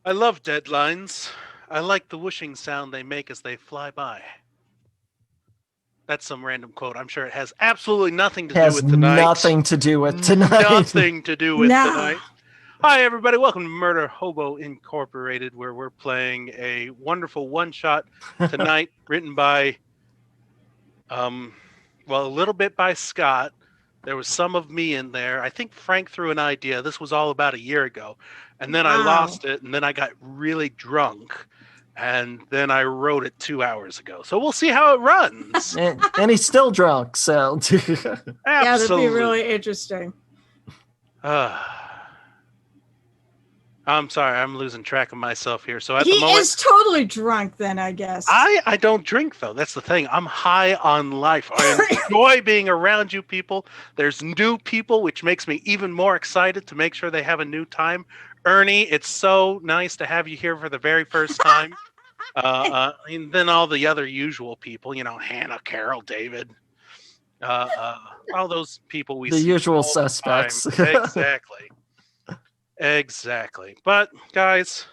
I love deadlines. I like the whooshing sound they make as they fly by. That's some random quote. I'm sure it has absolutely nothing to do Has with tonight. nothing to do with tonight. Nothing to do with No. tonight. Hi, everybody. Welcome to Murder Hobo Incorporated, where we're playing a wonderful one-shot tonight written by, a little bit by Scott. There was some of me in there. I think Frank threw an idea. This was all about a year ago. And then I Wow. lost it, and then I got really drunk. And then I wrote it 2 hours ago. So we'll see how it runs. and he's still drunk, so Absolutely. Yeah, that'd be really interesting. I'm sorry, I'm losing track of myself here. So at He the moment, is totally drunk then, I guess. I don't drink, though. That's the thing. I'm high on life. I enjoy being around you people. There's new people, which makes me even more excited to make sure they have a new time. Ernie, it's so nice to have you here for the very first time. And then all the other usual people, Hannah, Carol, David, all those people we the see usual all the suspects. time. Exactly. But guys,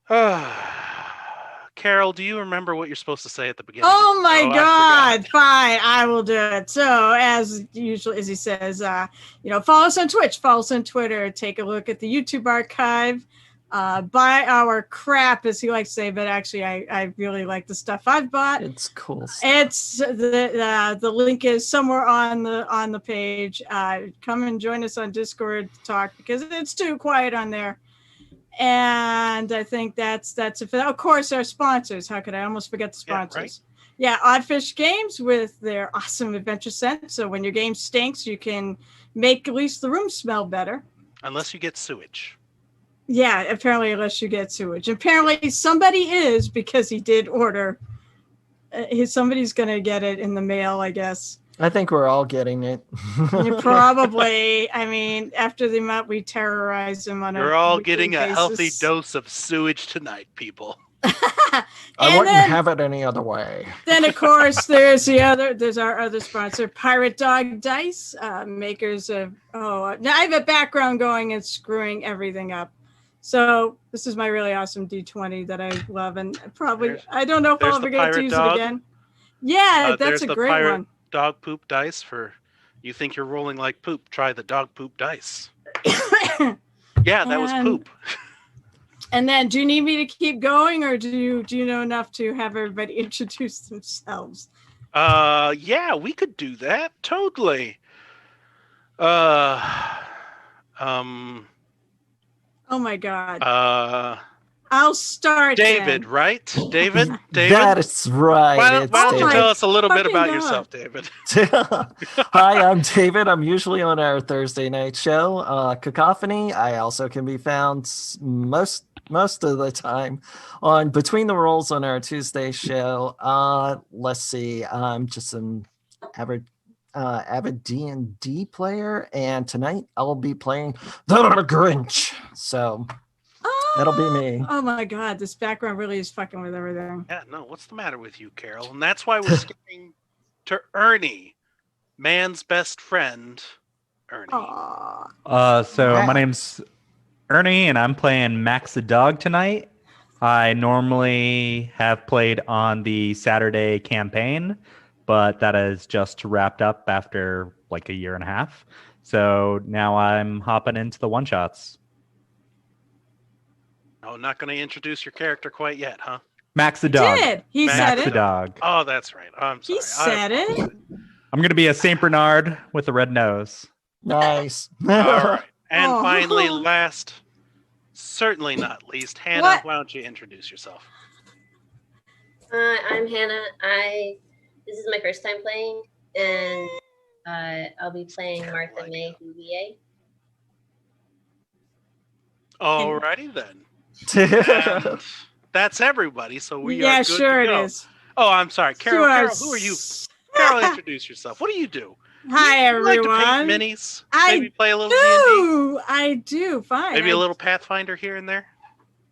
Carol, do you remember what you're supposed to say at the beginning? Oh my I God! forgot. Fine, I will do it. So, as usual, as he says, follow us on Twitch, follow us on Twitter, take a look at the YouTube archive, buy our crap, as he likes to say, but actually, I really like the stuff I've bought. It's cool stuff. It's the link is somewhere on the page. Come and join us on Discord to talk because it's too quiet on there. And I think that's it for that. Of course, our sponsors. How could I almost forget the sponsors? Yeah, Oddfish Games with their awesome adventure scent. So when your game stinks, you can make at least the room smell better. Unless you get sewage. Yeah, apparently, unless you get sewage. Apparently, somebody is because he did order. Somebody's going to get it in the mail, I guess. I think we're all getting it. Probably. I mean, after the amount we terrorize him on You're a all weekly getting a basis. healthy dose of sewage tonight, people. I wouldn't have it any other way. Then, of course, there's our other sponsor, Pirate Dog Dice, makers of. Now I have a background going and screwing everything up. So this is my really awesome D20 that I love, and I don't know if I'll ever get to use it again. Yeah, that's a great one. Dog poop dice for you think you're rolling like poop. Try the dog poop dice. Yeah, that was poop. And then, do you need me to keep going, or do you know enough to have everybody introduce themselves? Yeah, we could do that totally. Oh my God. I'll start. David, then. Right? David? That is right. Why don't you tell us a little bit about God. yourself, David? Hi, I'm David. I'm usually on our Thursday night show, Cacophony. I also can be found most of the time on Between the Rolls on our Tuesday show. Let's see. I'm just an avid D&D player, and tonight I will be playing the Grinch. So that'll be me. Oh my God, this background really is fucking with everything. Yeah, no, what's the matter with you, Carol? And that's why we're skipping to Ernie, man's best friend, Ernie. My name's Ernie, and I'm playing Max the Dog tonight. I normally have played on the Saturday campaign, but that is just wrapped up after like a year and a half. So now I'm hopping into the one-shots. Oh, not going to introduce your character quite yet, huh? Max the Dog. He Max said the it. Dog. Oh, that's right. I'm sorry. He said it. I'm going to be a St. Bernard with a red nose. Nice. All right. And Oh. finally, last, certainly not least, Hannah, why don't you introduce yourself? I'm Hannah. This is my first time playing, and I'll be playing Martha May Huvier. Alrighty then. And that's everybody. So we are good sure to go. it is. Oh, I'm sorry, Carol. Sure. Carol, who are you? Carol, introduce yourself. What do you do? Hi, You like to everyone. paint minis? I Maybe play a little D&D? I do. Fine. Maybe a little Pathfinder here and there?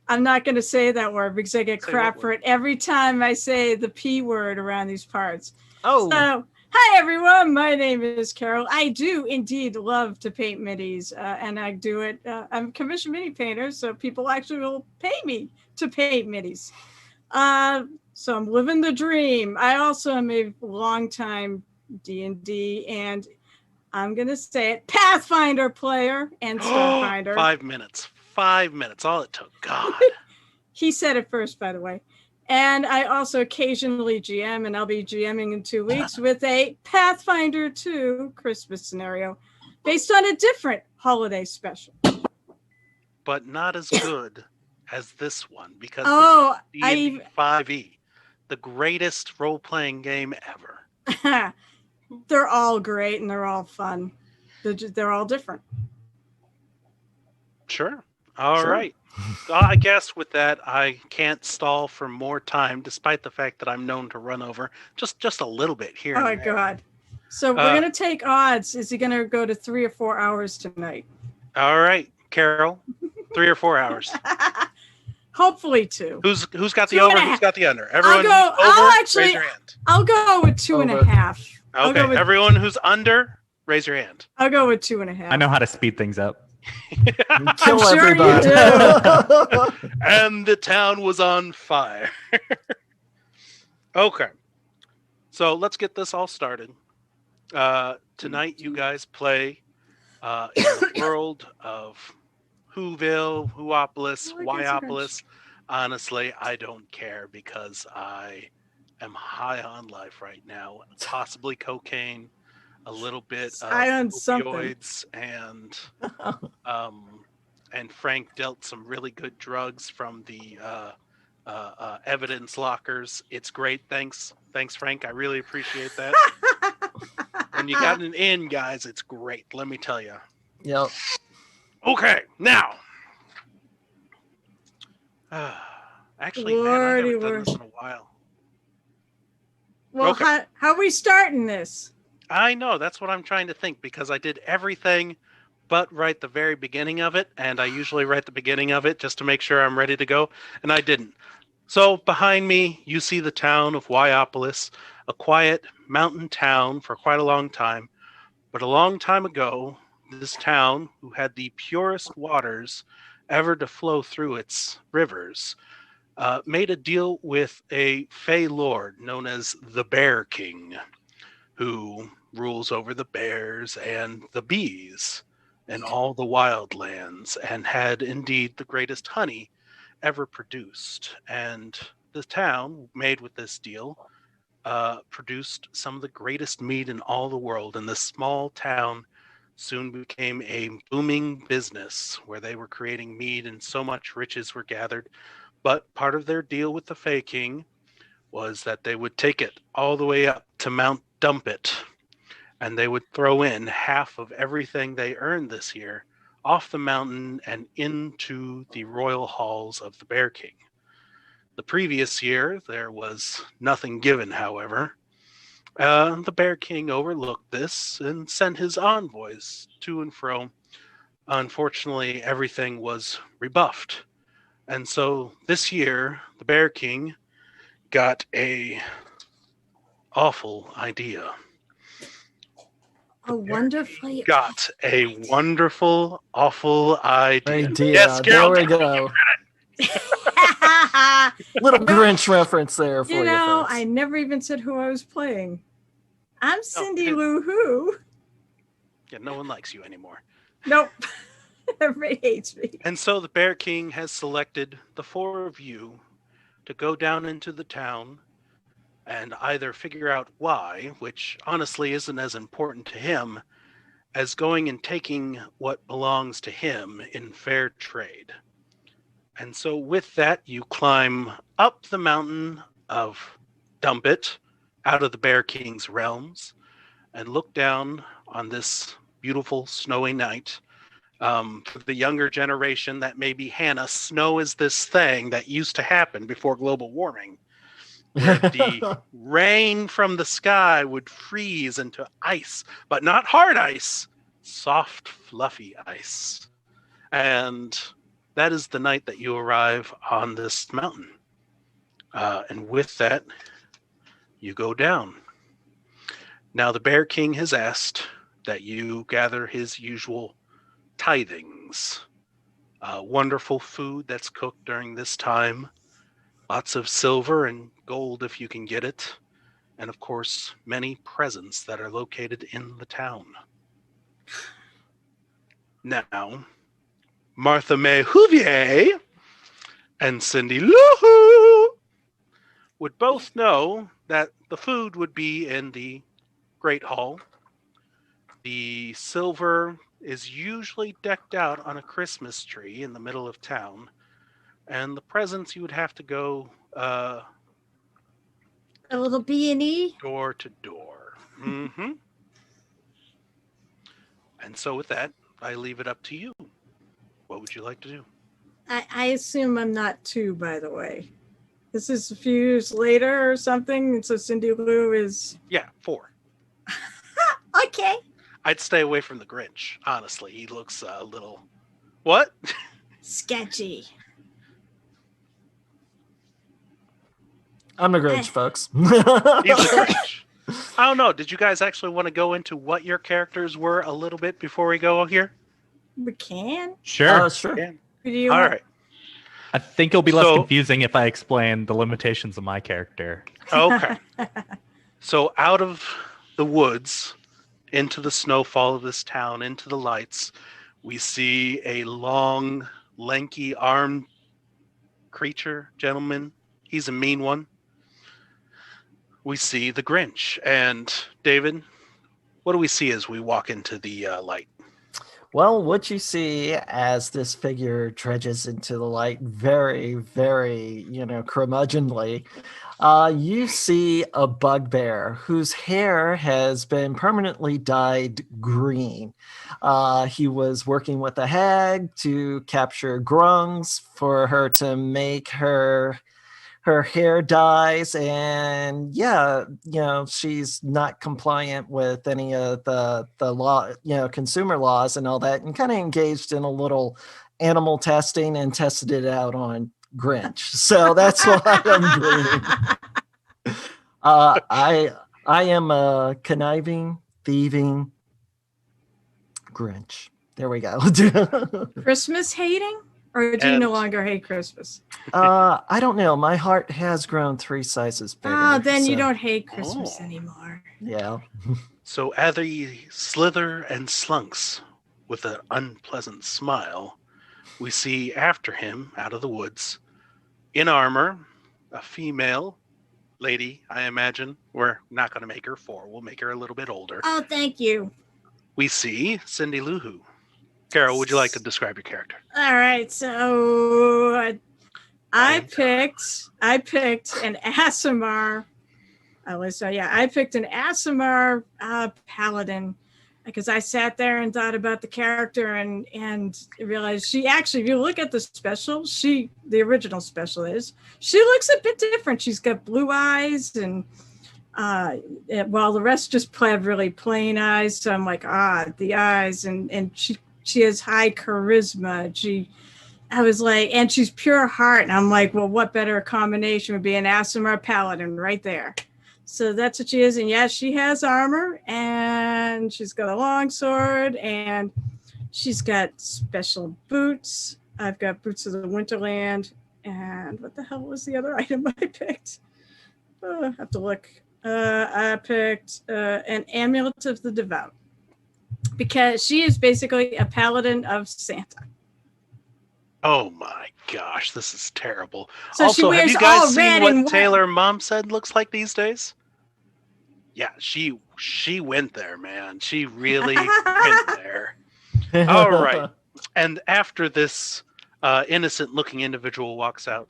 I'm not going to say that word because I get Say crap what for it every time I say the P word around these parts. Oh. So Hi, everyone. My name is Carol. I do indeed love to paint midis, and I do it. I'm a commissioned midi painter, so people actually will pay me to paint midis. So I'm living the dream. I also am a longtime D&D, and I'm going to say it, Pathfinder player and Starfinder. 5 minutes. 5 minutes. All it took. God. He said it first, by the way. And I also occasionally GM, and I'll be GMing in 2 weeks with a Pathfinder 2 Christmas scenario based on a different holiday special. But not as good as this one, because Oh, this is D&D 5e, the greatest role-playing game ever. They're all great and they're all fun. They're all different. Sure. All Sure. right. I guess with that, I can't stall for more time, despite the fact that I'm known to run over just a little bit here. Oh my and there. God. So we're going to take odds. Is he going to go to 3 or 4 hours tonight? All right, Carol, 3 or 4 hours. Hopefully 2. Who's got the 2 and over? a Who's half. got the under? Everyone I'll who's over, actually- raise your hand. I'll go with 2 and a Over. half. Okay, everyone who's under, raise your hand. I'll go with 2 and a half. I know how to speed things up. Kill I'm sure you everybody. do. And the town was on fire. Okay, so let's get this all started. Tonight, you guys play in the world of Whoville, Whopolis, Wyopolis. Honestly, I don't care because I am high on life right now. Possibly cocaine, a little bit of I own something. opioids, and Frank dealt some really good drugs from the evidence lockers. It's great. Thanks, Frank. I really appreciate that. When you got an in, guys, it's great. Let me tell you. Yep. Okay, now. Actually, man, I haven't done this in a while. Well, Okay. how are we starting this? I know, that's what I'm trying to think, because I did everything but write the very beginning of it, and I usually write the beginning of it just to make sure I'm ready to go, and I didn't. So behind me, you see the town of Wyopolis, a quiet mountain town for quite a long time. But a long time ago, this town, who had the purest waters ever to flow through its rivers, made a deal with a Fey lord known as the Bear King, who rules over the bears and the bees and all the wildlands, and had indeed the greatest honey ever produced. And the town, made with this deal, produced some of the greatest mead in all the world. And this small town soon became a booming business where they were creating mead and so much riches were gathered. But part of their deal with the Fey King was that they would take it all the way up to Mount Dumpit, and they would throw in half of everything they earned this year off the mountain and into the royal halls of the Bear King. The previous year, there was nothing given, however. The Bear King overlooked this and sent his envoys to and fro. Unfortunately, everything was rebuffed. And so this year, the Bear King got a awful idea. Wonderfully. Got a wonderful, awful idea. Idea. Yes, Carol. There we go. Little Grinch reference there for you. You know, folks. I never even said who I was playing. I'm Cindy didn't. Lou Who. Yeah, no one likes you anymore. Nope. Everybody hates me. And so the Bear King has selected the four of you to go down into the town and either figure out why, which honestly isn't as important to him, as going and taking what belongs to him in fair trade. And so with that, you climb up the mountain of Dumpit, out of the Bear King's realms, and look down on this beautiful snowy night. For the younger generation, that may be Hannah, snow is this thing that used to happen before global warming, where the rain from the sky would freeze into ice, but not hard ice, soft, fluffy ice. And that is the night that you arrive on this mountain. And with that, you go down. Now the Bear King has asked that you gather his usual tithings. Wonderful food that's cooked during this time. Lots of silver and gold if you can get it. And of course, many presents that are located in the town. Now, Martha May Huvier and Cindy Lou Who would both know that the food would be in the Great Hall. The silver is usually decked out on a Christmas tree in the middle of town. And the presents you would have to go A little B&E. door to door. Mm-hmm. And so with that, I leave it up to you. What would you like to do? I assume I'm not 2, by the way. This is a few years later or something. And so Cindy Lou is... Yeah, 4. Okay. I'd stay away from the Grinch, honestly. He looks a little... What? Sketchy. I'm the Grinch, folks. He's the Grinch. I don't know. Did you guys actually want to go into what your characters were a little bit before we go here? We can. Sure. Sure. Yeah. Who do you All want? right. I think it'll be less So- confusing if I explain the limitations of my character. Okay. So out of the woods, into the snowfall of this town, into the lights, we see a long, lanky armed creature, gentleman. He's a mean one. We see the Grinch. And David, what do we see as we walk into the light? Well, what you see as this figure dredges into the light very, very, curmudgeonly, you see a bugbear whose hair has been permanently dyed green. He was working with a hag to capture grungs for her to make her hair dyes, and she's not compliant with any of the law, consumer laws and all that, and kind of engaged in a little animal testing and tested it out on Grinch. So that's why I'm green. I am a conniving, thieving Grinch. There we go. Christmas hating? Or do you And- no longer hate Christmas? I don't know. My heart has grown 3 sizes bigger. Oh, then you so, don't hate Christmas Oh. anymore. Yeah. So as he slither and slunks with an unpleasant smile, we see after him, out of the woods, in armor, a female lady, I imagine. We're not going to make her 4. We'll make her a little bit older. Oh, thank you. We see Cindy Lou Who. Carol, would you like to describe your character? All right, so I picked an Aasimar. I picked an Aasimar paladin because I sat there and thought about the character and realized she actually, if you look at the special, the original special she looks a bit different. She's got blue eyes and while the rest just have really plain eyes. So I'm like, the eyes, and she has high charisma. I was like, and she's pure heart. And I'm like, well, what better combination would be an Aasimar paladin right there? So that's what she is. And yes, she has armor and she's got a long sword and she's got special boots. I've got boots of the Winterland. And what the hell was the other item I picked? I have to look. I picked an amulet of the devout, because she is basically a paladin of Santa. Oh my gosh, this is terrible. So also, she wears have you guys all seen red what and white. Taylor Mom said looks like these days? Yeah, she went there, man. She really went there. All right. And after this innocent-looking individual walks out,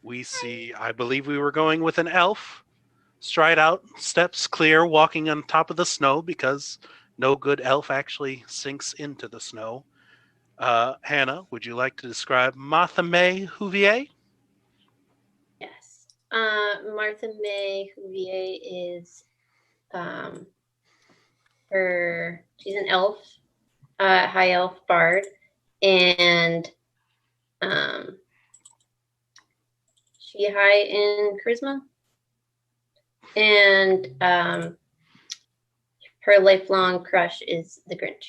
we see, I believe we were going with an elf, stride out, steps clear, walking on top of the snow, because no good elf actually sinks into the snow. Hannah, would you like to describe Martha May Huvier? Yes. Martha May Huvier is she's an elf, high elf bard, and she high in charisma, and her lifelong crush is the Grinch.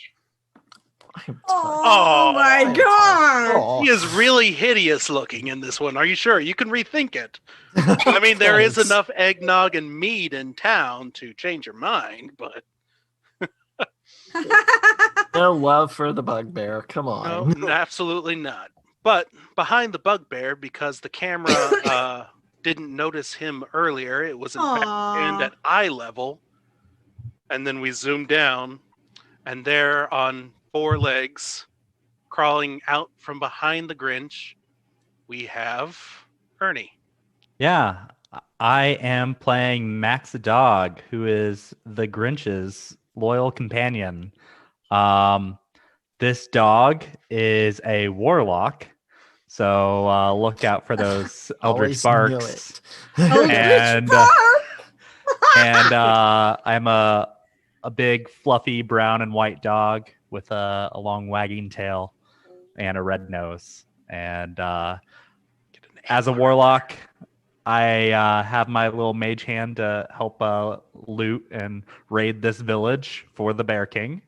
Oh my god! Oh. He is really hideous looking in this one. Are you sure? You can rethink it. I mean, there is Thanks. enough eggnog and mead in town to change your mind, but No love for the bugbear. Come no, on. absolutely not. But behind the bugbear, because the camera didn't notice him earlier, it was in fact pinned Aw. at eye level, and then we zoomed down, and there on four legs, crawling out from behind the Grinch, we have Ernie. Yeah, I am playing Max the dog, who is the Grinch's loyal companion. This dog is a warlock, so look out for those eldritch Always knew barks. it. And and I'm a big fluffy brown and white dog with a long wagging tail and a red nose. And as a warlock, I have my little mage hand to help loot and raid this village for the Bear King.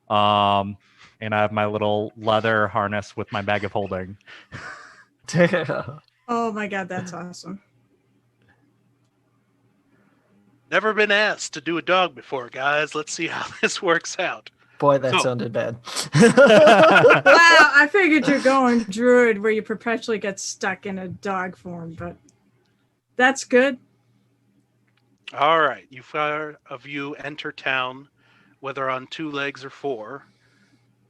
And I have my little leather harness with my bag of holding. Oh my god, that's awesome. Never been asked to do a dog before, guys. Let's see how this works out. Boy, that So- sounded bad. Wow, I figured you're going druid where you perpetually get stuck in a dog form, but that's good. All right, you four of you enter town, whether on two legs or four.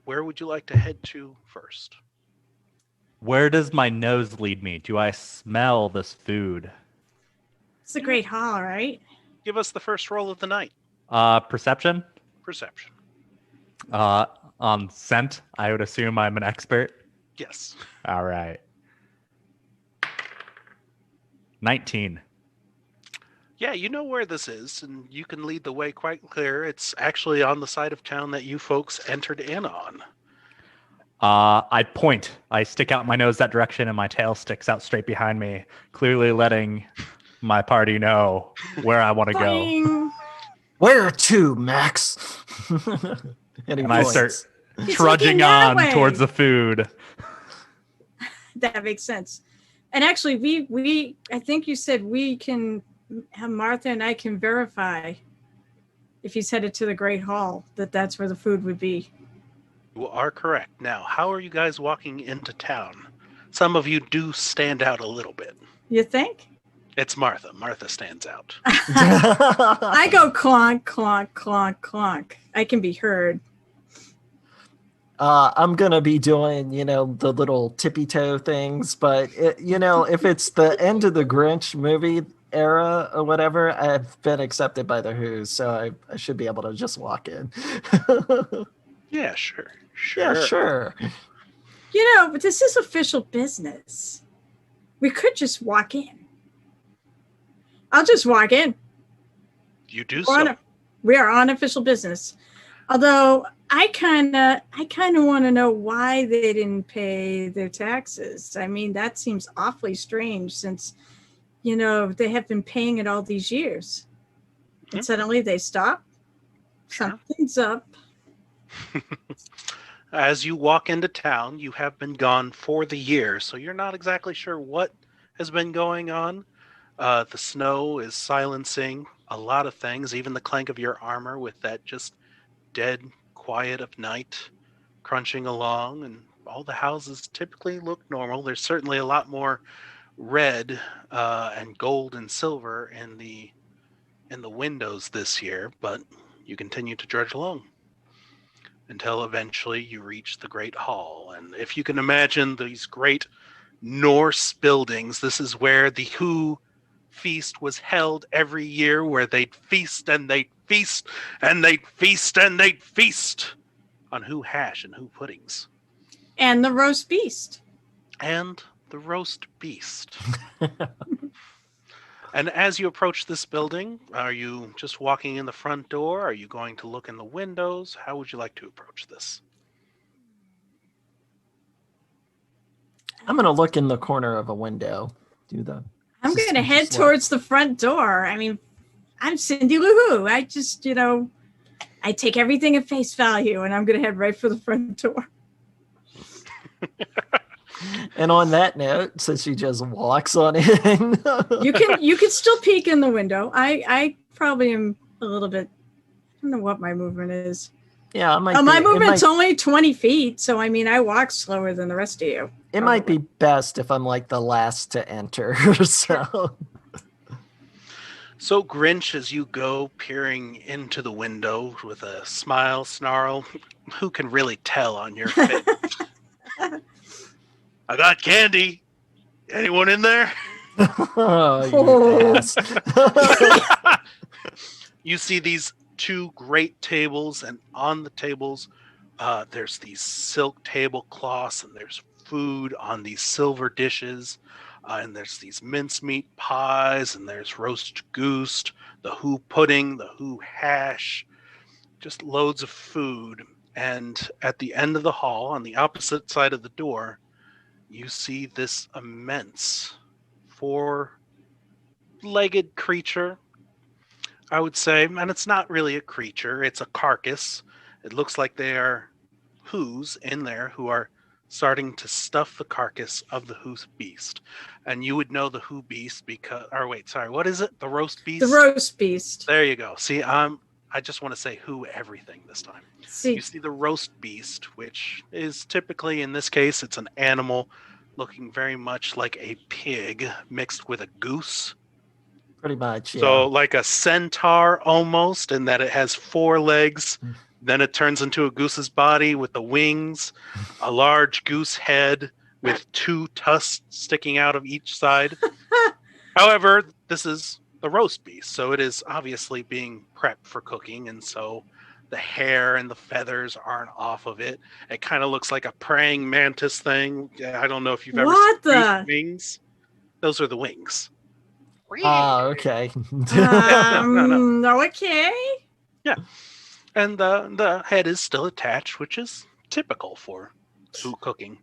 Where would you like to head to first? Where does my nose lead me? Do I smell this food? It's the Great Hall, right? Give us the first roll of the night. Perception? Perception. On scent, I would assume I'm an expert. Yes. All right. 19. Yeah, you know where this is, and you can lead the way quite clear. It's actually on the side of town that you folks entered in on. I point. I stick out my nose that direction, and my tail sticks out straight behind me, clearly letting my party know where I want to go. Boing. Where to, Max? And he And I points. start He's trudging looking that on way. towards the food. That makes sense. And actually, we I think you said we can have Martha and I can verify if he's headed to the Great Hall that that's where the food would be. You are correct. Now, how are you guys walking into town? Some of you do stand out a little bit. You think? It's Martha. Martha stands out. I go clonk, clonk, clonk, clonk. I can be heard. I'm gonna be doing, the little tippy toe things, but if it's the end of the Grinch movie era or whatever, I've been accepted by the Who's, so I should be able to just walk in. Yeah, sure. Yeah, sure. But this is official business. We could just walk in. I'll just walk in. You do We're on so. we are on official business. Although I kind of want to know why they didn't pay their taxes. I mean, that seems awfully strange since, they have been paying it all these years. And suddenly they stop. Sure. Something's up. As you walk into town, you have been gone for the year, so you're not exactly sure what has been going on. The snow is silencing a lot of things, even the clank of your armor with that just dead quiet of night crunching along, and all the houses typically look normal. There's certainly a lot more red and gold and silver in the windows this year, but you continue to trudge along until eventually you reach the Great Hall. And if you can imagine these great Norse buildings, this is where the Who feast was held every year, where they'd feast and they'd feast and they'd feast and they'd feast on Who hash and Who puddings. And the roast beast. And the roast beast. And as you approach this building, are you just walking in the front door? Are you going to look in the windows? How would you like to approach this? I'm gonna look in the corner of a window. Do the. I'm going to head suspicious towards the front door. I mean, I'm Cindy Lou Who. I just, I take everything at face value, and I'm going to head right for the front door. And on that note, since she just walks on in, You can still peek in the window. I probably am a little bit. I don't know what my movement is. yeah, My movement's only 20 feet, so I mean, I walk slower than the rest of you. It might be best if I'm like the last to enter. So Grinch, as you go peering into the window with a smile, snarl, who can really tell on your face? I got candy. Anyone in there? Oh, you ass. You see these two great tables, and on the tables, there's these silk tablecloths, and there's food on these silver dishes, and there's these mincemeat pies, and there's roast goose, the who pudding, the who hash, just loads of food. And at the end of the hall, on the opposite side of the door, you see this immense four-legged creature, I would say, and it's not really a creature, it's a carcass. It looks like they are who's in there who are starting to stuff the carcass of the who beast. And you would know the who beast because, or wait, sorry, what is it? The roast beast? The roast beast. There you go. See, I just want to say who everything this time. You see the roast beast, which is typically, in this case, it's an animal looking very much like a pig mixed with a goose. Pretty much, yeah. So like a centaur almost, in that it has 4 legs. Then it turns into a goose's body with the wings, a large goose head with 2 tusks sticking out of each side. However, this is the roast beast, so it is obviously being prepped for cooking, and so the hair and the feathers aren't off of it. It kind of looks like a praying mantis thing. I don't know if you've ever seen goose wings. Those are the wings. Oh, okay. No, okay. Yeah. And the head is still attached, which is typical for who cooking.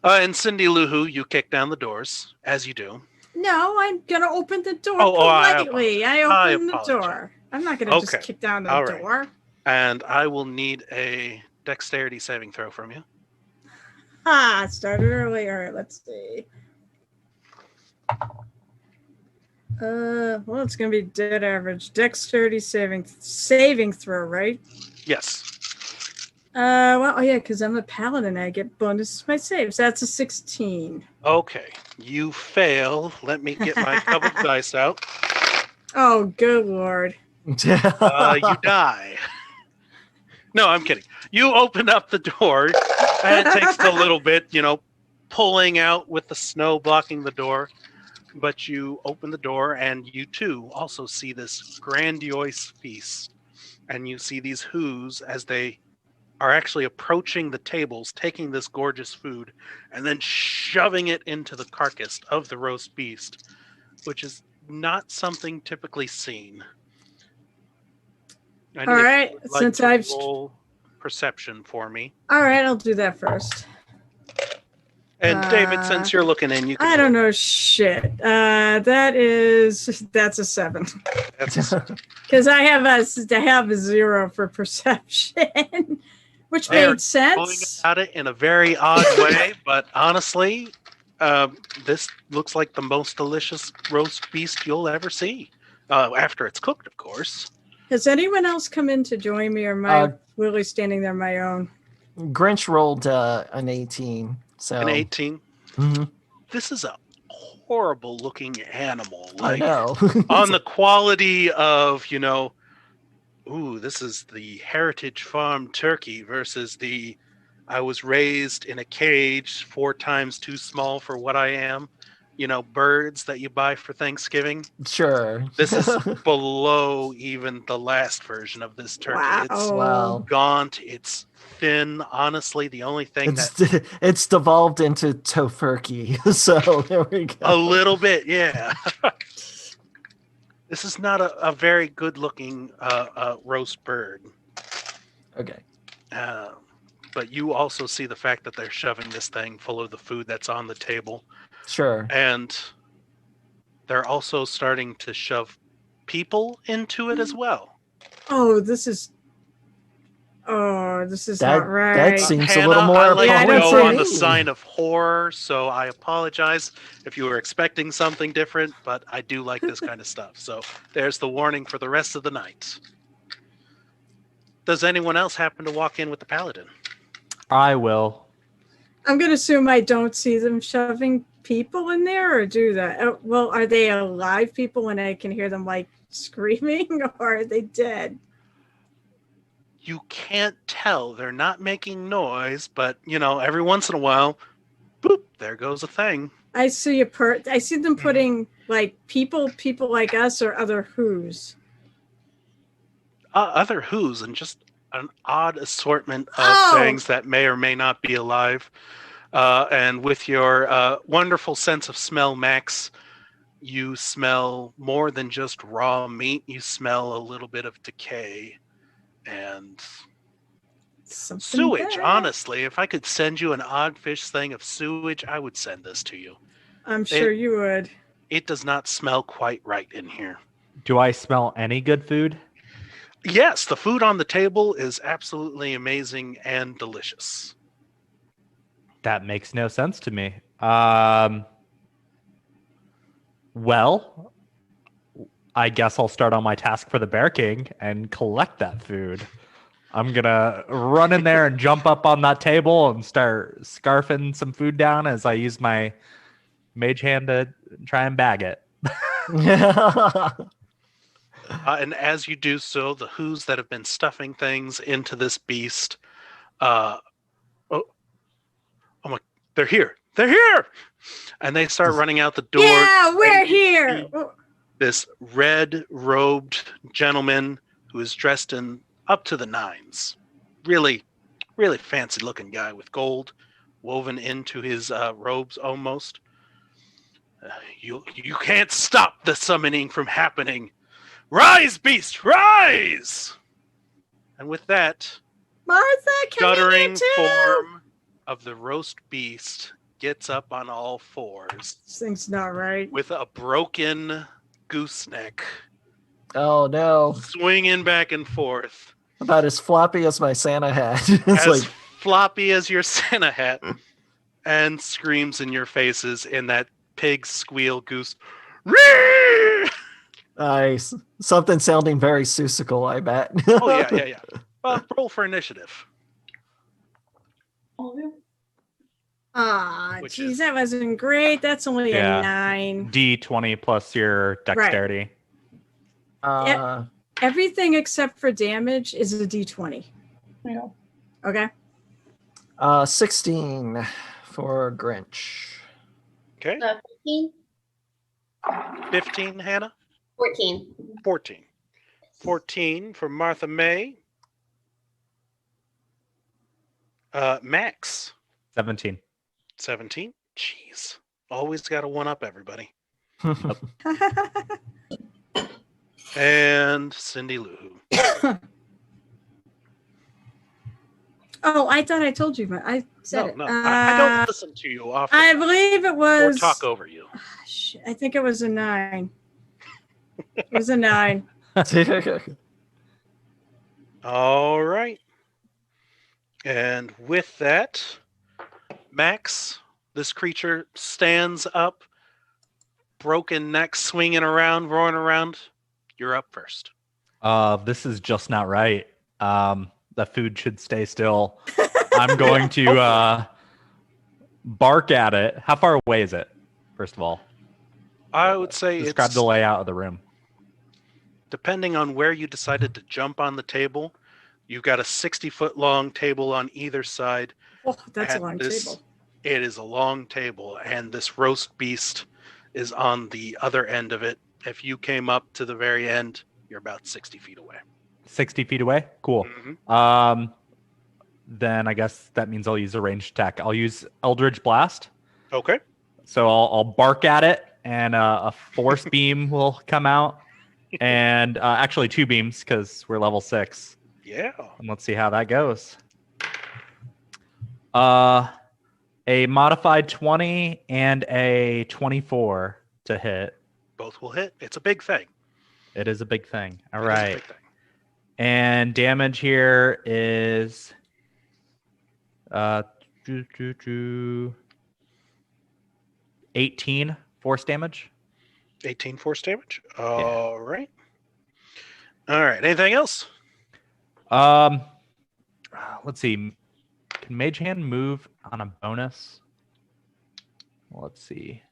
And Cindy Lou Who, you kick down the doors, as you do. No, I'm going to open the door politely. I open the door. I'm not going to just kick down the door. Right. And I will need a dexterity saving throw from you. Started early. All right, let's see. Well, it's going to be dead average. Dexterity saving throw, right? Yes. Because I'm a paladin. I get bonus to my saves. That's a 16. Okay. You fail. Let me get my couple dice out. Oh, good Lord. You die. No, I'm kidding. You open up the door, and it takes a little bit, pulling out with the snow blocking the door. But you open the door, and you too also see this grandiose feast. And you see these who's as they are actually approaching the tables, taking this gorgeous food, and then shoving it into the carcass of the roast beast, which is not something typically seen. All right, since I've roll perception for me. All right, I'll do that first. And David, since you're looking in, you can. I don't know shit. That's a 7. Because I have a 0 for perception, which made sense. Going about it in a very odd way, but honestly, this looks like the most delicious roast beast you'll ever see. After it's cooked, of course. Has anyone else come in to join me, or am I really standing there on my own? Grinch rolled an 18. So an 18. Mm-hmm. This is a horrible looking animal. I know. On the quality of, this is the Heritage Farm turkey versus the I was raised in a cage 4 times too small for what I am. Birds that you buy for Thanksgiving. Sure. This is below even the last version of this turkey. Wow. It's gaunt. It's thin. Honestly, the only thing it's devolved into tofurkey. So there we go. A little bit, yeah. This is not a very good looking roast bird. Okay. But you also see the fact that they're shoving this thing full of the food that's on the table. Sure. And they're also starting to shove people into it as well. Oh, this is not That right. seems a Hannah, little more I like Yeah, I to don't go on think- the sign of horror, so I apologize if you were expecting something different, but I do like this kind of stuff. So there's the warning for the rest of the night. Does anyone else happen to walk in with the paladin? I will. I'm going to assume I don't see them shoving people in there, or do that. Oh, well, are they alive people when I can hear them like screaming, or are they dead? You can't tell. They're not making noise, but every once in a while, boop, there goes a thing. I see I see them putting like people like us, or other who's. Other who's and just an odd assortment of Oh! things that may or may not be alive. And with your wonderful sense of smell, Max, you smell more than just raw meat. You smell a little bit of decay and Something sewage. bad. Honestly, if I could send you an odd fish thing of sewage, I would send this to you. I'm sure you would. It does not smell quite right in here. Do I smell any good food? Yes, the food on the table is absolutely amazing and delicious. That makes no sense to me. Well, I guess I'll start on my task for the Bear King and collect that food. I'm gonna run in there and jump up on that table and start scarfing some food down as I use my mage hand to try and bag it. And as you do so, the who's that have been stuffing things into this beast, oh my, they're here! They're here! And they start running out the door. Yeah, we're and you here. see This red-robed gentleman who is dressed in up to the nines. Really, really fancy-looking guy with gold woven into his robes almost. You can't stop the summoning from happening. Rise, beast, rise! And with that, Martha, come in guttering here too. form of the roast beast gets up on all fours This thing's not right. with a broken gooseneck, Oh no! swinging back and forth, About as floppy as my Santa hat. It's as like floppy as your Santa hat, and screams in your faces in that pig squeal goose. Ree! nice. Something sounding very Seussical, I bet. Oh yeah. Well, roll for initiative. Ah, Which geez, is- that wasn't great. That's only Yeah. a 9. D20 plus your dexterity. Everything except for damage is a D20. Yeah. Okay. 16 for Grinch. Okay, 15, 15, Hannah. 14. 14. 14 for Martha May. Max, 17. 17. Jeez. Always got to one up everybody. And Cindy Lou Who. Oh, I thought I told you, but I said it. No, I don't listen to you often I believe it or was. talk over you. Shit, I think it was a 9. It was a 9. All right. And with that, Max, this creature stands up, broken neck swinging around, roaring around. You're up first. This is just not right. The food should stay still. I'm going to bark at it. How far away is it, first of all? I would say Describe it's the layout of the room. depending on where you decided to jump on the table. You've got a 60-foot long table on either side. Oh, that's a and long this- table. It is a long table, and this roast beast is on the other end of it. If you came up to the very end, you're about 60 feet away. 60 feet away? Cool. Mhm. Then I guess that means I'll use a ranged attack. I'll use Eldritch Blast. Okay. So I'll bark at it, and a force beam will come out. And actually 2 beams, because we're level 6. Yeah. And let's see how that goes. A modified 20 and a 24 to hit. Both will hit. It's a big thing. It is a big thing. All It is a right. big thing. And damage here is 18 force damage. 18 force damage. All right. All right. Anything else? Let's see. Can Mage Hand move on a bonus? Let's see.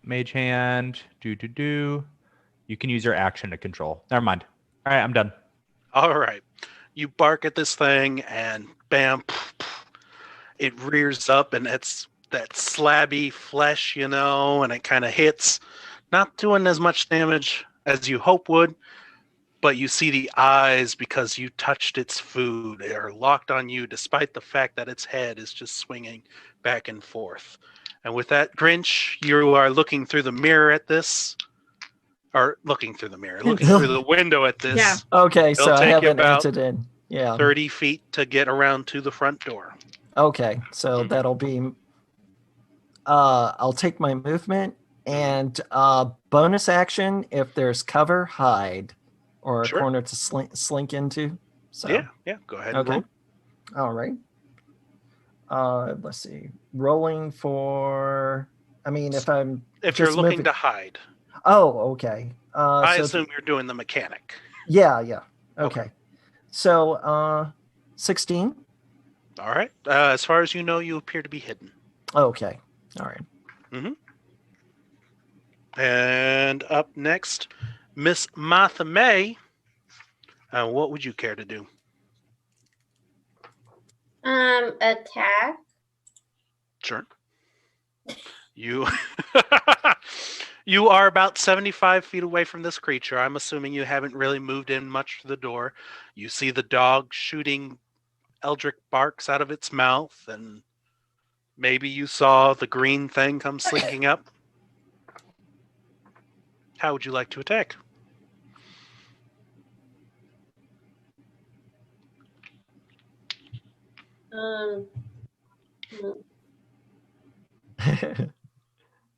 Mage Hand. You can use your action to control. Never mind. All right, I'm done. All right. You bark at this thing, and bam, it rears up, and it's that slabby flesh, and it kind of hits. Not doing as much damage as you hope would, but you see the eyes, because you touched its food. They are locked on you, despite the fact that its head is just swinging back and forth. And with that, Grinch, you are looking through the mirror at this. Or looking through the mirror, looking through the window at this. Yeah. Okay, It'll so I take you haven't about entered in. Yeah. 30 feet to get around to the front door. Okay, so that'll be. I'll take my movement and bonus action if there's cover, hide, or a Sure. corner to slink into. So Yeah, go ahead and okay. roll. All right. Let's see. Rolling for. I mean, if I'm. If you're just looking moving- to hide. Oh, okay. I So assume you're doing the mechanic. Yeah. Okay. Okay. So 16. All right. As far as you know, you appear to be hidden. Okay. All right. And up next, Miss Martha May. What would you care to do? Attack. Sure. You you are about 75 feet away from this creature. I'm assuming you haven't really moved in much to the door. You see the dog shooting eldritch barks out of its mouth, and maybe you saw the green thing come slinking up. How would you like to attack?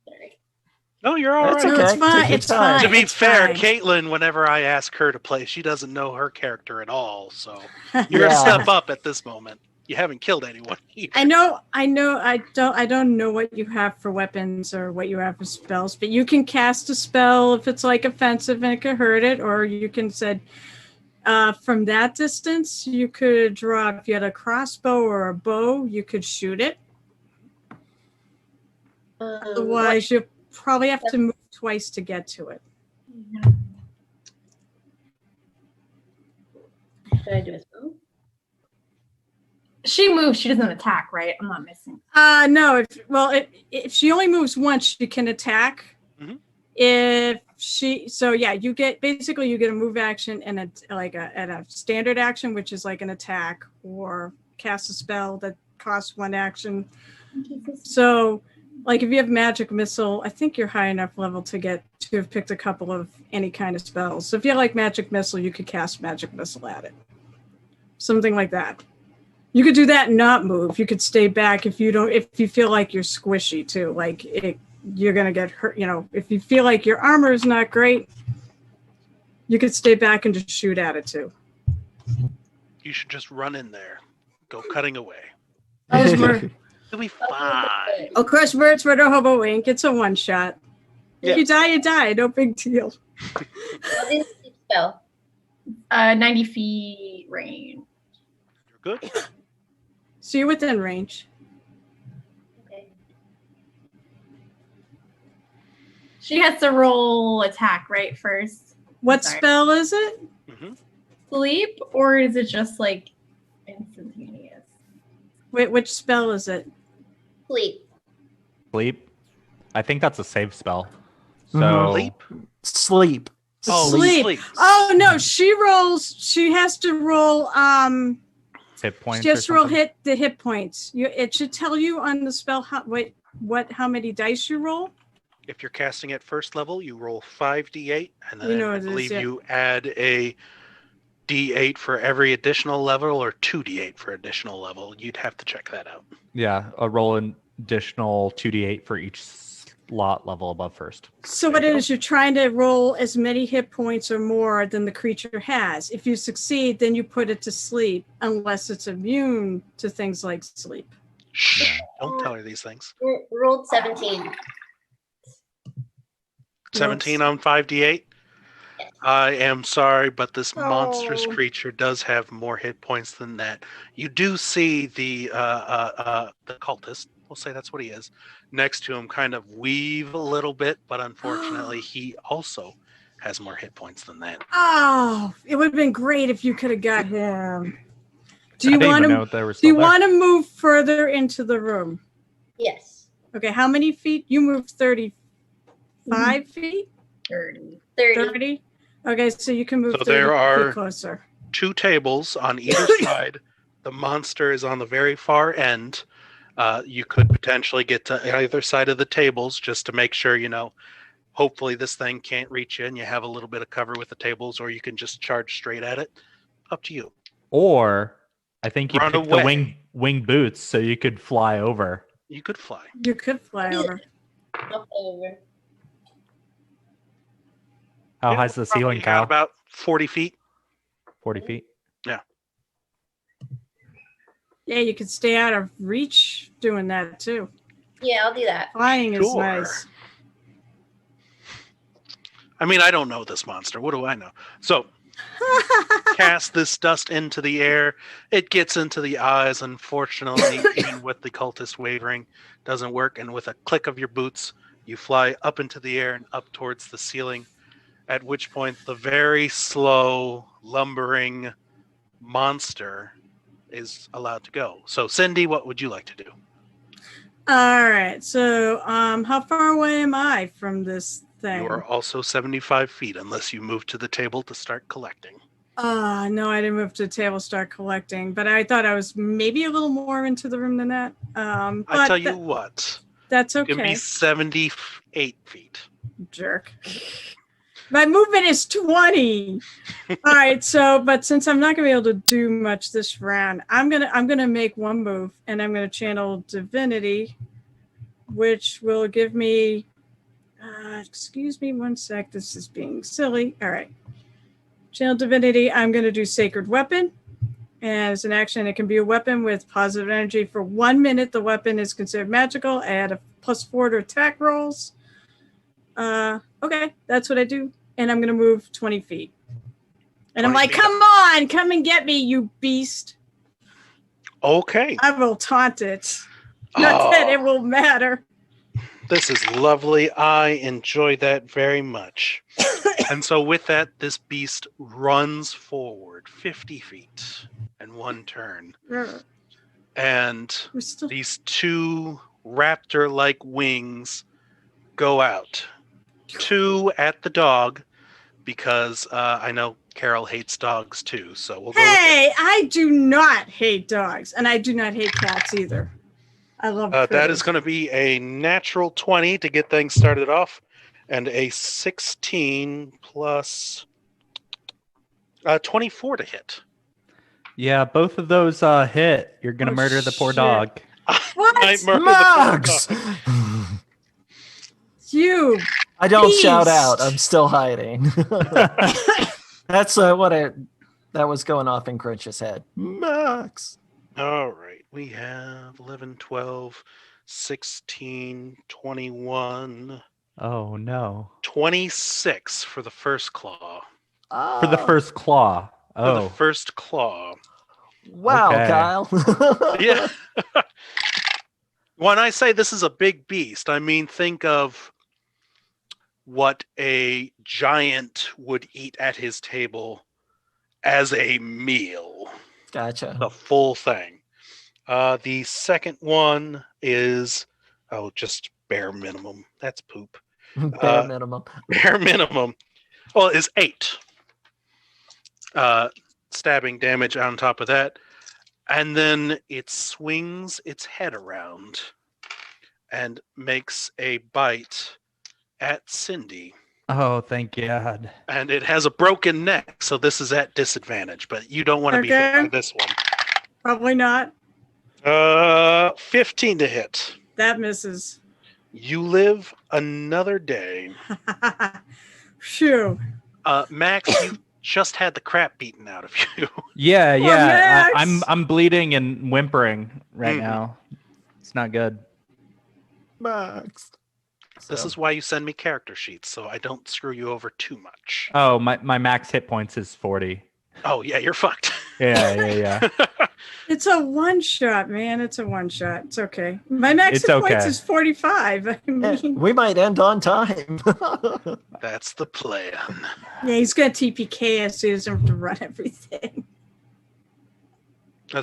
Sorry. No, you're all That's right. No, it's okay. fine. Take your It's time. fine. To be It's fair, fine. Caitlin, whenever I ask her to play, she doesn't know her character at all. So you're Yeah. a step up at this moment. You haven't killed anyone either. I know. I don't know what you have for weapons or what you have for spells, but you can cast a spell if it's like offensive and it could hurt it, or you can said from that distance you could draw. If you had a crossbow or a bow, you could shoot it. Otherwise, you probably have to move twice to get to it. Should I do a spell? She moves. She doesn't attack, right? I'm not missing. No. If she only moves once, she can attack. Mhm. You get a move action and a standard action, which is like an attack, or cast a spell that costs one action. So, like if you have magic missile, I think you're high enough level to have picked a couple of any kind of spells. So if you have like magic missile, you could cast magic missile at it, something like that. You could do that and not move. You could stay back if you feel like you're squishy too. You're gonna get hurt. If you feel like your armor is not great, you could stay back and just shoot at it too. You should just run in there. Go cutting away. You'll be fine. Oh, crush birds for the hobo ink. It's a one shot. Yeah. If you die, you die. No big deal. What is the spell? 90 feet range. You're good. So you're within range. Okay. She has to roll attack, right, first? What Sorry. spell is it? Sleep, or is it just like instantaneous? Wait, which spell is it? Sleep. Sleep. I think that's a save spell. So Mhm. Sleep? Sleep. Oh, Sleep. Oh no, she has to roll hit points. she has to or roll something? the hit points. It should tell you on the spell how many dice you roll. If you're casting at first level, you roll 5d8, and then You know I it is, believe yeah. you add a d8 for every additional level, or 2d8 for additional level. You'd have to check that out. Yeah, a roll an additional 2d8 for each lot level above first. So what it is, you're trying to roll as many hit points or more than the creature has. If you succeed, then you put it to sleep, unless it's immune to things like sleep. Shh! Don't tell her these things. Rolled 17. 17 on 5d8. I am sorry, but this monstrous Oh. creature does have more hit points than that. You do see the cultist, we'll say that's what he is, next to him kind of weave a little bit, but unfortunately he also has more hit points than that. Oh, it would have been great if you could have got him. Do I you didn't want even know to? they were Do still you there. want to move further into the room? Yes. Okay, how many feet? You moved 35 feet? 30. 30. 30? Okay, so you can move So 30 there are- feet closer. 2 tables on either side. The monster is on the very far end. You could potentially get to either side of the tables just to make sure, hopefully this thing can't reach you and you have a little bit of cover with the tables, or you can just charge straight at it. Up to you. Or I think you Run picked away. the wing boots so you could fly over. You could fly. You could fly over. Up over. How Yeah, high's the probably ceiling, got Kyle? about 40 feet. 40 feet? Yeah, you could stay out of reach doing that too. Yeah, I'll do that. Flying is Sure. nice. I mean, I don't know this monster. What do I know? So cast this dust into the air. It gets into the eyes. Unfortunately, even with the cultist wavering, doesn't work. And with a click of your boots, you fly up into the air and up towards the ceiling. At which point, the very slow, lumbering monster is allowed to go. So, Cindy, what would you like to do? All right. So, how far away am I from this thing? You are also 75 feet unless you move to the table to start collecting. No, I didn't move to the table, start collecting, but I thought I was maybe a little more into the room than that. I But tell you what, that's you can okay. be 78 feet. Jerk. My movement is 20. All right, but since I'm not gonna be able to do much this round, I'm gonna make one move, and I'm gonna channel divinity, which will give me. Excuse me one sec. This is being silly. All right, channel divinity. I'm gonna do sacred weapon, and as an action, it can be a weapon with positive energy for 1 minute. The weapon is considered magical. Add a +4 to attack rolls. Okay, that's what I do. And I'm going to move 20 feet. And I'm 20 like, feet come on, come and get me, you beast. Okay. I will taunt it. Not that it Oh, will matter. this is lovely. I enjoy that very much. And so with that, this beast runs forward 50 feet in one turn. And We're still. these 2 raptor-like wings go out. 2 at the dog, because I know Carol hates dogs too, so we'll go with Hey, I do not hate dogs, and I do not hate cats either. I love that. That critters. is going to be a natural 20 to get things started off, and a 16 plus 24 to hit. Yeah, both of those hit. You're going to Oh, murder the poor shit. dog. What? I murdered the poor Mugs! dog. You. I don't Beast! shout out. I'm still hiding. That's that was going off in Grinch's head. Max. All right, we have 11, 12, 16, 21, Oh, no. 26 for the first claw. For the first claw. For the Oh, first claw. Wow, Okay. Kyle. Yeah. When I say this is a big beast, I mean think of what a giant would eat at his table as a meal. Gotcha. The full thing. The second one is just bare minimum. That's poop. Bare minimum. Bare minimum. Well, is 8. Stabbing damage on top of that. And then it swings its head around and makes a bite at Cindy. oh, thank God. And it has a broken neck, so this is at disadvantage, but you don't want to be hit Okay. by this one. Probably not. 15 to hit. That misses. You live another day. Phew. Max, you just had the crap beaten out of you. Yeah, Poor yeah. Max. I'm bleeding and whimpering right Mhm. now. It's not good. Max. This So, is why you send me character sheets, so I don't screw you over too much. Oh, my max hit points is 40. Oh, yeah, you're fucked. Yeah. It's a one shot, man. It's a one shot. It's okay. My max It's hit points okay. is 45. I yeah, mean, we might end on time. That's the plan. yeah, he's gonna TPK us so he doesn't have to run everything.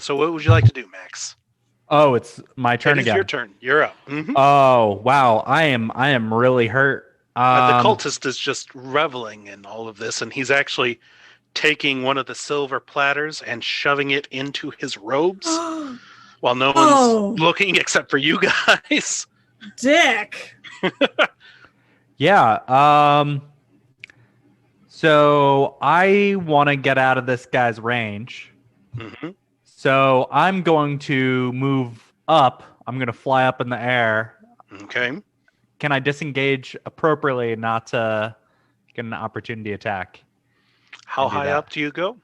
So what would you like to do, Max? Oh, it's my turn It is again. your turn. You're up. Mhm. Oh, wow. I am really hurt. The cultist is just reveling in all of this, and he's actually taking one of the silver platters and shoving it into his robes while no Oh. one's looking except for you guys. Dick. Yeah. So I want to get out of this guy's range. Mhm. So I'm going to move up. I'm going to fly up in the air. Okay. Can I disengage appropriately not to get an opportunity attack? How And do high that. up do you go?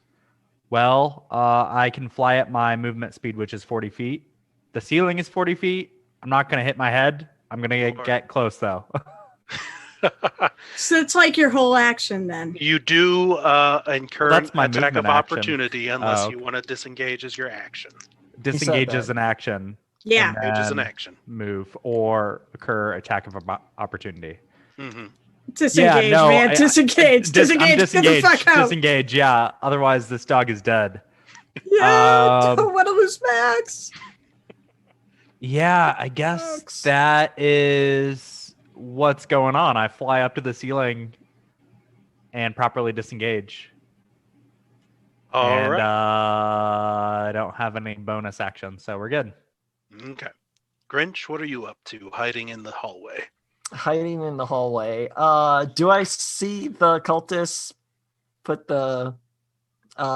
Well, I can fly at my movement speed, which is 40 feet. The ceiling is 40 feet. I'm not going to hit my head. I'm going to Sure. get close, though. So it's like your whole action then. You do incur Well, that's an my attack of movement action. opportunity unless Oh, you want to disengage as your action. Disengage that. as an action. Yeah. and Disengage as an then action. Move or occur attack of Hmm opportunity. Disengage, no, man. I- Disengage. I'm Disengage. Get the disengaged. fuck out. Disengage, yeah. Otherwise, this dog is dead. Yeah. Don't want to lose Max. Yeah, I guess Max. that is what's going on. I fly up to the ceiling and properly disengage. All and right. I don't have any bonus action, so we're good. Okay. Grinch, what are you up to hiding in the hallway? Hiding in the hallway. Do I see the cultist put the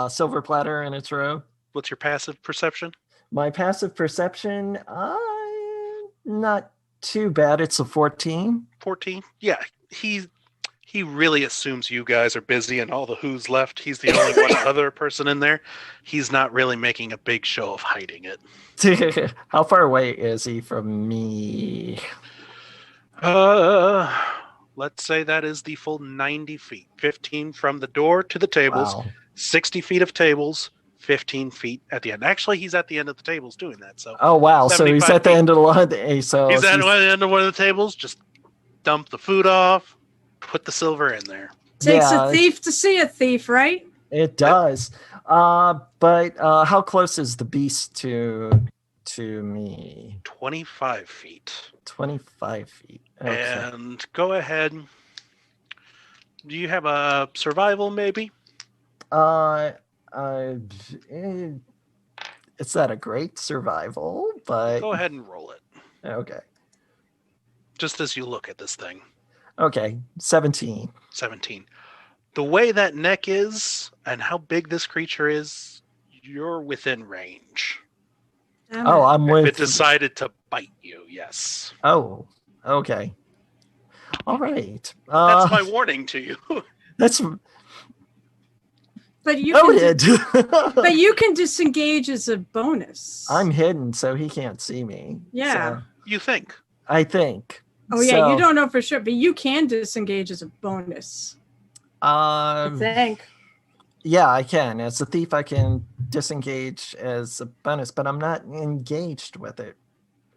silver platter in its row? What's your passive perception? My passive perception, not too bad. It's a 14. 14? Yeah, he really assumes you guys are busy and all the who's left. He's the only one other person in there. He's not really making a big show of hiding it. How far away is he from me? Let's say that is the full 90 feet. 15 from the door to the tables, Wow. 60 feet of tables, 15 feet at the end. Actually, he's at the end of the tables doing that. So Oh, wow. So he's 75 at the feet. end of the line. So he's at the end of one of the tables. Just dump the food off, put the silver in there. Takes Yeah. a thief to see a thief, right? It does. But how close is the beast to me? 25 feet. 25 feet. Okay. And go ahead. Do you have a survival, maybe? It's not a great survival, but Go ahead and roll it. okay. Just as you look at this thing. Okay, 17. 17. The way that neck is and how big this creature is, you're within range. Oh, I'm If with. it decided to bite you, yes. Oh, okay. All right. That's my warning to you. That's But you can, noted. but you can disengage as a bonus. I'm hidden, so he can't see me. Yeah. So, You think. I think. Oh yeah, So, you don't know for sure, but you can disengage as a bonus. I think. Yeah, I can. As a thief, I can disengage as a bonus, but I'm not engaged with it.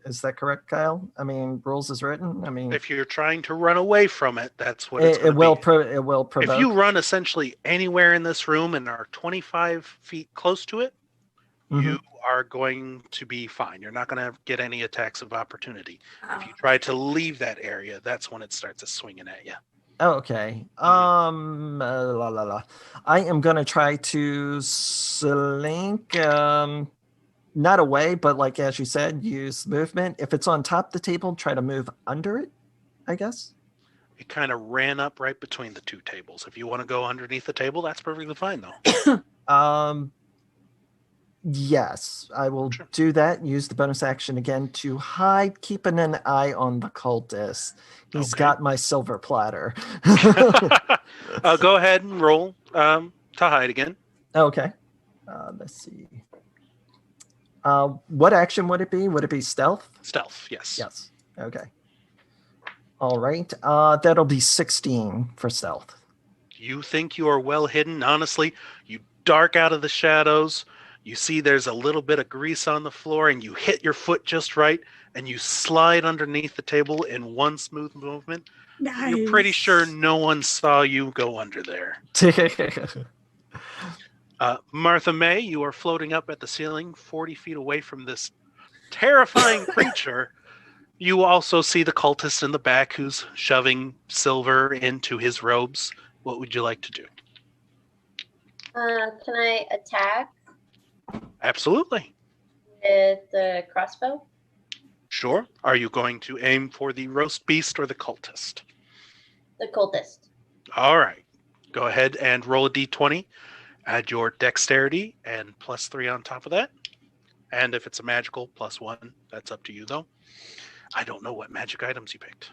Is that correct, Kyle? I mean, rules is written. I mean, If you're trying to run away from it, that's what it's it going to will. be. It will provoke. If you run essentially anywhere in this room and are 25 feet close to it, Mhm. you are going to be fine. You're not going to get any attacks of opportunity. Oh. If you try to leave that area, that's when it starts swinging at you. Oh, okay. I am gonna try to slink, not away, but like as you said, use movement. If it's on top of the table, try to move under it. I guess. It kind of ran up right between the two tables. If you want to go underneath the table, that's perfectly fine, though. Yes, I will Sure. do that. Use the bonus action again to hide, keeping an eye on the cultist. He's Okay. got my silver platter. Go ahead and roll to hide again. Okay. Let's see. What action would it be? Would it be stealth? Stealth, yes. Yes. Okay. All right. That'll be 16 for stealth. You think you are well hidden. Honestly, you dark out of the shadows. You see there's a little bit of grease on the floor, and you hit your foot just right, and you slide underneath the table in one smooth movement. Nice. You're pretty sure no one saw you go under there. Martha May, you are floating up at the ceiling 40 feet away from this terrifying creature. You also see the cultist in the back who's shoving silver into his robes. What would you like to do? Can I attack Absolutely. with the crossbow? Sure. Are you going to aim for the roast beast or the cultist? The cultist. All right. Go ahead and roll a d20. Add your dexterity and +3 on top of that. And if it's a magical, +1. That's up to you, though. I don't know what magic items you picked.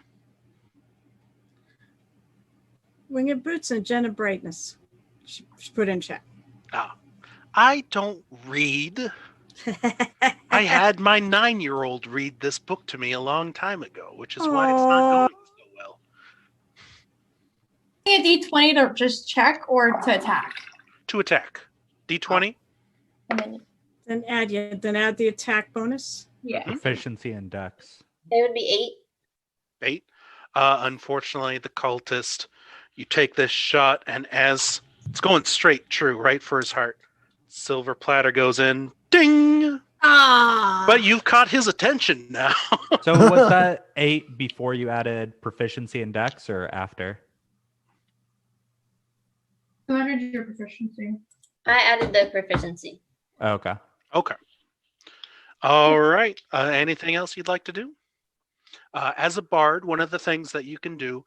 Winged boots and Jenna brightness. She put in chat. I don't read. I had my 9-year-old read this book to me a long time ago, which is why it's not going so well. A D20 to just check or to attack. To attack. D20. And then, Then add the attack bonus. yeah. Proficiency in dex. It would be 8. 8. Unfortunately, the cultist, you take this shot, and as it's going straight true, right for his heart, silver platter goes in. Ding! Ah! But you've caught his attention now. So was that 8 before you added proficiency in dex or after? Who added your proficiency? I added the proficiency. Okay. Okay. All right. Anything else you'd like to do? As a bard, one of the things that you can do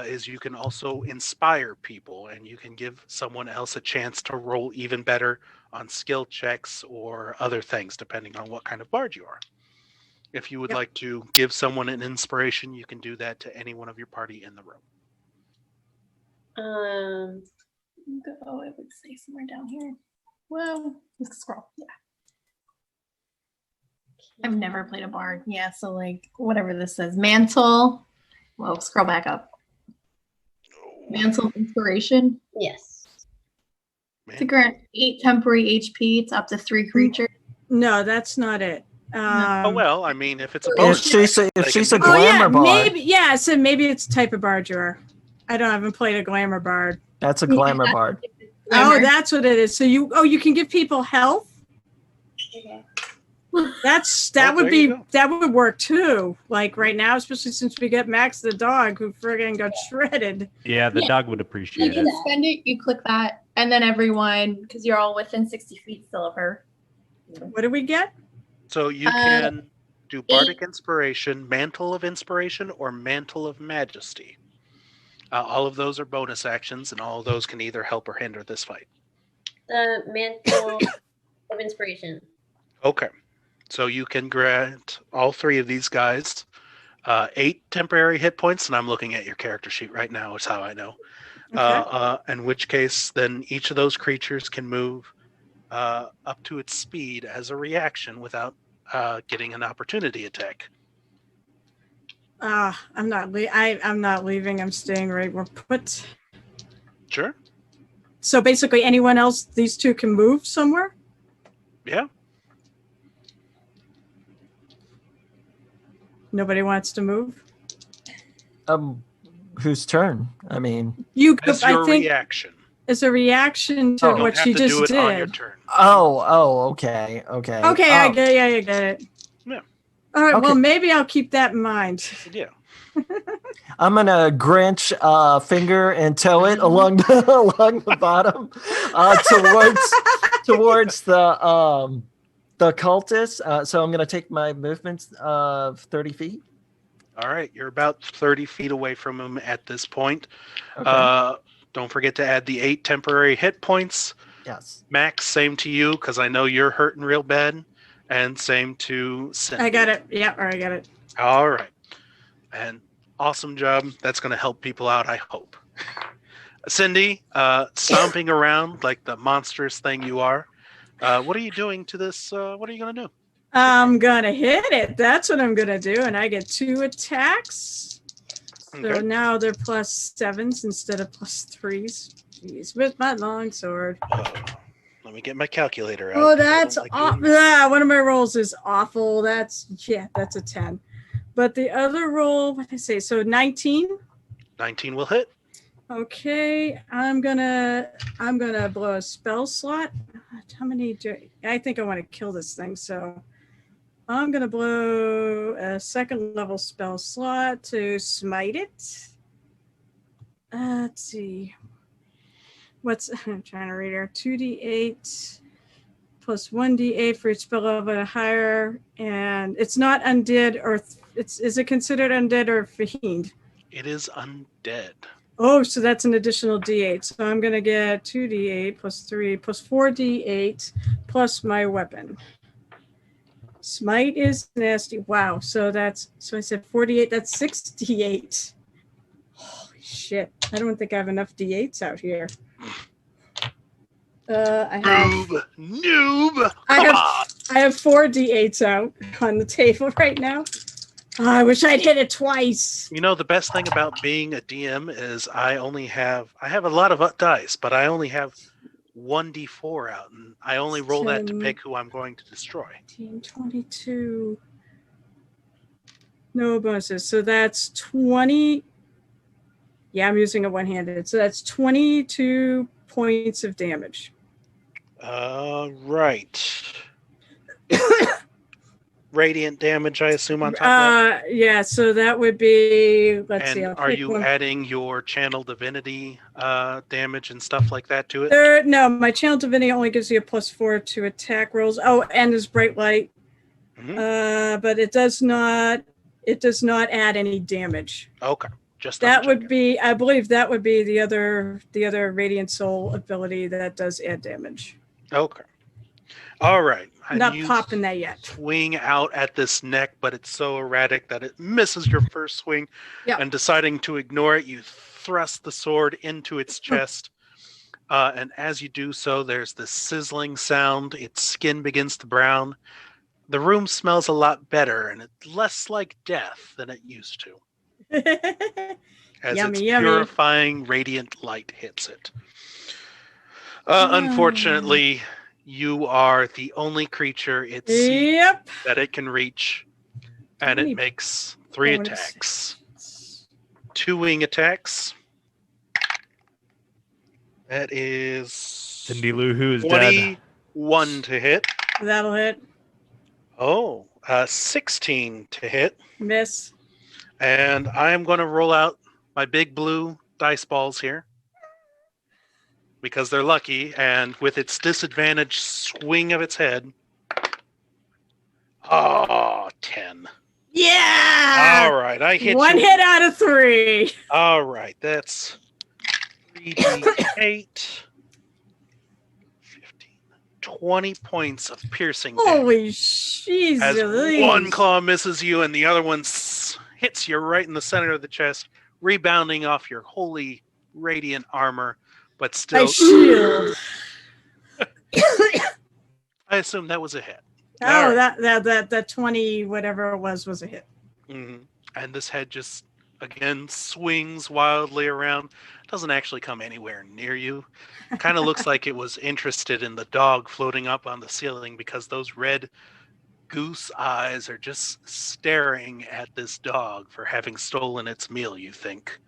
is you can also inspire people, and you can give someone else a chance to roll even better on skill checks or other things, depending on what kind of bard you are. If you would Yep. like to give someone an inspiration, you can do that to any one of your party in the room. Oh, it would say somewhere down here. Well, let's scroll. Yeah. I've never played a bard. Yeah, so like whatever this says. Mantle. Well, scroll back up. Mantle of Inspiration. Yes. To grant 8 temporary HP. It's up to 3 creatures. No, that's not it. Oh well, I mean, if it's a If bonus, she's a, they if can she's do a it. Oh yeah, glamour bard, maybe yeah. So maybe it's the type of bard you are. I haven't played a glamour bard. that's a glamour bard. Oh, that's what it is. So you can give people health. Okay. That Oh, would there be you go. that would work too. Like right now, especially since we get Max the dog who friggin' got shredded. Yeah, the Yeah. dog would You appreciate can it. spend it, you click that, and then everyone, because you're all within 60 feet still of her. What do we get? So you can do bardic inspiration, mantle of inspiration, or mantle of majesty. All of those are bonus actions, and all of those can either help or hinder this fight. The mantle of inspiration. Okay. So you can grant all 3 of these guys 8 temporary hit points, and I'm looking at your character sheet right now, is how I know. In which case, then each of those creatures can move up to its speed as a reaction without getting an opportunity attack. I'm not. I'm not leaving. I'm staying right where put. Sure. So basically, anyone else, these 2 can move somewhere. Yeah. Nobody wants to move. Whose turn? I mean, You could. As your I think reaction. as a reaction to Oh. You don't what have she to just do it on your did. turn. okay. Okay, I get. Yeah, I get it. Yeah. All right. Okay. Well, maybe I'll keep that in mind. Yeah. I'm gonna Grinch finger and toe it along the bottom towards the cultist. So I'm gonna take my movements of 30 feet. All right. You're about 30 feet away from him at this point. Okay. Don't forget to add the 8 temporary hit points. Yes. Max, same to you, because I know you're hurting real bad. And same to Cindy. I got it. Yeah, I got it. All right. And awesome job. That's going to help people out, I hope. Cindy, stomping around like the monstrous thing you are. What are you doing to this? What are you going to do? I'm gonna hit it. That's what I'm gonna do, and I get 2 attacks. So Okay. now they're +7s instead of +3s. Jeez, with my longsword. Let me get my calculator out. Oh, 'cause I that's don't like awful. doing that. One of my rolls is awful. That's a 10. But the other roll, what did I say? So 19. 19 will hit. Okay, I'm gonna blow a spell slot. How many I think I want to kill this thing, so I'm gonna blow a 2nd level spell slot to smite it. Let's see. I'm trying to read here. 2d8 plus 1d8 for each spell level and higher, and it's not undead or is it considered undead or fiend? It is undead. Oh, so that's an additional d8. So I'm going to get 2d8 plus 3 plus 4d8 plus my weapon. Smite is nasty. Wow. So I said 48. That's 6d8. Holy shit. I don't think I have enough d8s out here. Noob. I have 4 d8s out on the table right now. Oh, I wish I'd hit it twice. You know, the best thing about being a DM is I have a lot of dice, but I only have 1d4 out, and I only roll that to 10. pick who I'm going to destroy. 18, 22. No bonuses. So that's 20. Yeah, I'm using a one-handed. So that's 22 points of damage. Right. Radiant damage, I assume, on top of that. Yeah, so that would be, let's see. And are you adding your channel divinity damage and stuff like that to it? No, my channel divinity only gives you a +4 to attack rolls. Oh, and there's bright light. Mm-hmm. But it does not add any damage. Okay. Just that would be, I believe that would be the other Radiant Soul ability that does add damage. Okay. All right. Not popping that yet. Swing out at this neck, but it's so erratic that it misses your first swing. Yep. And deciding to ignore it, you thrust the sword into its chest. And as you do so, there's this sizzling sound. Its skin begins to brown. The room smells a lot better, and it's less like death than it used to. As its purifying radiant light hits it. Unfortunately, you are the only creature it sees that it can reach, and it makes 3 attacks. 2 wing attacks. That is Cindy Lou Who's 21 dead. to hit. That'll hit. 16 to hit. Miss. And I am going to roll out my big blue dice balls here because they're lucky, and with its disadvantage swing of its head. 10. Yeah! All right, I hit 1 hit out of 3. All right, that's 3d8. 15, 20 points of piercing damage. Holy jeez. As one claw misses you and the other one hits you right in the center of the chest, rebounding off your holy radiant armor, but still. My shield. I assume that was a hit. Oh, right. that 20 whatever it was a hit. Mm-hmm. And this head just again swings wildly around. Doesn't actually come anywhere near you. Kind of looks like it was interested in the dog floating up on the ceiling because those red goose eyes are just staring at this dog for having stolen its meal, you think.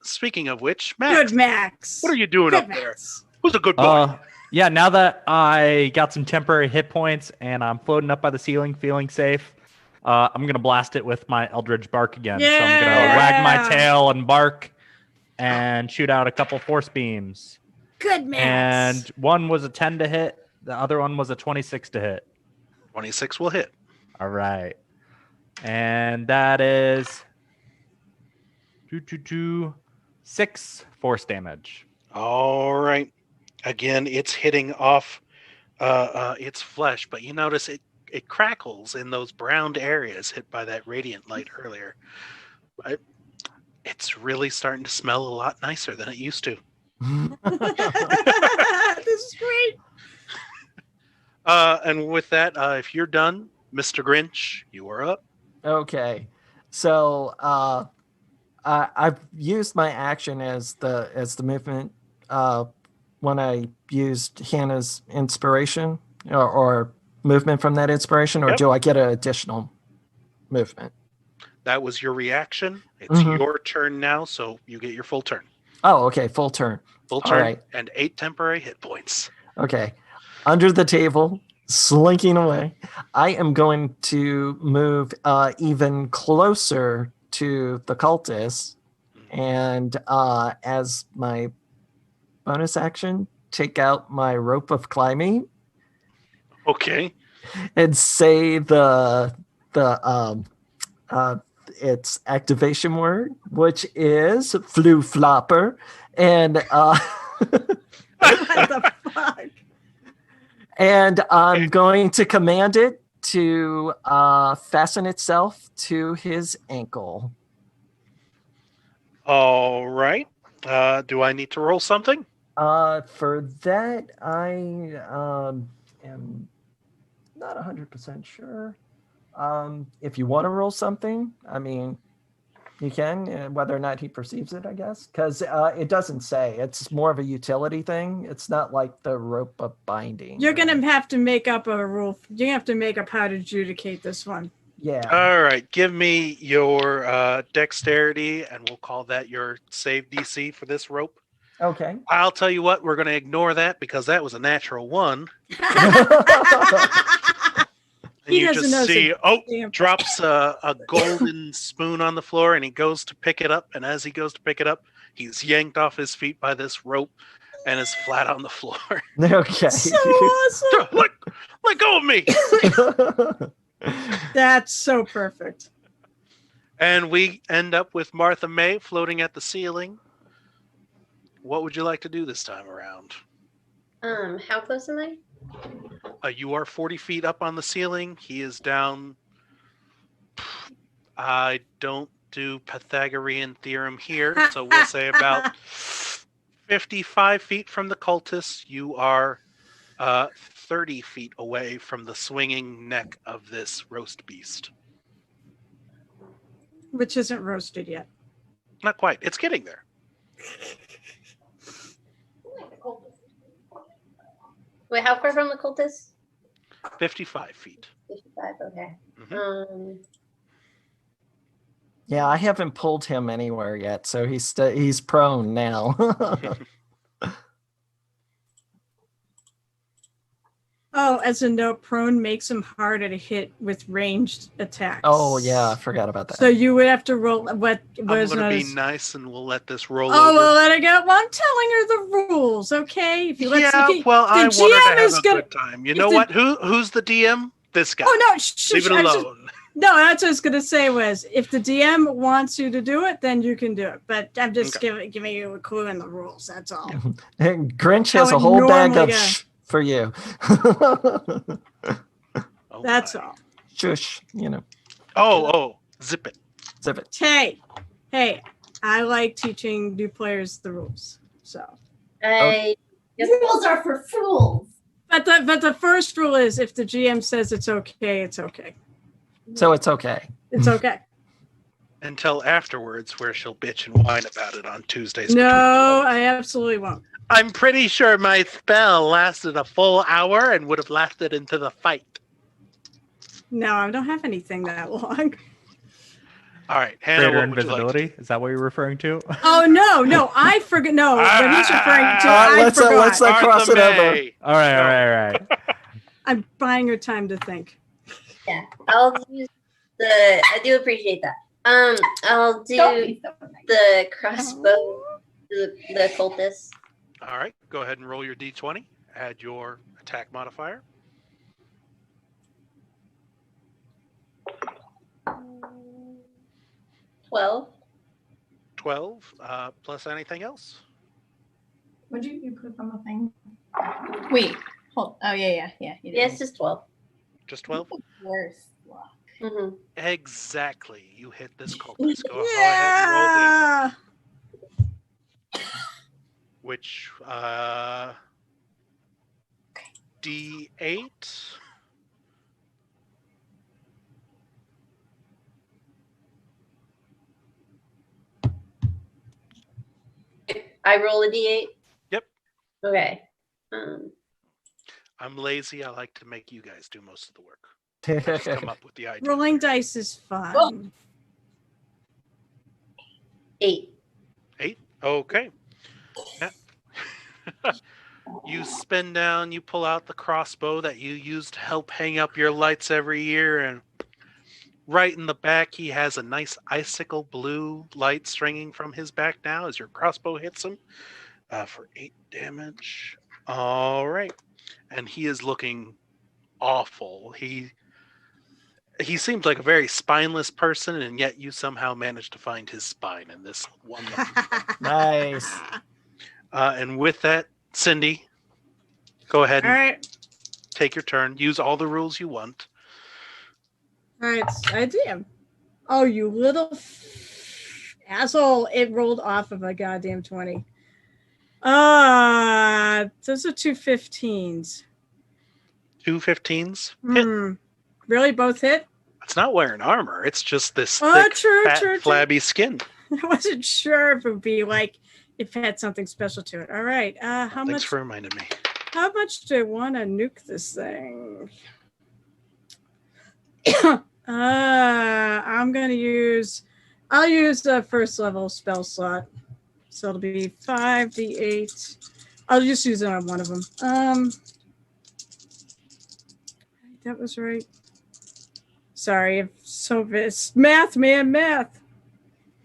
Speaking of which, Max. Good Max. What are you doing up there? Who's a good boy? Yeah, now that I got some temporary hit points and I'm floating up by the ceiling feeling safe, I'm going to blast it with my Eldritch Bark again. Yeah! So I'm going to wag my tail and bark and shoot out a couple force beams. Good Max. And one was a 10 to hit. The other one was a 26 to hit. 26 will hit. All right. And that is 6 force damage. All right. Again, it's hitting off its flesh, but you notice it crackles in those browned areas hit by that radiant light earlier. It's really starting to smell a lot nicer than it used to. This is great. And with that, if you're done, Mr. Grinch, you are up. Okay, so I've used my action as the movement when I used Hannah's inspiration or movement from that inspiration, or Yep. do I get an additional movement? That was your reaction. It's Mhm. your turn now, so you get your full turn. Oh, okay, full turn. Full All turn right. and 8 temporary hit points. Okay, under the table, slinking away. I am going to move even closer to the cultist, and as my bonus action, take out my rope of climbing Okay. and say the its activation word, which is flu flopper, and What the fuck? and I'm Okay. going to command it to fasten itself to his ankle. All right. Do I need to roll something? For that, I am not 100% sure. If you want to roll something, I mean, you can, whether or not he perceives it, I guess, because it doesn't say. It's more of a utility thing. It's not like the rope of binding. You're gonna have to make up a rule. You have to make up how to adjudicate this one. Yeah. All right. Give me your dexterity, and we'll call that your save DC for this rope. Okay. I'll tell you what, we're going to ignore that because that was a natural 1. And He you doesn't know just see, damn- drops a golden spoon on the floor, and he goes to pick it up. And as he goes to pick it up, he's yanked off his feet by this rope and is flat on the floor. Okay. So awesome. Let go of me. That's so perfect. And we end up with Martha May floating at the ceiling. What would you like to do this time around? How close am I? You are 40 feet up on the ceiling. He is down. I don't do Pythagorean theorem here, so we'll say about 55 feet from the cultist. You are 30 feet away from the swinging neck of this roast beast. Which isn't roasted yet. Not quite. It's getting there. Wait, how far from the cultist? 55 feet. 55. Okay. Mhm. Yeah, I haven't pulled him anywhere yet, so he's prone now. Oh, as a note, prone makes him harder to hit with ranged attacks. Oh yeah, I forgot about that. So you would have to roll what I'm was going to known be as. nice and we'll let this roll Oh, over. well, let it go. Well, I'm telling her the rules, okay? If you let Yeah, the well, I want her GM to have is a gonna- good time. You if know the- what? Who's the DM? This guy. Oh no! Shh, Leave it I was just- alone. no, that's what I was gonna say was if the DM wants you to do it, then you can do it. But I'm just Okay. giving you a clue in the rules. That's all. And Grinch How has it a whole bag normally of goes. shh for you. Oh, That's my. all. Shush, Oh, zip it. zip it. Hey, I like teaching new players the rules. So, Rules are for fools. but the first rule is if the GM says it's okay, it's okay. So it's okay. It's okay. Until afterwards, where she'll bitch and whine about it on Tuesdays. No, I absolutely won't. I'm pretty sure my spell lasted a full hour and would have lasted into the fight. No, I don't have anything that long. All right, Hannah, Greater what would you like to do? invisibility? Is that what you're referring to? Oh no, I forgot. No, what he's referring to, I let's forgot. not cross Martha it over. May. All right. I'm buying her time to think. Yeah, I'll use the. I do appreciate that. I'll do Don't be so nice. the crossbow to the cultist. All right, go ahead and roll your d20. Add your attack modifier. 12. 12 plus anything else. What'd you put on the thing? Wait, hold. Oh yeah. You did. Yeah, it's just 12. Just 12? Worse luck. Mm-hmm. Exactly. You hit this cultist. Go ahead and roll damage. Yeah. Which, D8. I roll a d8? Yep. Okay. I'm lazy. I like to make you guys do most of the work. I just come up with the idea. Rolling dice is fun. 8. 8? Okay. Yeah. You spin down, you pull out the crossbow that you use to help hang up your lights every year, and right in the back, he has a nice icicle blue light stringing from his back now as your crossbow hits him for 8 damage. All right. And he is looking awful. He seems like a very spineless person, and yet you somehow managed to find his spine in this one. Nice. And with that, Cindy, go ahead All and right. take your turn. Use all the rules you want. All right. I damn. Oh, you little asshole. It rolled off of a goddamn 20. Those are 2 15s. 2 15s. Hit. Really? Both hit? It's not wearing armor. It's just this thick, true, fat, true. flabby skin. I wasn't sure if it would be like if it had something special to it. All right. Thanks for reminding me. How much do I want to nuke this thing? I'll use the first level spell slot. So it'll be 5d8. I'll just use it on one of them. That was right. Sorry, it's math, man, math.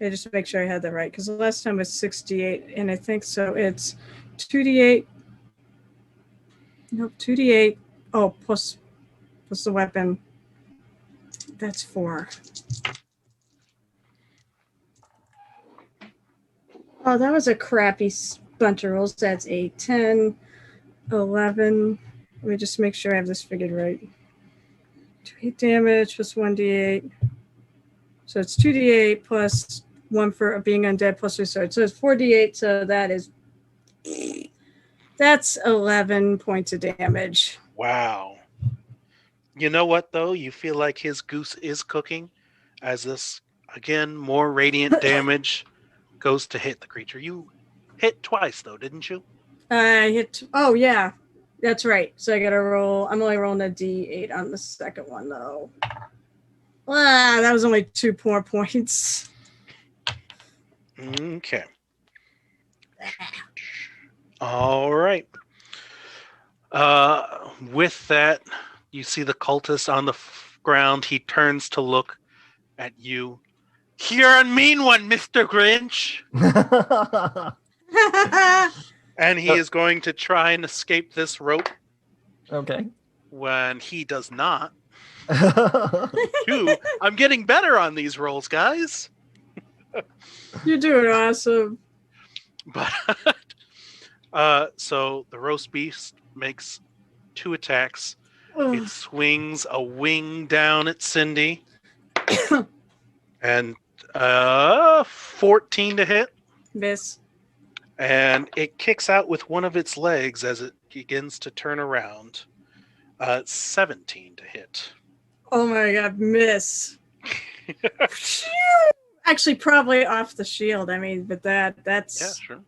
I just make sure I had that right, because the last time was 68, and I think so. It's 2d8. Nope, 2d8. Oh, plus the weapon. That's 4. Oh, that was a crappy bunch of rolls. That's 8, 10, 11. Let me just make sure I have this figured right. 2d8 damage plus 1d8. So it's 2d8 plus 1 for being undead plus resort. So it's 4d8. So that's 11 points of damage. Wow. You know what, though? You feel like his goose is cooking as this, again, more radiant damage goes to hit the creature. You hit twice, though, didn't you? I hit. Oh, yeah. That's right. So I got to roll. I'm only rolling a d8 on the second one, though. That was only 2 more points. Okay. All right. With that, you see the cultist on the ground. He turns to look at you. You're a mean one, Mr. Grinch. And he is going to try and escape this rope. Okay. When he does not. I'm getting better on these rolls, guys. You're doing awesome. But so the roast beast makes 2 attacks. It swings a wing down at Cindy. And 14 to hit. Miss. And it kicks out with one of its legs as it begins to turn around. 17 to hit. Oh my god, miss. Actually, probably off the shield. I mean, but that's yeah, sure.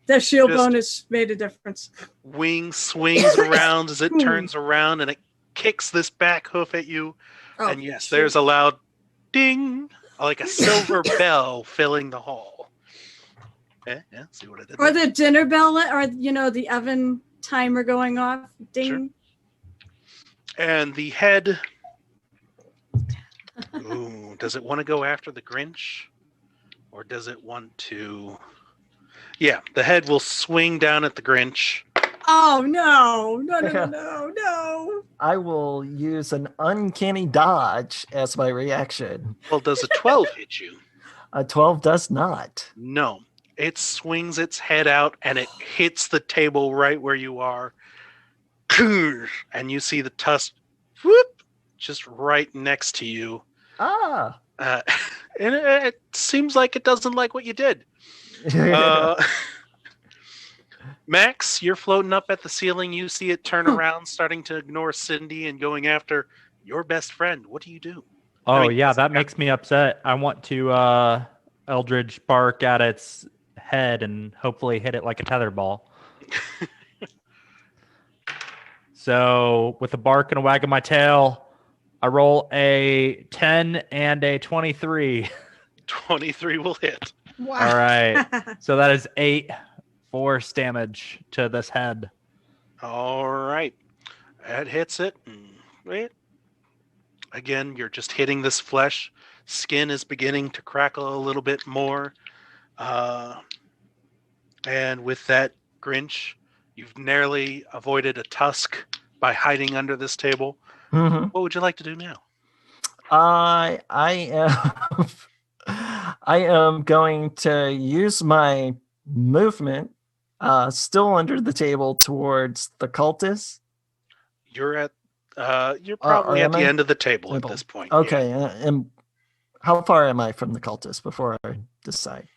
That shield Just bonus made a difference. Wing swings around as it turns around, and it kicks this back hoof at you. Oh, and yes, there's a loud ding, like a silver bell filling the hall. Yeah, see what I did or there? the dinner bell, or the oven timer going off. Ding. Sure. And the head. Ooh, does it want to go after the Grinch? Or does it want to... Yeah, the head will swing down at the Grinch. Oh, no. I will use an uncanny dodge as my reaction. Well, does a 12 hit you? A 12 does not. No. It swings its head out and it hits the table right where you are. And you see the tusk whoop, just right next to you. Ah. And it seems like it doesn't like what you did. Max, you're floating up at the ceiling. You see it turn around, starting to ignore Cindy and going after your best friend. What do you do? Oh, yeah, that makes me upset. I want to Eldridge bark at its head and hopefully hit it like a tether ball. So, with a bark and a wag of my tail, I roll a 10 and a 23. 23 will hit. Wow. All right. So that is 8 force damage to this head. All right. That hits it. Wait. Again, you're just hitting this flesh. Skin is beginning to crackle a little bit more. And with that, Grinch, you've narrowly avoided a tusk by hiding under this table. Mhm. What would you like to do now? I am I am going to use my movement still under the table towards the cultists. You're at you're probably at am the I? end of the table at this point. Okay, Yeah. and how far am I from the cultists before I decide?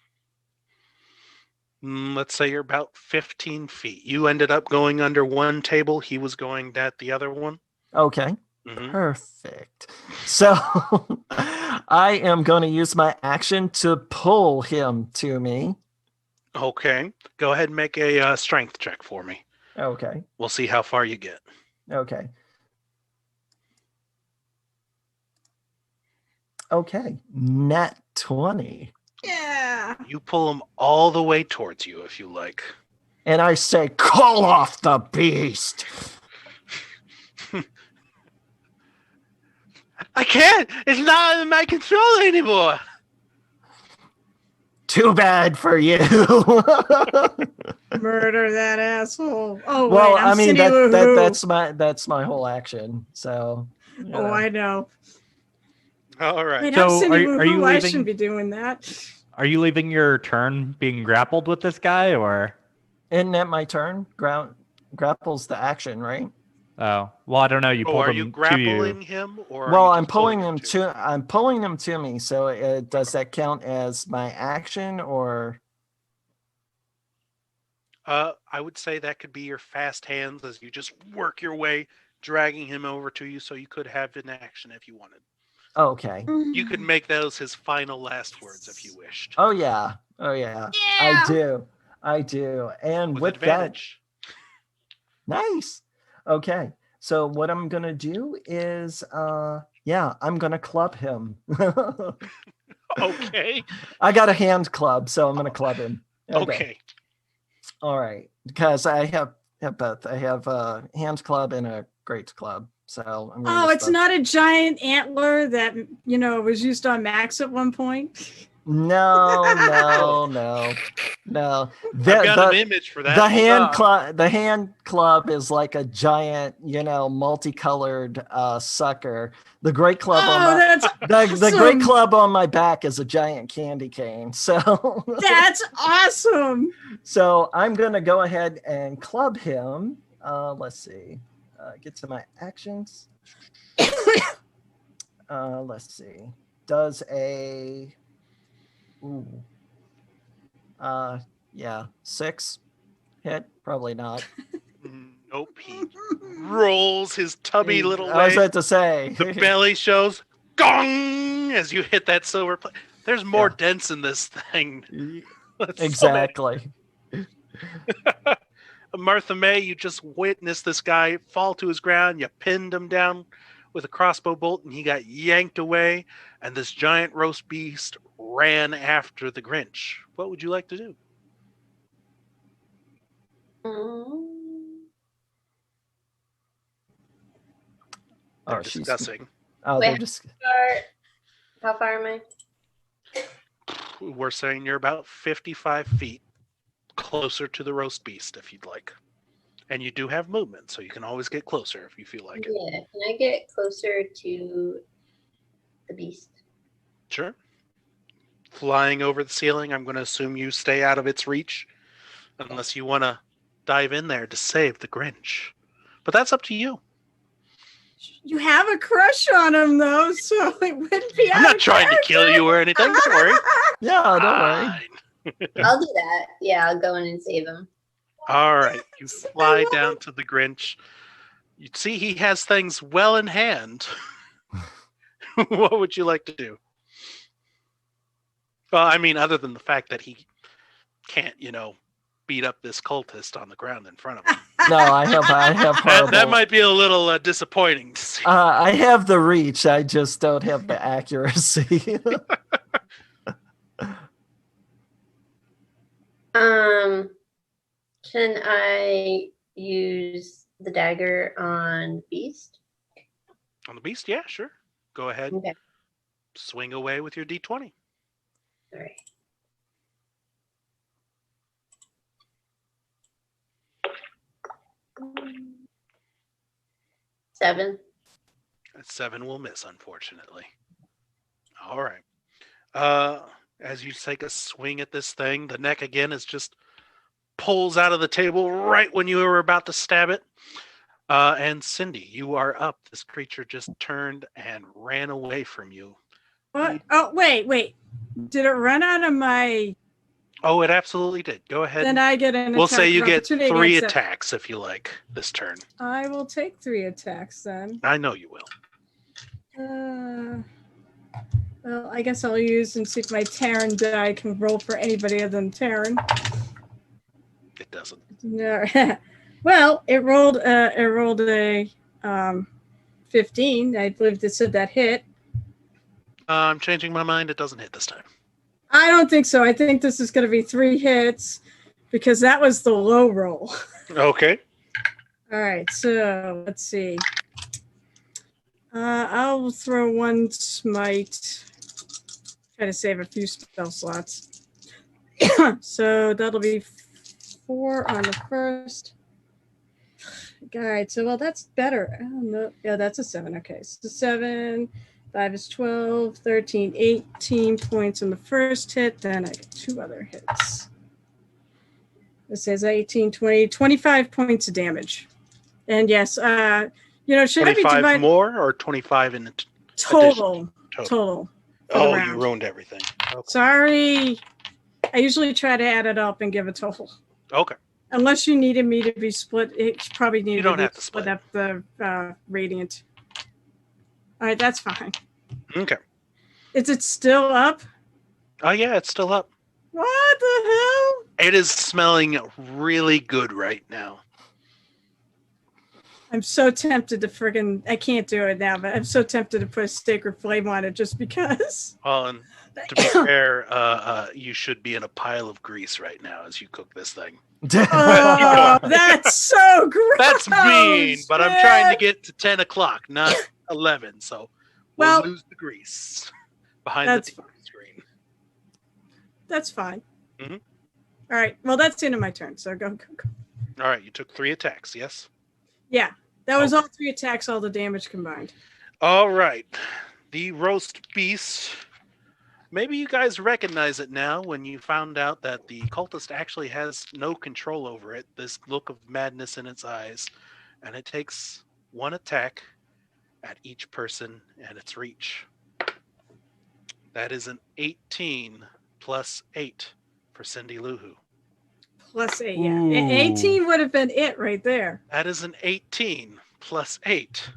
Let's say you're about 15 feet. You ended up going under one table. He was going at the other one. Okay. Mhm. Perfect. So I am going to use my action to pull him to me. Okay. Go ahead and make a strength check for me. Okay. We'll see how far you get. Okay. Okay. Nat 20. Yeah. You pull him all the way towards you if you like. And I say, call off the beast. I can't. It's not in my control anymore. Too bad for you. Murder that asshole. Oh, Well, wait, I'm I mean Cindy Lou Who. that's my whole action. So you Oh, know. I know. All right. Wait, So I'm Cindy Lou are you Who. I leaving- shouldn't be doing that. Are you leaving your turn being grappled with this guy, or? Isn't that my turn? Grapples the action, right? Oh, well, I don't know. You Oh, pulled are him you to grappling him, or? Well, are you I'm just pulling him I'm pulling him to me. So does that count as my action or? I would say that could be your fast hands as you just work your way, dragging him over to you, so you could have an action if you wanted. Okay. You could make those his final last words if you wished. Oh yeah. Oh yeah. Yeah. I do. And with advantage. that, nice. Okay. So what I'm gonna do is, I'm gonna club him. Okay. I got a hand club, so I'm gonna club him. Okay. All right, because I have both. I have a hand club and a great club. So I'm gonna Oh, use it's both. not a giant antler that, was used on Max at one point. No. I've got an image for that. The Hold hand club is like a giant, multicolored sucker. The great club That's the great awesome. club on my back is a giant candy cane. So That's awesome. so I'm gonna go ahead and club him. Let's see. Get to my actions. Let's see. Does a 6 hit? Probably not. Nope. He rolls his tubby little I was leg. about to say. The belly shows gong as you hit that silver plate. There's more dents in this thing. That's so Exactly. many. Martha May, you just witnessed this guy fall to his ground. You pinned him down with a crossbow bolt, and he got yanked away. And this giant roast beast ran after the Grinch. What would you like to do? They're discussing. They're just. How far am I? We're saying you're about 55 feet closer to the roast beast if you'd like. And you do have movement, so you can always get closer if you feel like it. Yeah, can I get closer to the beast? Sure. flying over the ceiling. I'm going to assume you stay out of its reach, unless you want to dive in there to save the Grinch. But that's up to you. You have a crush on him, though, so it wouldn't be. I'm not trying to kill you or anything. Don't worry. Yeah, don't worry. Fine. I'll do that. Yeah, I'll go in and save him. All right. You fly down to the Grinch. You see he has things well in hand. What would you like to do? Well, I mean, other than the fact that he can't, beat up this cultist on the ground in front of him. No, I have horrible. That might be a little disappointing to see. I have the reach. I just don't have the accuracy. Can I use the dagger on Beast? On the Beast? Yeah, sure. Go ahead. Okay. Swing away with your D20. All right. Seven. That 7 will miss, unfortunately. All right. As you take a swing at this thing, the neck again is just pulls out of the table right when you were about to stab it. And Cindy, you are up. This creature just turned and ran away from you. What? Oh, wait. Did it run out of my? Oh, it absolutely did. Go ahead. Then I get an. We'll say you get opportunity 3 against it. attacks if you like this turn. I will take 3 attacks then. I know you will. Well, I guess I'll use and see if my Terran die can roll for anybody other than Terran. It doesn't. No. Well, it rolled a 15. I believe it said that hit. I'm changing my mind. It doesn't hit this time. I don't think so. I think this is going to be 3 hits because that was the low roll. Okay. All right, so let's see. I'll throw 1 smite. Try to save a few spell slots. So that'll be 4 on the first. All right, so well, that's better. Oh, no. Yeah, that's a 7. Okay, so 7, 5 is 12, 13, 18 points on the first hit. Then I get 2 other hits. This says 18, 20, 25 points of damage. And yes, should I be 25 divided more or 25 in the total? Total. Total. Oh, round. you ruined everything. Okay. Sorry. I usually try to add it up and give a total. Okay. Unless you needed me to be split, it probably needed don't me have to to split split. up the radiant. All right, that's fine. Okay. Is it still up? Oh, yeah, it's still up. What the hell? It is smelling really good right now. I'm so tempted to I can't do it now, but I'm so tempted to put a sacred flame on it just because. Well, and to be fair, you should be in a pile of grease right now as you cook this thing. Oh, that's so gross. That's mean, but I'm trying to get to 10 o'clock, not 11. So we'll lose the grease behind the TV screen. That's fine. Mhm. All right. Well, that's the end of my turn. So go. All right, you took 3 attacks, yes? Yeah, that was all 3 attacks, all the damage combined. All right. The roast beast. Maybe you guys recognize it now when you found out that the cultist actually has no control over it, this look of madness in its eyes. And it takes 1 attack at each person at its reach. That is an 18 plus 8 for Cindy Lou Who. Plus 8, yeah. Ooh. 18 would have been it right there. That is an 18 plus 8.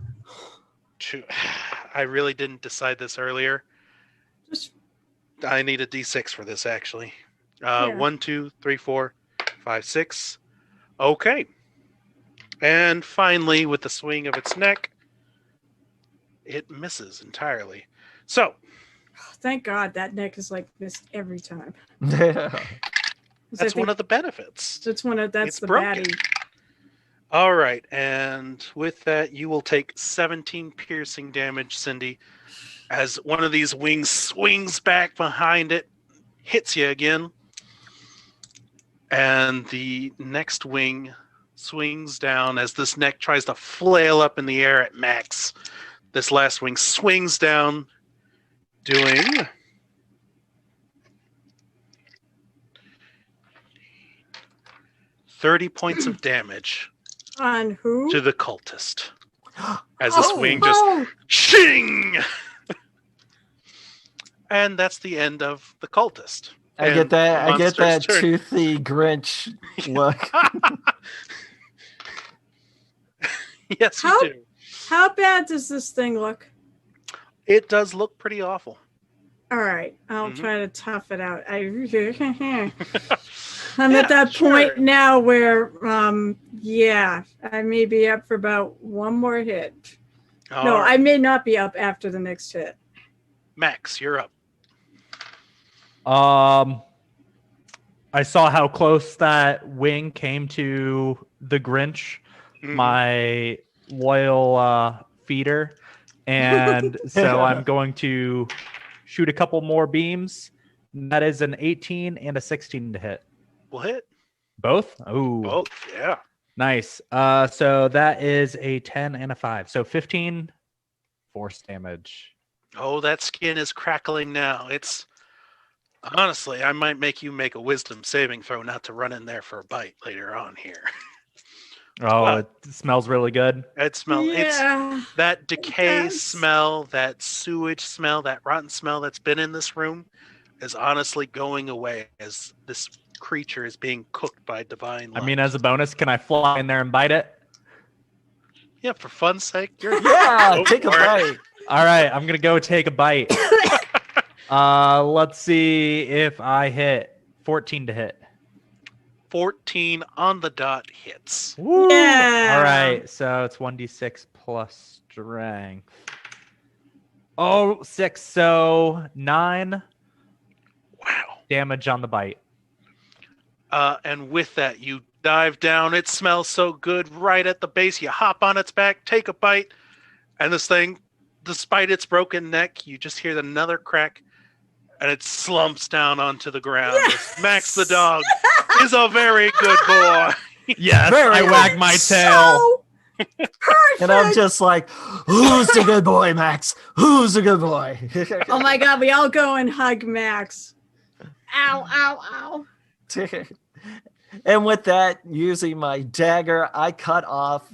I really didn't decide this earlier. Just I need a D6 for this, actually. Yeah. 1, 2, 3, 4, 5, 6. Okay. And finally, with the swing of its neck, it misses entirely. So, thank God that neck is like this every time. that's one of the benefits. That's It's the broken. baddie. All right. And with that, you will take 17 piercing damage, Cindy, as one of these wings swings back behind it, hits you again. And the next wing swings down as this neck tries to flail up in the air at max. This last wing swings down, doing 30 points of damage On who? to the cultist. As a Oh, swing just oh. ching! And that's the end of the cultist. I get that. I get that Monster's turn. toothy Grinch look. Yes, you How- do. How bad does this thing look? It does look pretty awful. All right, I'll Mhm. try to tough it out. I'm Yeah, at that sure. point now where, yeah, I may be up for about one more hit. No, All right. I may not be up after the next hit. Max, you're up. I saw how close that wing came to the Grinch, Mhm. my loyal feeder, and so I'm going to shoot a couple more beams. That is an 18 and a 16 to hit. We'll hit. Both? Oh, Oh, yeah. nice. So that is a 10 and a 5. So 15 force damage. Oh, that skin is crackling now. It's honestly, I might make you make a wisdom saving throw not to run in there for a bite later on here. Oh, Wow. it smells really good. It smells. It's Yeah. that decay does. smell, that sewage smell, that rotten smell that's been in this room is honestly going away as this creature is being cooked by divine I life. mean, as a bonus, can I fly in there and bite it? Yeah, for fun's sake, you're Yeah, Go take a for it. bite. All right, I'm gonna go take a bite. Let's see if I hit 14 to hit. 14 on the dot hits. Woo! Yeah. All right, so it's 1d6 plus strength. Oh, 6, so 9 Wow. damage on the bite. And with that, you dive down. It smells so good right at the base. You hop on its back, take a bite, and this thing, despite its broken neck, you just hear another crack, and it slumps down onto the ground. Yes! Max the dog is a very good boy. Yes, Very I good. wag my tail. So perfect. And I'm just like, who's the good boy, Max? Who's the good boy? Oh my God, we all go and hug Max. Ow, ow, ow. And with that, using my dagger, I cut off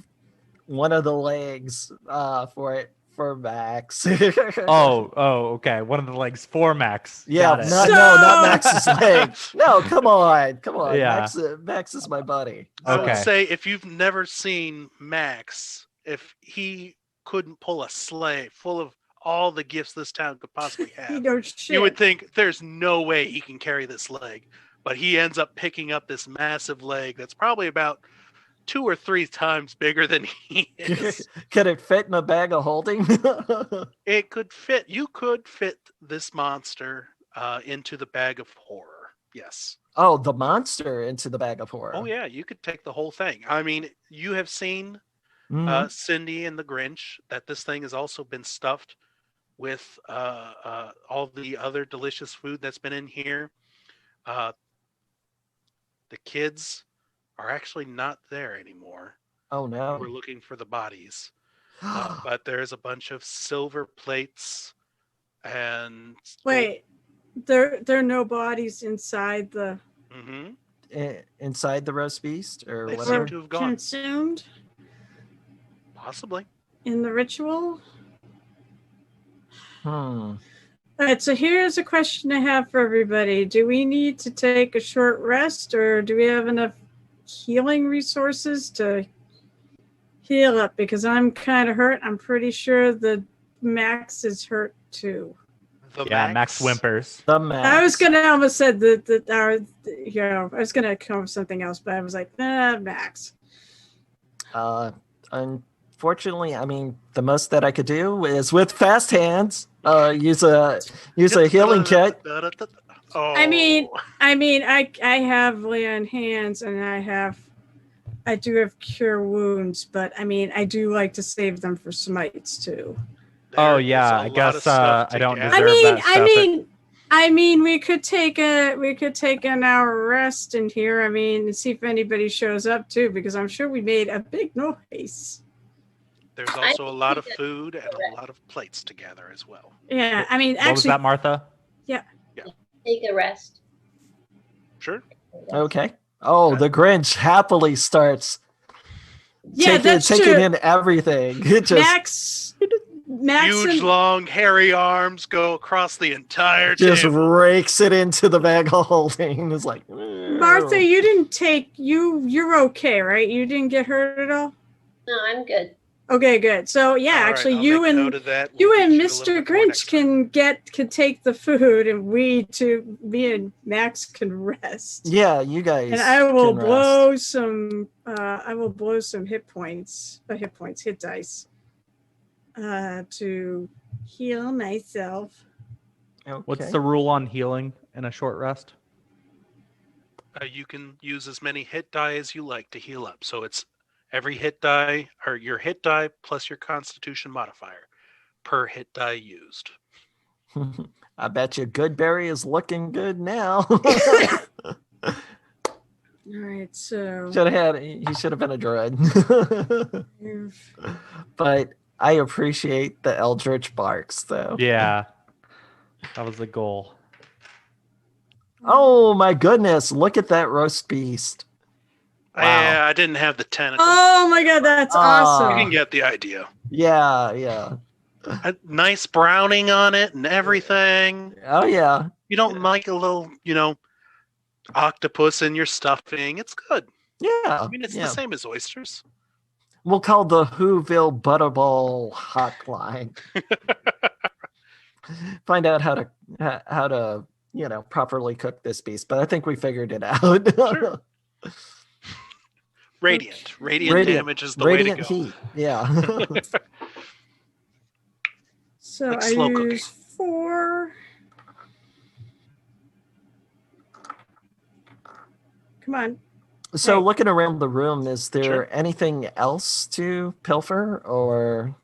one of the legs for Max. Oh, okay. One of the legs for Max. yeah, Got it. not Max's leg. No, come on. Yeah. Max is my buddy. I would Okay. say if you've never seen Max, if he couldn't pull a sleigh full of all the gifts this town could possibly You have, know shit. you would think there's no way he can carry this leg. But he ends up picking up this massive leg that's probably about 2 or 3 times bigger than he is. Could it fit in a bag of holding? It could fit. You could fit this monster into the bag of horror. Yes. Oh, the monster into the bag of horror. Oh yeah, you could take the whole thing. I mean, you have seen Mhm. Cindy and the Grinch that this thing has also been stuffed with all the other delicious food that's been in here. The kids are actually not there anymore. Oh no. We're looking for the bodies. But there's a bunch of silver plates and Wait, there are no bodies inside the hmm Inside the roast beast or They whatever. seem to have gone. consumed Possibly. in the ritual. Hmm. All right, so here's a question I have for everybody. Do we need to take a short rest, or do we have enough healing resources to heal up? Because I'm kind of hurt. I'm pretty sure the Max is hurt too. The Yeah, Max whimpers. The Max. I was gonna almost said I was gonna come up with something else, but I was like, Max. Unfortunately, I mean, the most that I could do is with fast hands, use a healing kit. Oh. I mean, I have lay on hands, and I do have cure wounds, but I mean, I do like to save them for smites too. Oh, There is yeah, a I lot guess, of stuff I don't to deserve gather. that I mean, we could take an hour rest in here. I mean, and see if anybody shows up too, because I'm sure we made a big noise. There's also a lot of food and a lot of plates to gather as well. Yeah, I mean, What was actually, that, Martha? Take a rest. Sure. Okay. Oh, the Grinch happily starts Yeah, that's taking true. in everything. It just Max Huge, and long, hairy arms go across the entire just table. rakes it into the bag of holding. It's like Martha, you didn't take you're okay, right? You didn't get hurt at all? No, I'm good. Okay, good. So yeah, All right, actually I'll you make and note of that. you We'll and beat you a little Mr. bit more next Grinch time. can take the food, and me and Max can rest. Yeah, you guys. And I will can rest. blow some. I will blow some hit dice, to heal myself. Okay. What's the rule on healing in a short rest? You can use as many hit die as you like to heal up. So it's every hit die, or your hit die plus your Constitution modifier per hit die used. I bet you Goodberry is looking good now. All right, so He should have been a druid. But I appreciate the Eldritch barks, though. Yeah, that was the goal. Oh my goodness! Look at that roast beast. Wow. Yeah, I didn't have the tentacles. Oh my god, that's awesome! You can get the idea. Yeah. A nice browning on it and everything. Oh yeah. You don't like a little, octopus in your stuffing. It's good. Yeah. I mean, it's the same as oysters. We'll call the Whoville Butterball hotline. Find out how to properly cook this beast. But I think we figured it out. Sure. Radiant damage is the radiant way to go. heat. Yeah. So Like I slow use 4. Come on. So Right. looking around the room, is there Sure. anything else to pilfer or?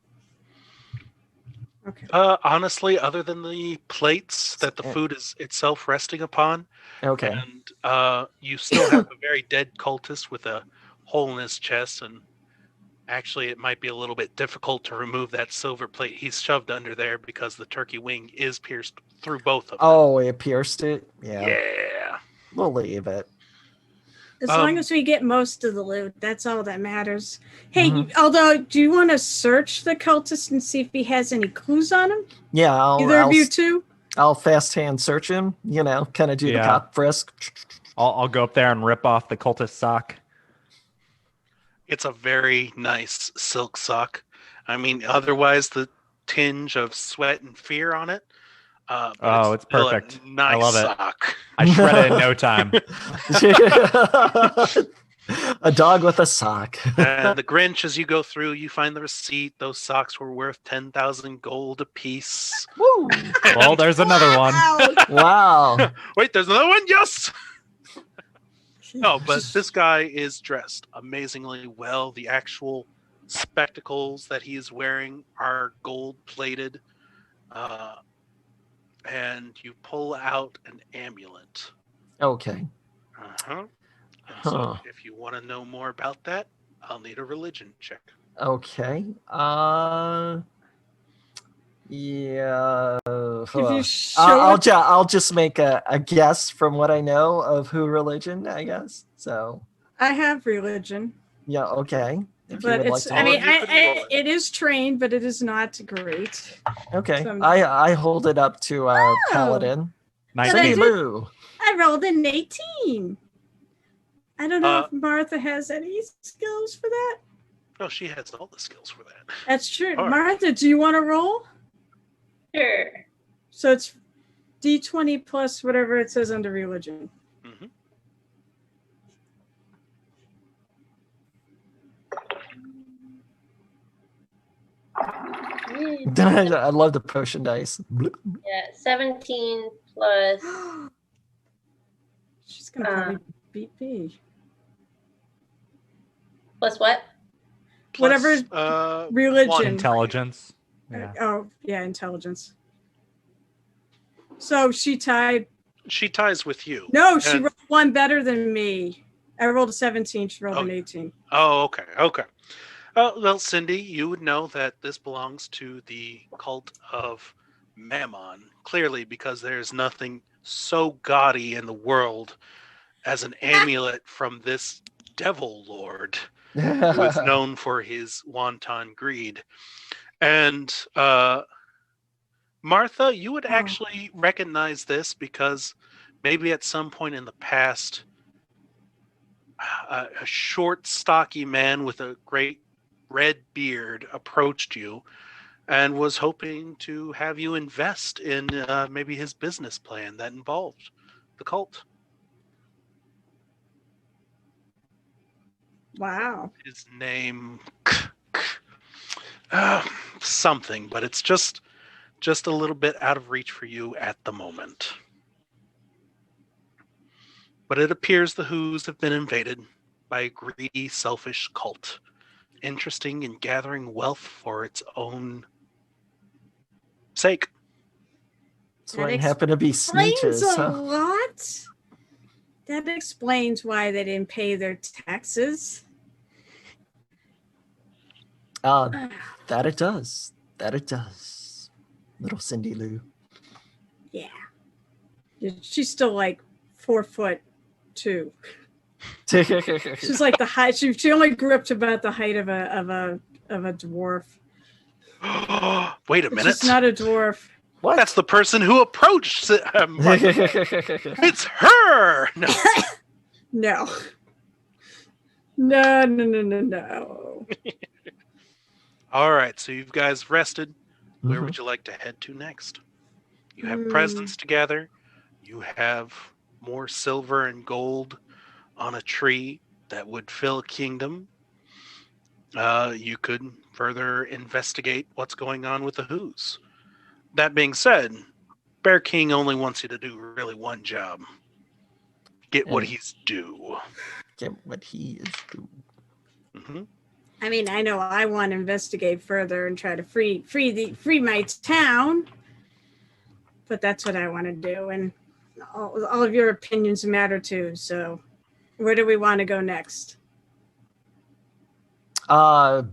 Okay. Honestly, other than the plates that the food is itself resting upon, Okay. and you still have a very dead cultist with a hole in his chest, and actually it might be a little bit difficult to remove that silver plate he's shoved under there because the turkey wing is pierced through both of them. Oh, it pierced it? Yeah. Yeah. We'll leave it. As long as we get most of the loot, that's all that matters. Hey, although, do you want to search the cultist and see if he has any clues on him? Yeah, Either of you two? I'll fast hand search him, kind of do the cop frisk. I'll go up there and rip off the cultist sock. It's a very nice silk sock. I mean, otherwise the tinge of sweat and fear on it. But it's still perfect. A nice I love it. sock. I shred it in no time. A dog with a sock. And the Grinch, as you go through, you find the receipt. Those socks were worth 10,000 gold apiece. Woo! Well, there's another one. Wow. Wait, there's another one? Yes! No, but this guy is dressed amazingly well. The actual spectacles that he is wearing are gold-plated. And you pull out an amulet. Okay. Uh-huh. And so if you want to know more about that, I'll need a religion check. Okay. Yeah. If you show I'll just make a guess from what I know of who religion, I guess. So. I have religion. Yeah. Okay. If But you would it's, like to. I mean, it is trained, but it is not great. Okay. some- I hold it up to our paladin. Nice. But I Cindy did- Lou. I rolled an 18. I don't know if Martha has any skills for that. Oh, she has all the skills for that. That's true. All right. Martha, do you want to roll? Sure. So it's D20 plus whatever it says under religion. Mm-hmm. I love the potion dice. Bloop. Yeah, 17 plus. She's going to probably beat me. Plus what? Whatever religion. one. Intelligence. Yeah. Oh, yeah, intelligence. So she tied. She ties with you. No, she And- rolled one better than me. I rolled a 17. She rolled an 18. Oh, okay. Well, Cindy, you would know that this belongs to the cult of Mammon, clearly, because there's nothing so gaudy in the world as an amulet from this devil lord who is known for his wanton greed. And Martha, you would actually recognize this because maybe at some point in the past, a short, stocky man with a great red beard approached you and was hoping to have you invest in maybe his business plan that involved the cult. Wow. His name, something, but it's just a little bit out of reach for you at the moment. But it appears the Who's have been invaded by a greedy, selfish cult, interesting in gathering wealth for its own sake. That's why it happened to be Explains Sneeches, a huh? lot. That explains why they didn't pay their taxes. That it does. That it does. Little Cindy Lou. Yeah. She's still like 4'2". She's like the height. She only grew up to about the height of a dwarf. Wait a minute. She's not a dwarf. What? That's the person who approached Martha. It's her. No. No. No. All right, so you guys rested. Where would you like to head to next? You have presents to gather. You have more silver and gold on a tree that would fill a kingdom. You could further investigate what's going on with the Who's. That being said, Bear King only wants you to do really one job. Get what he's due. Get what he is due. Mm-hmm. I mean, I know I want to investigate further and try to free my town, but that's what I want to do, and all of your opinions matter too. So, where do we want to go next? I'm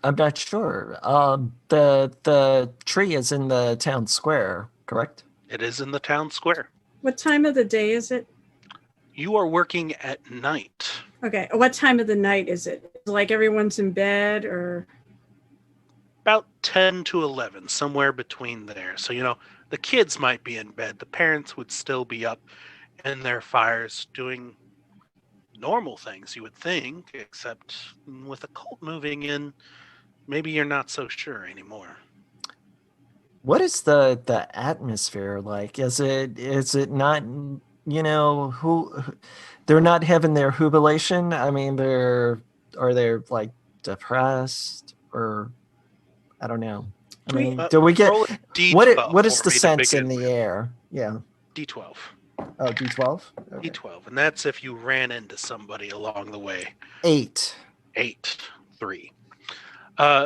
not sure. The tree is in the town square, correct? It is in the town square. What time of the day is it? You are working at night. Okay, what time of the night is it? Like everyone's in bed, or About 10 to 11, somewhere between there. So, the kids might be in bed. The parents would still be up in their fires doing normal things, you would think, except with a cult moving in, maybe you're not so sure anymore. What is the atmosphere like? Is it not, who they're not having their jubilation? I mean, are they like depressed, or I don't know. I mean, do we get roll a D12 what is for the me to sense begin in the with. air? Yeah. D12. Oh, D12? Okay. D12. And that's if you ran into somebody along the way. 8. 3.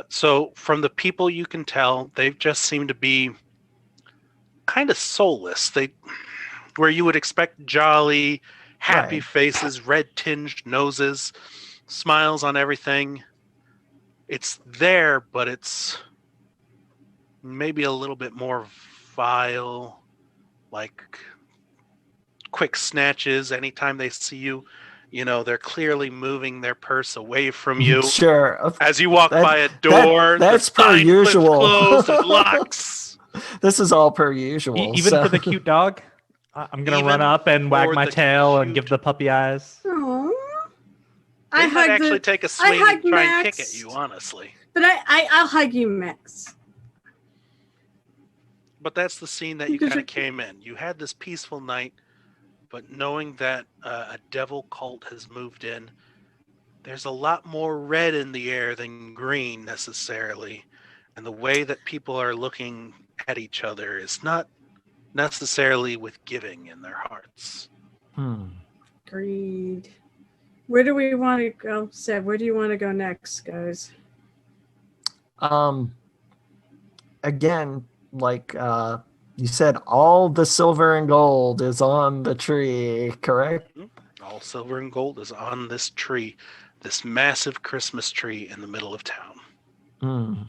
So from the people you can tell, they just seem to be kind of soulless. Where you would expect jolly, happy Right. faces, red tinged noses, smiles on everything. It's there, but it's maybe a little bit more vile, like quick snatches anytime they see you. They're clearly moving their purse away from you. Sure. As you walk by a door, that's the per sign usual. flips closed and locks. This is all per usual. Even so- for the cute dog, I'm gonna Even run up and wag for my the tail and cute- give the puppy eyes. oh, They might hug actually take a swing and hug try and Max. kick at you, honestly. but I'll hug you, Max. But that's the scene that you kind of came in. You had this peaceful night, but knowing that a devil cult has moved in, there's a lot more red in the air than green necessarily. And the way that people are looking at each other is not necessarily with giving in their hearts. Agreed. Where do we want to go, Seb? Where do you want to go next, guys? Again, like you said, all the silver and gold is on the tree, correct? All silver and gold is on this tree, this massive Christmas tree in the middle of town.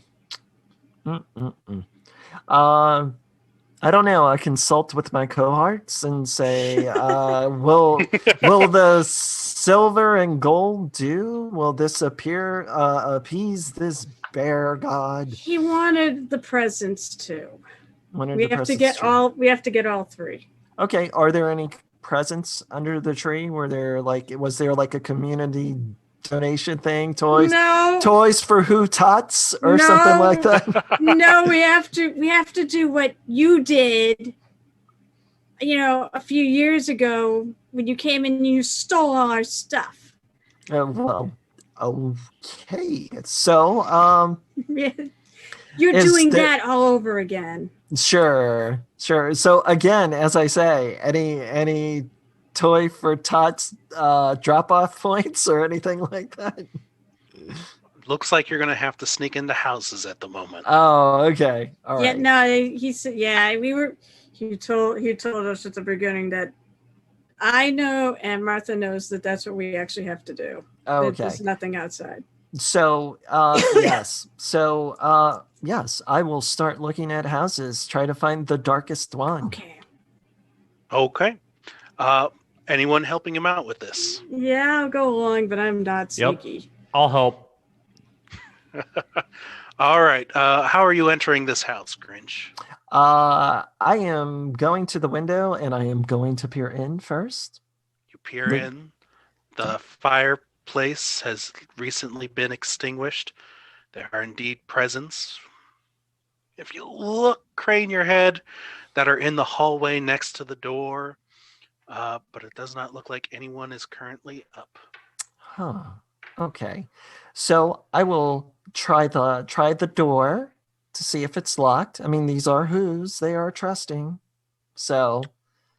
I don't know. I consult with my cohorts and say, will the silver and gold do? Will this appease this bear god? He wanted the presents too. Wanted We the have to presents get too. all. We have to get all three. Okay. Are there any presents under the tree? Was there like a community donation thing? No, Toys for who tots or something like that? no. We have to do what you did. A few years ago when you came in and you stole all our stuff. Well, okay. So, You're Is doing there- that all over again. sure. So again, as I say, any toy for tots drop-off points or anything like that? Looks like you're going to have to sneak into houses at the moment. Oh, okay. All right. Yeah, no, he said, yeah, he told us at the beginning that I know and Martha knows that that's what we actually have to do. Okay. There's nothing outside. So, yes. So, yes, I will start looking at houses, try to find the darkest one. Okay. Okay. Anyone helping him out with this? Yeah, I'll go along, but I'm not Yep. sneaky. I'll help. All right. How are you entering this house, Grinch? I am going to the window and I am going to peer in first. You peer in. The fireplace has recently been extinguished. There are indeed presents. If you crane your head, that are in the hallway next to the door, but it does not look like anyone is currently up. Huh. Okay. So I will try the door to see if it's locked. I mean, these are whose. They are trusting. So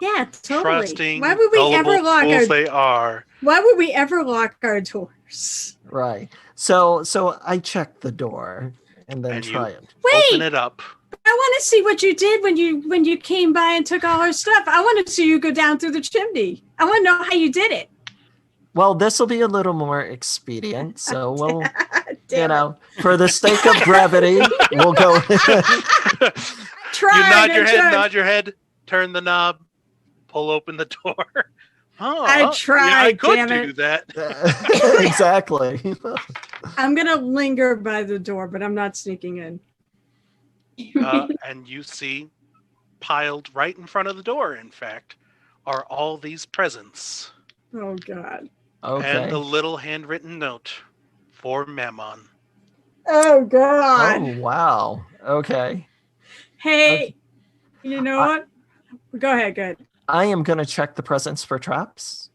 Yeah, totally. Trusting, Why would we ever gullible lock fools our they are. Why would we ever lock our doors? right. So I check the door and then And you try it. Open Wait, it up. I want to see what you did when you came by and took all our stuff. I want to see you go down through the chimney. I want to know how you did it. Well, this will be a little more expedient. So we'll, Damn for the sake of brevity, we'll go. Nod your head, turn the knob, pull open the door. Oh, I yeah, I tried, could damn do it. that. Exactly. I'm gonna linger by the door, but I'm not sneaking in. And you see, piled right in front of the door, in fact, are all these presents. Oh God. Okay. And a little handwritten note for Mammon. Oh God. Oh wow. Okay. Hey, you know what? Go ahead. I am going to check the presents for traps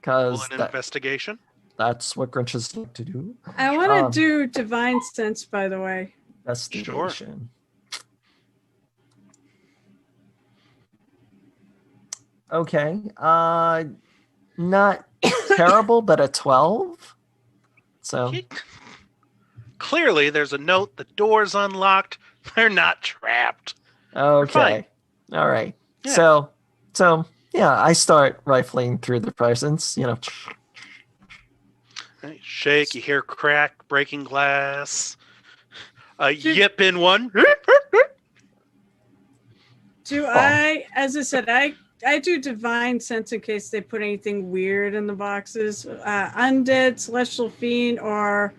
Roll because an investigation. that's what Grinches like to do. I want to do divine sense, by the way. Investigation. Okay. Not terrible, but a 12. So Clearly, there's a note. The door's unlocked. They're not trapped. okay. fine. All right. Yeah. So yeah, I start rifling through the presents. You shake. You hear crack, breaking glass. A yip in one. As I said, I do divine sense in case they put anything weird in the boxes. Undead, celestial fiend, or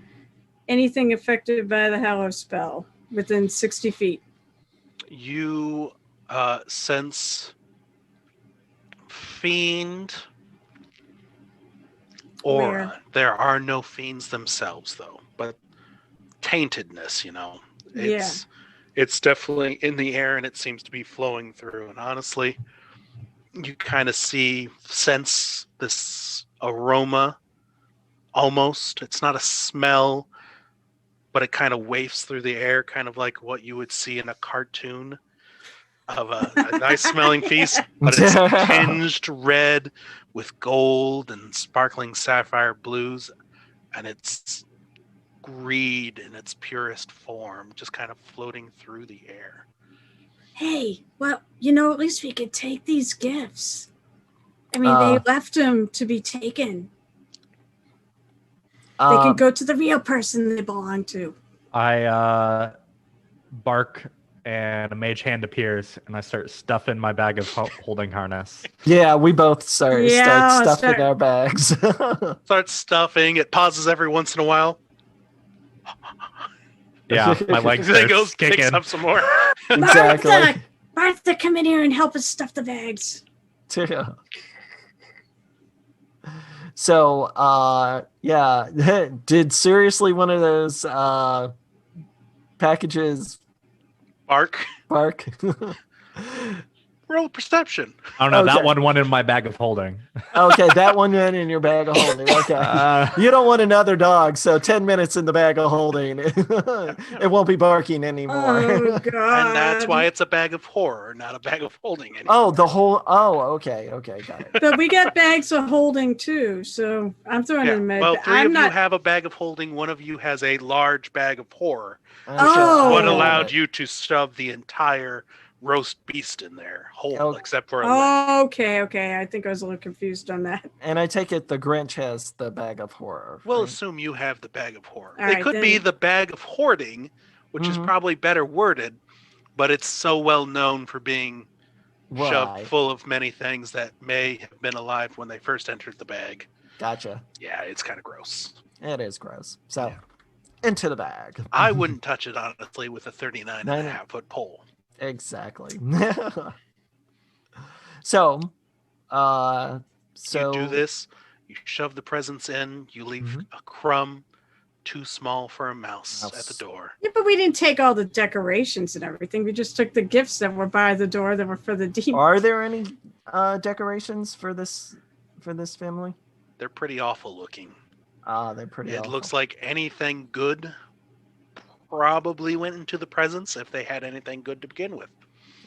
anything affected by the Hallow spell within 60 feet. You sense fiend, or Where? there are no fiends themselves, though, but taintedness. It's definitely in the air, and it seems to be flowing through. And honestly, you kind of sense this aroma. Almost, it's not a smell, but it kind of wafts through the air, kind of like what you would see in a cartoon of a nice smelling feast, but it's tinged red with gold and sparkling sapphire blues, and it's greed in its purest form, just kind of floating through the air. Hey, well, at least we could take these gifts. I mean, they left them to be taken. They can go to the real person they belong to. I bark and a mage hand appears, and I start stuffing my bag of holding harness. Yeah, we both start Yeah, stuffing start- our bags. Starts stuffing. It pauses every once in a while. Yeah, my legs Then start goes, picks kicking. up some more. Exactly. Martha, come in here and help us stuff the bags. Yeah. So, yeah, did seriously one of those packages Bark. bark? Roll perception. Oh no, that Okay. one went in my bag of holding. Okay, that one went in your bag of holding. Okay. You don't want another dog, so 10 minutes in the bag of holding. It won't be barking anymore. Oh God! And that's why it's a bag of horror, not a bag of holding anymore. Oh, the whole. Oh, okay, got it. But we get bags of holding too, so I'm throwing Yeah. in my. Well, 3 I'm of you not. have a bag of holding. 1 of you has a large bag of horror. Oh. What got allowed you to shove the entire roast beast in there whole, Oh. except for a leg. Oh, okay. I think I was a little confused on that. And I take it the Grinch has the bag of horror. We'll right? assume you have the bag of horror. All It right, could be then. the bag of hoarding, which is Mhm. probably better worded, but it's so well known for being shoved Right. full of many things that may have been alive when they first entered the bag. Gotcha. Yeah, it's kind of gross. It is gross. So, Yeah. into the bag. I wouldn't touch it, honestly, with a 39.5-foot pole. Exactly. So, You do this, you shove the presents in, you leave Mhm. a crumb too small for a mouse at Mouse. the door. Yeah, but we didn't take all the decorations and everything. We just took the gifts that were by the door that were for the demon. Are there any decorations for this family? They're pretty awful looking. They're pretty. It awful. looks like anything good probably went into the presents if they had anything good to begin with.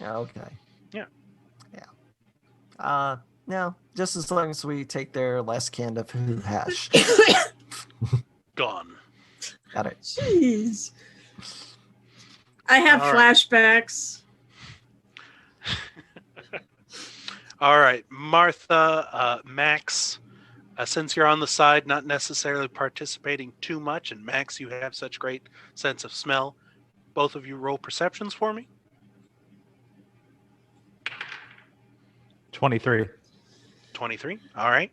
Okay. Yeah. No, just as long as we take their last can of food hash. Gone. Got it. Jeez. I have All right. flashbacks. All right, Martha, Max, since you're on the side, not necessarily participating too much, and Max, you have such great sense of smell, both of you roll perceptions for me. 23. 23. All right.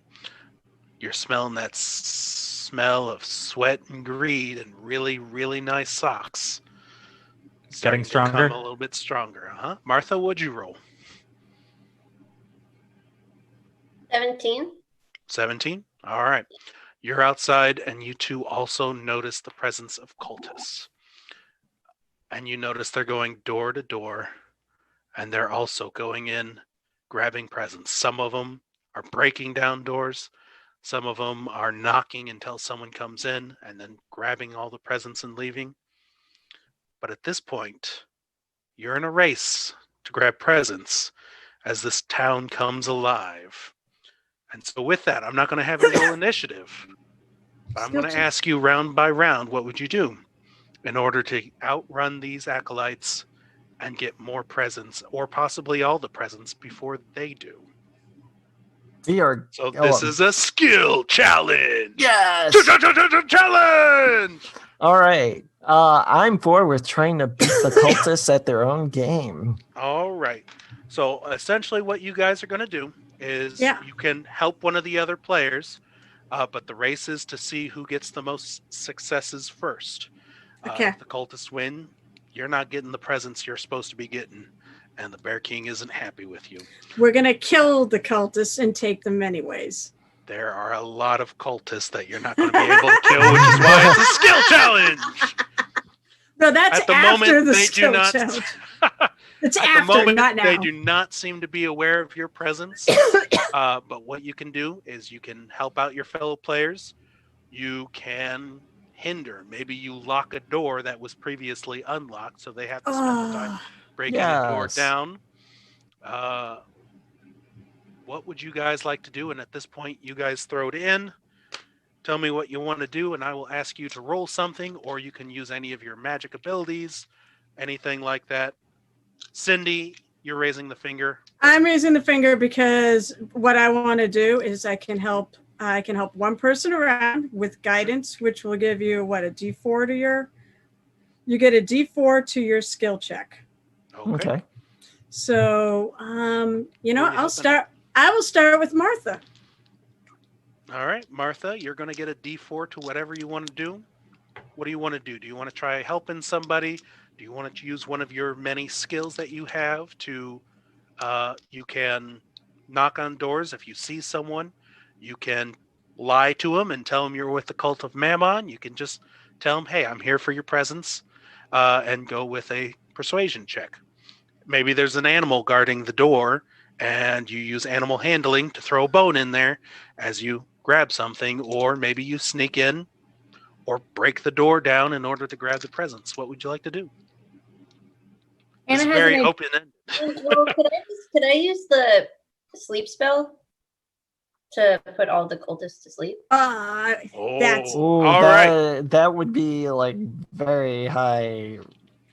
You're smelling that smell of sweat and greed and really, really nice socks. Getting Starting to stronger. Come a little bit stronger. Martha, what'd you roll? 17. 17. All right. You're outside, and you two also notice the presence of cultists. And you notice they're going door to door, and they're also going in, grabbing presents. Some of them are breaking down doors. Some of them are knocking until someone comes in and then grabbing all the presents and leaving. But at this point, you're in a race to grab presents as this town comes alive. And so with that, I'm not going to have you roll initiative. But I'm going to ask you round by round, what would you do in order to outrun these acolytes and get more presents, or possibly all the presents before they do? We are. So this is a skill challenge. Yes. Challenge. All right. I'm for with trying to beat the cultists at their own game. All right. So essentially what you guys are going to do is Yeah. you can help one of the other players, but the race is to see who gets the most successes first. Okay. If the cultists win, you're not getting the presents you're supposed to be getting, and the Bear King isn't happy with you. We're gonna kill the cultists and take them anyways. There are a lot of cultists that you're not going to be able to kill, which is why it's a skill challenge. No, that's At the after moment, the they do skill not. challenge. It's At after, the moment, not now. they do not seem to be aware of your presence. But what you can do is you can help out your fellow players. You can hinder. Maybe you lock a door that was previously unlocked, so they have to spend the time breaking the door Yes. down. What would you guys like to do? And at this point, you guys throw it in. Tell me what you want to do, and I will ask you to roll something, or you can use any of your magic abilities, anything like that. Cindy, you're raising the finger. I'm raising the finger because what I want to do is I can help one person around with guidance, which will give you a D4 to your. You get a D4 to your skill check. Okay. So, Who are you I'll helping? start. I will start with Martha. All right, Martha, you're going to get a D4 to whatever you want to do. What do you want to do? Do you want to try helping somebody? Do you want to use one of your many skills that you have to, you can knock on doors if you see someone. You can lie to them and tell them you're with the cult of Mammon. You can just tell them, hey, I'm here for your presence, and go with a persuasion check. Maybe there's an animal guarding the door, and you use animal handling to throw a bone in there as you grab something, or maybe you sneak in or break the door down in order to grab the presents. What would you like to do? It's Anna has very an idea. open-ended. Well, could I use the sleep spell to put all the cultists to sleep? That's Ooh, all right. that would be like very high.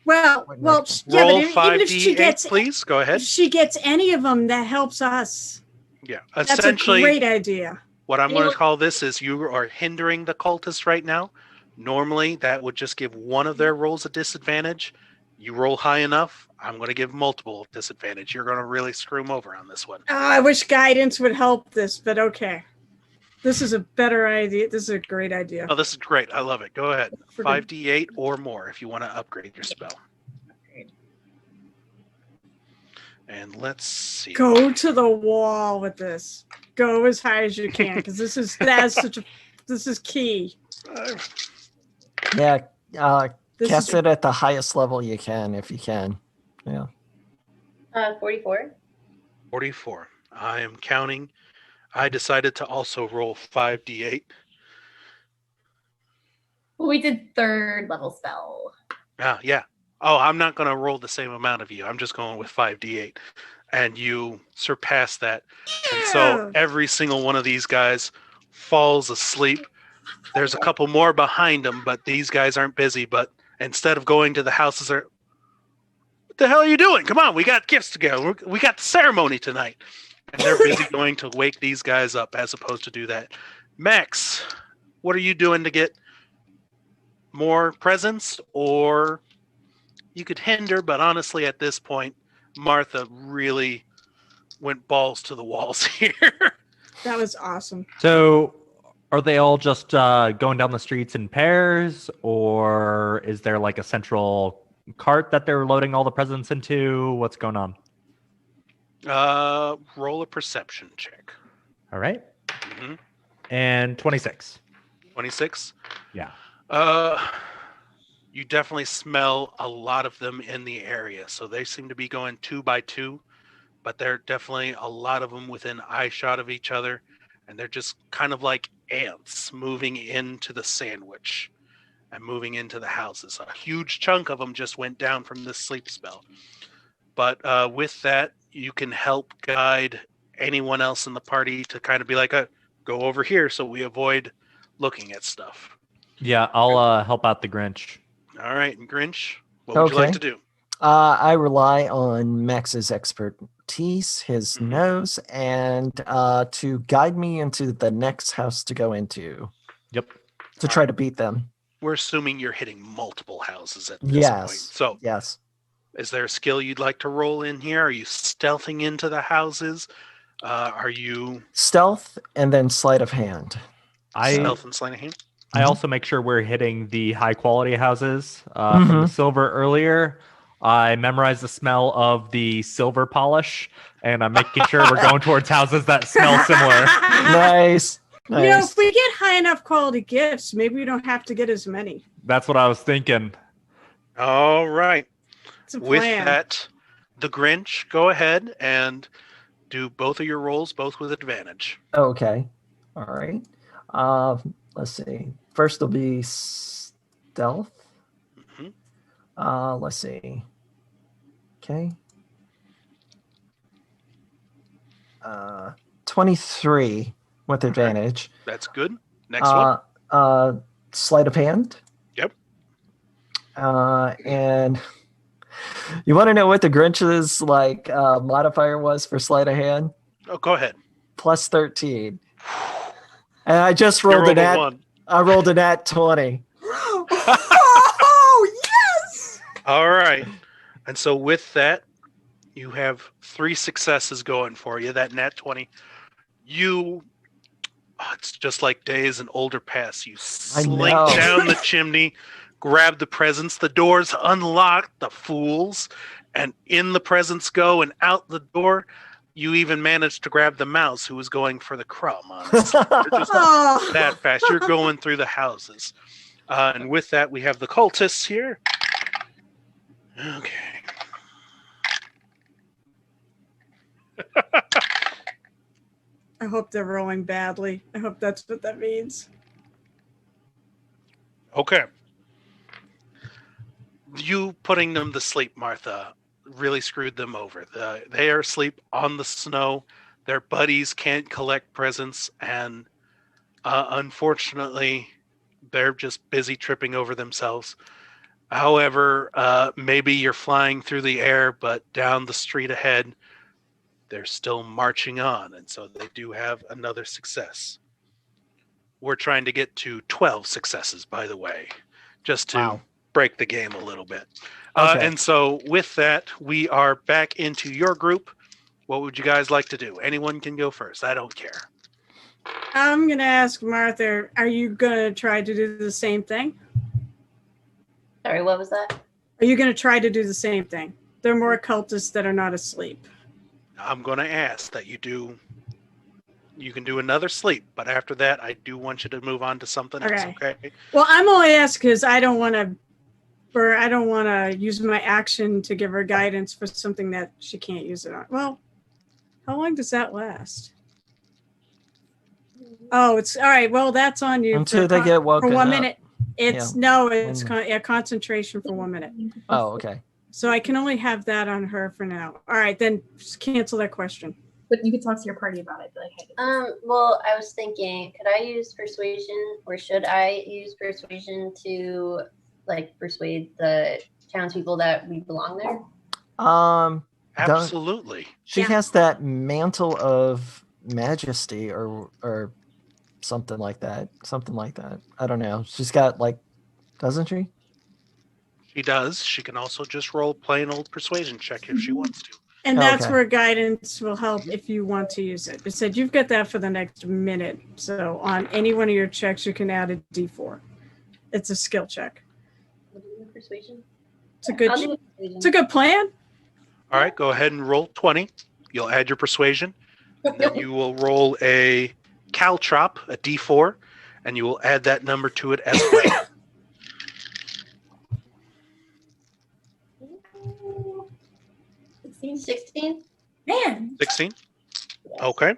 well. What Well, next? yeah, Roll but even if she 5d8, gets, please. Go if ahead. she gets any of them, that helps us. Yeah. That's a Essentially, great idea. what I'm going to call this is you are hindering the cultists right now. Normally, that would just give one of their rolls a disadvantage. You roll high enough, I'm going to give multiple disadvantage. You're going to really screw them over on this one. I wish guidance would help this, but okay. This is a better idea. This is a great idea. Oh, this is great. I love it. Go ahead. For good. 5d8 or more if you want to upgrade your spell. And let's see. Go to the wall with this. Go as high as you can, because this is key. Yeah, This cast is it at the highest level you can if you can. Yeah. 44. 44. I am counting. I decided to also roll 5d8. Well, we did third level spell. Yeah. Oh, I'm not going to roll the same amount of you. I'm just going with 5d8. And you surpass that. And so every single one of these guys falls asleep. There's a couple more behind them, but these guys aren't busy. But instead of going to the houses, what the hell are you doing? Come on, we got gifts to go. We got the ceremony tonight. And they're busy going to wake these guys up as opposed to do that. Max, what are you doing to get more presents? Or you could hinder, but honestly, at this point, Martha really went balls to the walls here. that was awesome. So, are they all just going down the streets in pairs, or is there like a central cart that they're loading all the presents into? What's going on? Roll a perception check. All right. Mm-hmm. And 26. 26. Yeah. You definitely smell a lot of them in the area. So they seem to be going 2 by 2, but there are definitely a lot of them within eye shot of each other. And they're just kind of like ants moving into the sandwich and moving into the houses. A huge chunk of them just went down from this sleep spell. But with that, you can help guide anyone else in the party to kind of be like, go over here so we avoid looking at stuff. Yeah, I'll help out the Grinch. All right, and Grinch, what would you like to do? I rely on Max's expertise, his nose, and to guide me into the next house to go into. Yep. To try to beat them. We're assuming you're hitting multiple houses at this point. So, yes. Is there a skill you'd like to roll in here? Are you stealthing into the houses? Are you stealth and then sleight of hand? Stealth and sleight of hand. I also make sure we're hitting the high quality houses. From the silver earlier, I memorized the smell of the silver polish, and I'm making sure we're going towards houses that smell similar. Nice. If we get high enough quality gifts, maybe we don't have to get as many. That's what I was thinking. All right. With that, the Grinch, go ahead and do both of your rolls, both with advantage. Okay. All right. Let's see. First will be stealth. Let's see. Okay. 23 with advantage. That's good. Next one. Sleight of hand. Yep. And you want to know what the Grinch's modifier was for sleight of hand? Oh, go ahead. Plus 13. And I just rolled an at. I rolled an at 20. Oh yes! All right. And so with that, you have 3 successes going for you. That nat 20. It's just like days and older past. You slink know. down the chimney, grab the presents. The doors unlock, the fools, and in the presents go and out the door. You even managed to grab the mouse who was going for the crumb, honestly. You're just Oh. that fast. You're going through the houses. And with that, we have the cultists here. Okay. I hope they're rolling badly. I hope that's what that means. Okay. You putting them to sleep, Martha, really screwed them over. They are asleep on the snow. Their buddies can't collect presents, and unfortunately, they're just busy tripping over themselves. However, maybe you're flying through the air, but down the street ahead, they're still marching on, and so they do have another success. We're trying to get to 12 successes, by the way, just to break the game a little bit. Okay. And so with that, we are back into your group. What would you guys like to do? Anyone can go first. I don't care. I'm going to ask Martha, are you going to try to do the same thing? Sorry, what was that? Are you going to try to do the same thing? There are more cultists that are not asleep. I'm going to ask that you can do another sleep, but after that, I do want you to move on to something else, okay? Well, I'm only asking because I don't want to use my action to give her guidance for something that she can't use it on. Well, how long does that last? Oh, it's all right. Well, that's on you. Until they get woken for 1 up. minute. It's concentration for 1 minute. Oh, okay. So I can only have that on her for now. All right, then just cancel that question. But you could talk to your party about it. Be like, hey, Well, I was thinking, could I use persuasion, or should I use persuasion to persuade the townspeople that we belong there? Absolutely. She has that mantle of majesty or something like that. Something like that. I don't know. She's got doesn't she? She does. She can also just roll plain old persuasion check if she wants to. And that's Okay. where guidance will help if you want to use it. It said you've got that for the next minute. So on any one of your checks, you can add a D4. It's a skill check. We'll do persuasion. It's a I'll good. do persuasion. It's a good plan. All right, go ahead and roll 20. You'll add your persuasion. Then you will roll a caltrop, a D4, and you will add that number to it as well. 16. man, 16? Okay.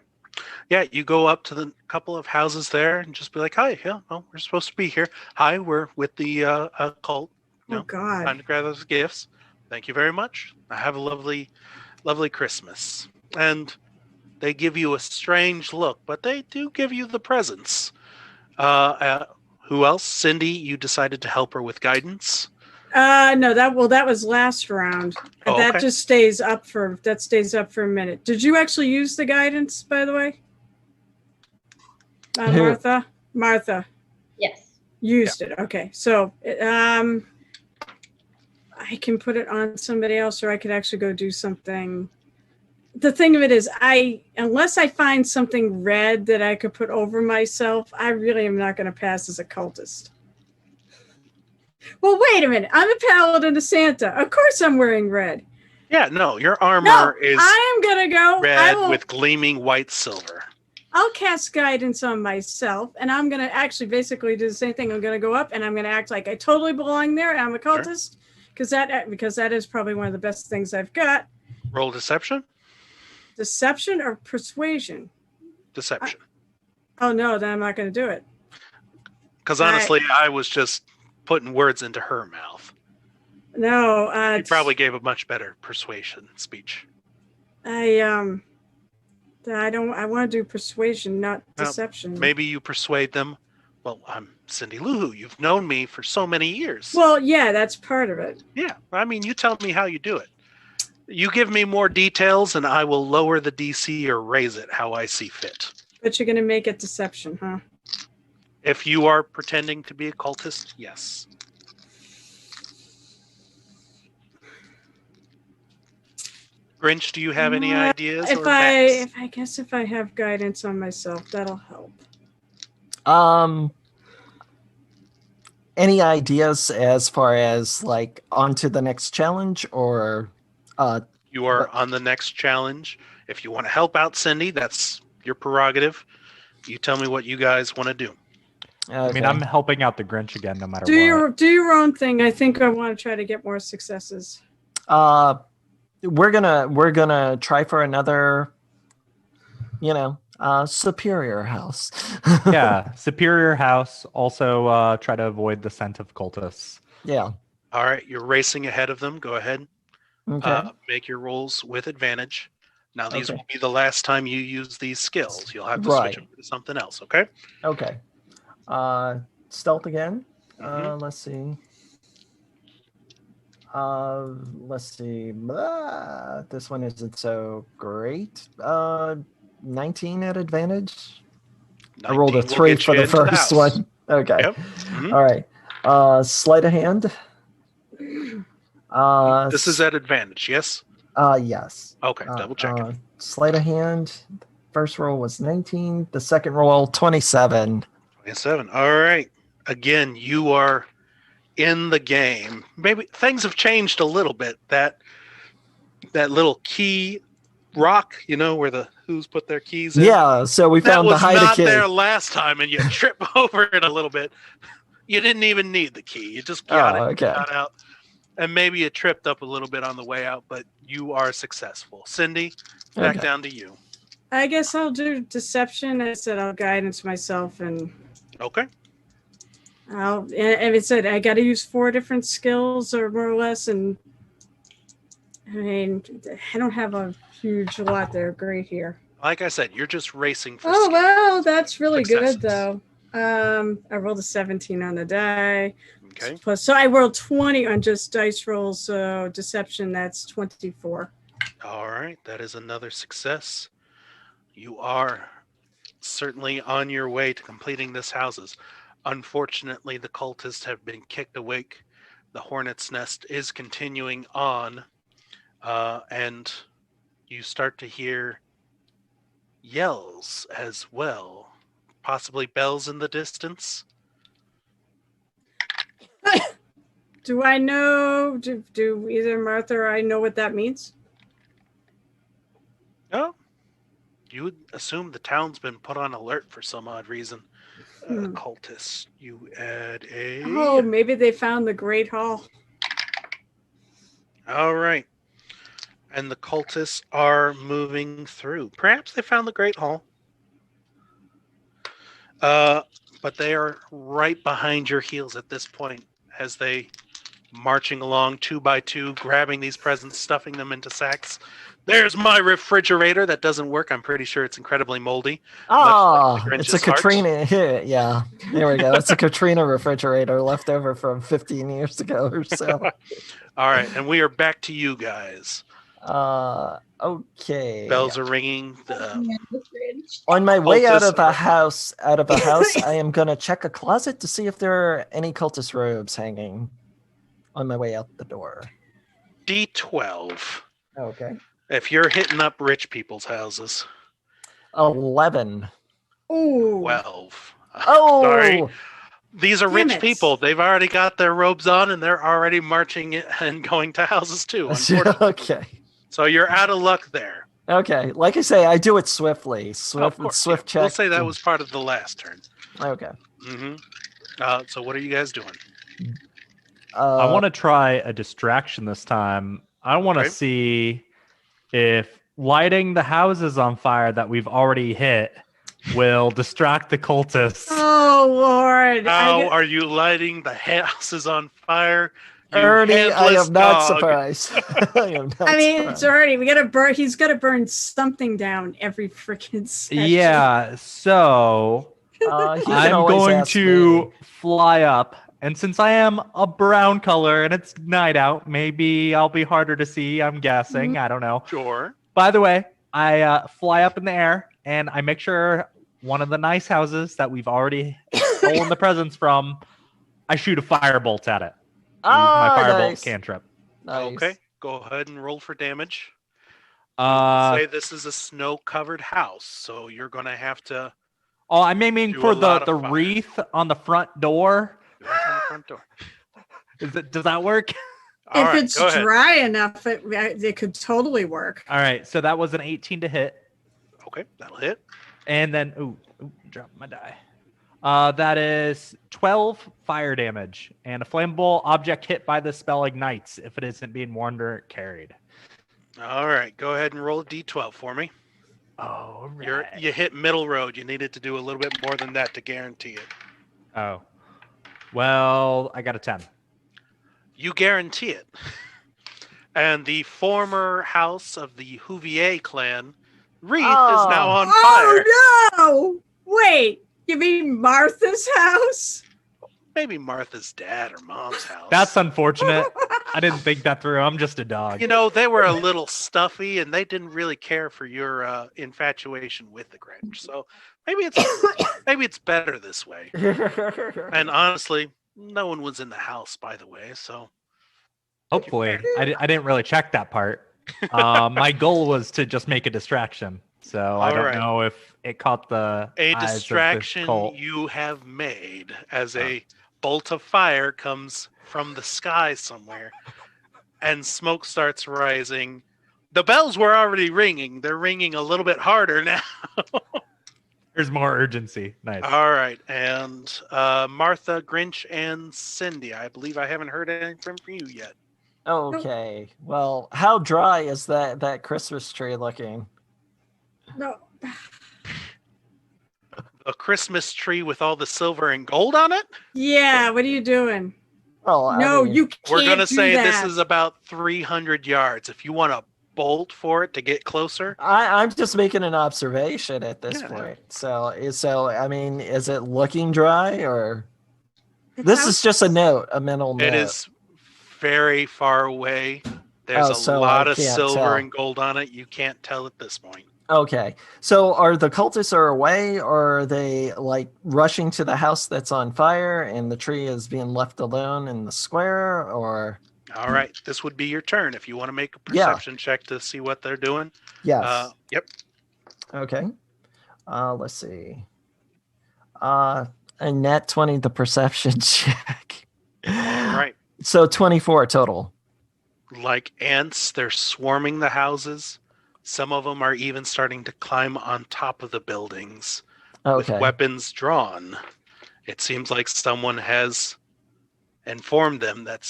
Yeah, you go up to the couple of houses there and just be like, hi, yeah, well, we're supposed to be here. Hi, we're with the cult. Oh No, God. time to grab those gifts. Thank you very much. I have a lovely, lovely Christmas. And they give you a strange look, but they do give you the presents. Who else? Cindy, you decided to help her with guidance. No, that was last round. Oh, That okay. just stays up for a minute. Did you actually use the guidance, by the way? Who? Martha Yes. used it. Okay, so I can put it on somebody else, or I could actually go do something. The thing of it is, unless I find something red that I could put over myself, I really am not going to pass as a cultist. Well, wait a minute. I'm a paladin of Santa. Of course I'm wearing red. Yeah, no, your armor No, is I am going to go. red with gleaming white silver. I'll cast guidance on myself, and I'm going to actually basically do the same thing. I'm going to go up, and I'm going to act like I totally belong there. I'm a cultist, because that is probably one of the best things I've got. Roll deception? Deception or persuasion? Deception. Oh, no, then I'm not going to do it. Because honestly, I was just putting words into her mouth. No. You probably gave a much better persuasion speech. I want to do persuasion, not deception. Maybe you persuade them. Well, I'm Cindy Lou. You've known me for so many years. Well, yeah, that's part of it. Yeah, I mean, you tell me how you do it. You give me more details, and I will lower the DC or raise it how I see fit. But you're going to make it deception, huh? If you are pretending to be a cultist, yes. Grinch, do you have any ideas? If or Max? I guess if I have guidance on myself, that'll help. Any ideas as far as like on to the next challenge or You are What? on the next challenge. If you want to help out Cindy, that's your prerogative. You tell me what you guys want to do. I mean, okay. I'm helping out the Grinch again, no matter Do what. your own thing. I think I want to try to get more successes. We're gonna try for another, superior house. Yeah, superior house. Also, try to avoid the scent of cultists. Yeah. All right, you're racing ahead of them. Go ahead. Okay. Make your rolls with advantage. Now, these Okay. will be the last time you use these skills. You'll have to Right. switch over to something else, okay? Okay. Stealth again. Mhm. Let's see. This one isn't so great. 19 at advantage. I rolled a 19 will 3 get for you the into the first house. one. Okay. Yep. Mhm. All right. Sleight of hand. This is at advantage, yes? Yes. Okay, double checking. Sleight of hand. First roll was 19. The second roll 27. 27. All right. Again, you are in the game. Maybe things have changed a little bit. That little key rock, where the who's put their keys in. Yeah. So we That found the was hide not key. there last time, and you trip over it a little bit. You didn't even need the key. You just got it, Okay. got out, and maybe you tripped up a little bit on the way out, but you are successful. Cindy, back Okay. down to you. I guess I'll do deception. I said I'll guidance myself, and Okay. and it said I got to use 4 different skills or more or less, and I mean I don't have a huge lot there. Great here. Like I said, you're just racing for Oh skill. well, that's really Successes. good though. I rolled a 17 on the die. Okay. Plus, so I rolled 20 on just dice rolls. So deception, that's 24. All right. That is another success. You are certainly on your way to completing this houses. Unfortunately, the cultists have been kicked awake. The hornet's nest is continuing on, and you start to hear yells as well, possibly bells in the distance. Do I know? Do either Martha or I know what that means? No, you would assume the town's been put on alert for some odd reason. Cultists, you add a. Oh, maybe they found the Great Hall. All right. And the cultists are moving through. Perhaps they found the Great Hall. But they are right behind your heels at this point as they marching along 2 by 2, grabbing these presents, stuffing them into sacks. There's my refrigerator that doesn't work. I'm pretty sure it's incredibly moldy. Oh, much like it's a Grinch's heart. Katrina. Yeah, there we go. It's a Katrina refrigerator left over from 15 years ago or so. All right, and we are back to you guys. Okay. Bells are ringing. On my way out of a cultists house, I am gonna check a closet to see if there are any cultist robes hanging on my way out the door. D12. Okay. If you're hitting up rich people's houses. 11. Ooh. 12. Oh, Sorry. These are Damn rich it. people. They've already got their robes on and they're already marching and going to houses too. Unfortunately. Okay. So you're out of luck there. Okay. Like I say, I do it swiftly. Of Swift course, check. We'll say that was part of the last turn. Okay. Mm-hmm. So what are you guys doing? I want to try a distraction this time. I want to Okay. see if lighting the houses on fire that we've already hit will distract the cultists. Oh Lord! How are you lighting the houses on fire? You Ernie, I headless am not dog. surprised. I am not I mean, surprised. it's already. We gotta burn. He's got to burn something down every freaking session. Yeah, so He can I'm always going ask to me. fly up. And since I am a brown color and it's night out, maybe I'll be harder to see, I'm guessing. I don't know. Sure. By the way, I fly up in the air and I make sure one of the nice houses that we've already stolen the presents from, I shoot a firebolt at it. Use my firebolt Nice. cantrip. Nice. Okay. Go ahead and roll for damage. Say this is a snow-covered house, so you're going to have to Oh, I'm aiming do for a lot the of fire. wreath on the front door. right on the front door. Does that work? All if right, it's go ahead. dry enough, it could totally work. All right, so that was an 18 to hit. Okay, that'll hit. And then, drop my die. That is 12 fire damage. And a flammable object hit by the spell ignites if it isn't being worn or carried. All right, go ahead and roll a d12 for me. Oh, You hit middle road. You needed to do a little bit more than that to guarantee it. Oh. Well, I got a 10. You guarantee it. And the former house of the Huvier clan, Wreath, is now on fire. Oh no! Wait, you mean Martha's house? Maybe Martha's dad or mom's house. That's unfortunate. I didn't think that through. I'm just a dog. You know, they were a little stuffy, and they didn't really care for your infatuation with the Grinch. So maybe it's better this way. And honestly, no one was in the house, by the way. So Hopefully. I didn't really check that part. My goal was to just make a distraction. So I don't know if it caught the a eyes distraction of this cult. you have made as a bolt of fire comes from the sky somewhere, and smoke starts rising. The bells were already ringing. They're ringing a little bit harder now. There's more urgency. Nice. All right, and Martha, Grinch, and Cindy. I believe I haven't heard anything from you yet. Okay. Well, how dry is that Christmas tree looking? No. A Christmas tree with all the silver and gold on it? Yeah, what are you doing? Well, No, I mean, you can't. We're going to do say that. this is about 300 yards. If you want to bolt for it to get closer. I'm just making an observation at this Yeah. point. So I mean, is it looking dry or? This is just a mental note. It is very far away. There's so lot I of can't silver tell. and gold on it. You can't tell at this point. Okay. So are the cultists are away, or are they like rushing to the house that's on fire and the tree is being left alone in the square, or? All right, this would be your turn if you want to make a Yeah. perception check to see what they're doing. Yes. Yep. Okay. Let's see. A net 20, the perception check. All right. So 24 total. Like ants, they're swarming the houses. Some of them are even starting to climb on top of the buildings with Okay. weapons drawn. It seems like someone has informed them that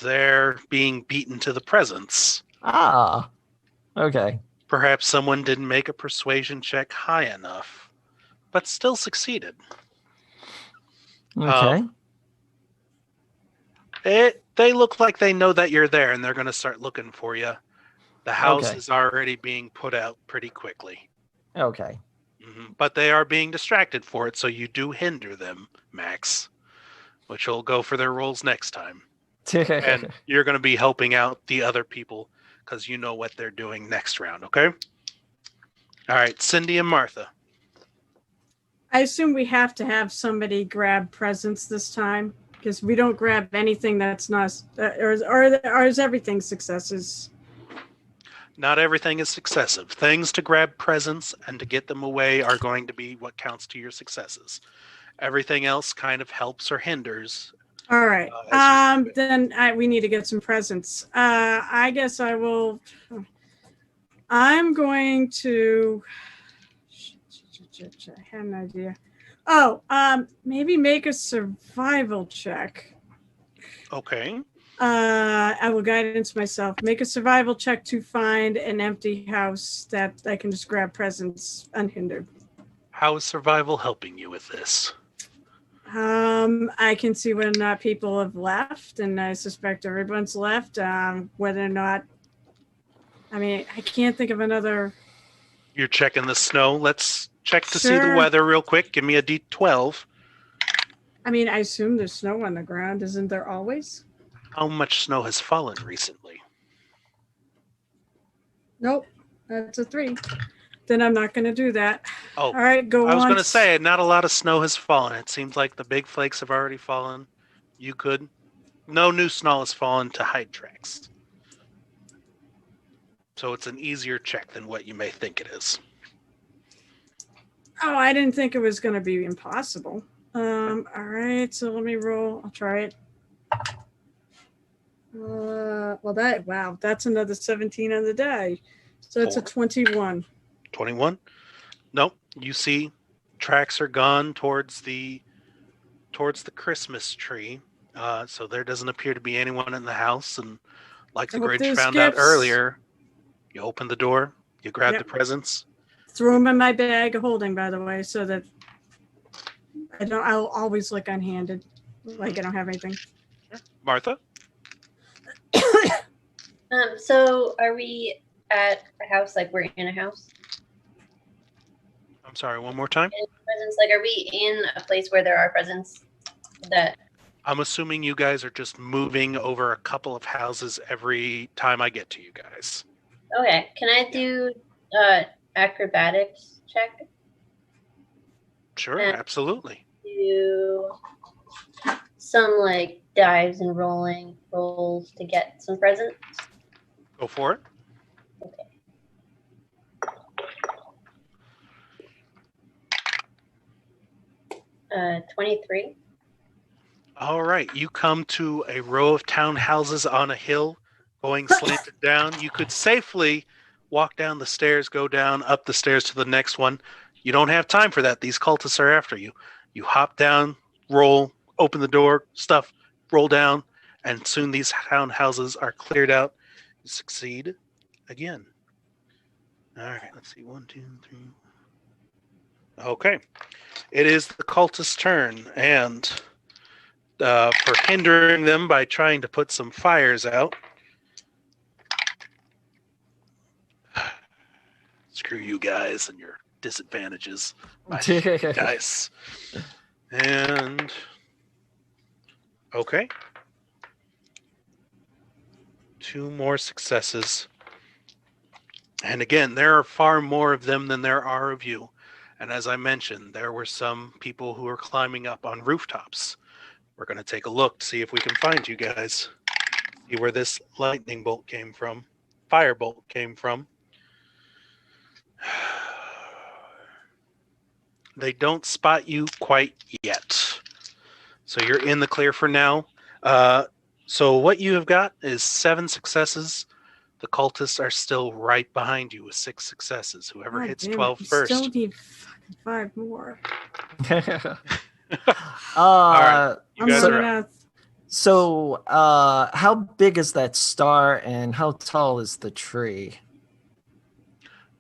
they're being beaten to the presence. Ah. Okay. Perhaps someone didn't make a persuasion check high enough, but still succeeded. Okay. They look like they know that you're there, and they're going to start looking for you. The house Okay. is already being put out pretty quickly. Okay. But they are being distracted for it, so you do hinder them, Max, which will go for their roles next time. And you're going to be helping out the other people because you know what they're doing next round, okay? All right, Cindy and Martha. I assume we have to have somebody grab presents this time because we don't grab anything that's not, or is everything successes? Not everything is successive. Things to grab presents and to get them away are going to be what counts to your successes. Everything else kind of helps or hinders. All right. As you- Then we need to get some presents. I guess I will. I'm going to. I had an idea. Oh, maybe make a survival check. Okay. I will guidance myself. Make a survival check to find an empty house that I can just grab presents unhindered. How is survival helping you with this? I can see whether or not people have left, and I suspect everyone's left. Whether or not, I mean, I can't think of another. You're checking the snow. Let's check to see the Sure. weather real quick. Give me a D12. I mean, I assume there's snow on the ground. Isn't there always? How much snow has fallen recently? Nope, that's a 3. Then I'm not going to do that. Oh, All right, go on. I was going to say, not a lot of snow has fallen. It seems like the big flakes have already fallen. You could. No new snow has fallen to hide tracks. So it's an easier check than what you may think it is. Oh, I didn't think it was going to be impossible. All right, so let me roll. I'll try it. Wow, that's another 17 on the die. So it's a 21. 21? Nope. You see tracks are gone towards the Christmas tree. So there doesn't appear to be anyone in the house. And like the I hope Grinch there's found out gifts. earlier, you open the door, you grab Yep. the presents. Throw them in my bag of holding, by the way, so that I'll always look unhanded, like I don't have anything. Martha? So are we at a house, like we're in a house? I'm sorry, one more time? Presents, like are we in a place where there are presents that I'm assuming you guys are just moving over a couple of houses every time I get to you guys. okay. Can I do acrobatics check? Sure, And- absolutely. Do some like dives and rolls to get some presents. Go for it. 23. All right, you come to a row of townhouses on a hill, going slanted down. You could safely walk down the stairs, go down, up the stairs to the next one. You don't have time for that. These cultists are after you. You hop down, roll, open the door, stuff, roll down, and soon these townhouses are cleared out. You succeed again. All right, let's see. 1, 2, 3. Okay. It is the cultist's turn, and for hindering them by trying to put some fires out. Screw you guys and your disadvantages. My dice. And okay. 2 more successes. And again, there are far more of them than there are of you. And as I mentioned, there were some people who were climbing up on rooftops. We're going to take a look to see if we can find you guys. See where this lightning bolt came from. Firebolt came from. They don't spot you quite yet. So you're in the clear for now. So what you have got is 7 successes. The cultists are still right behind you with 6 successes. Whoever God hits damn it, 12 we first. Still need fucking 5 more. right. You I'm guys are running up. out. So, how big is that star, and how tall is the tree?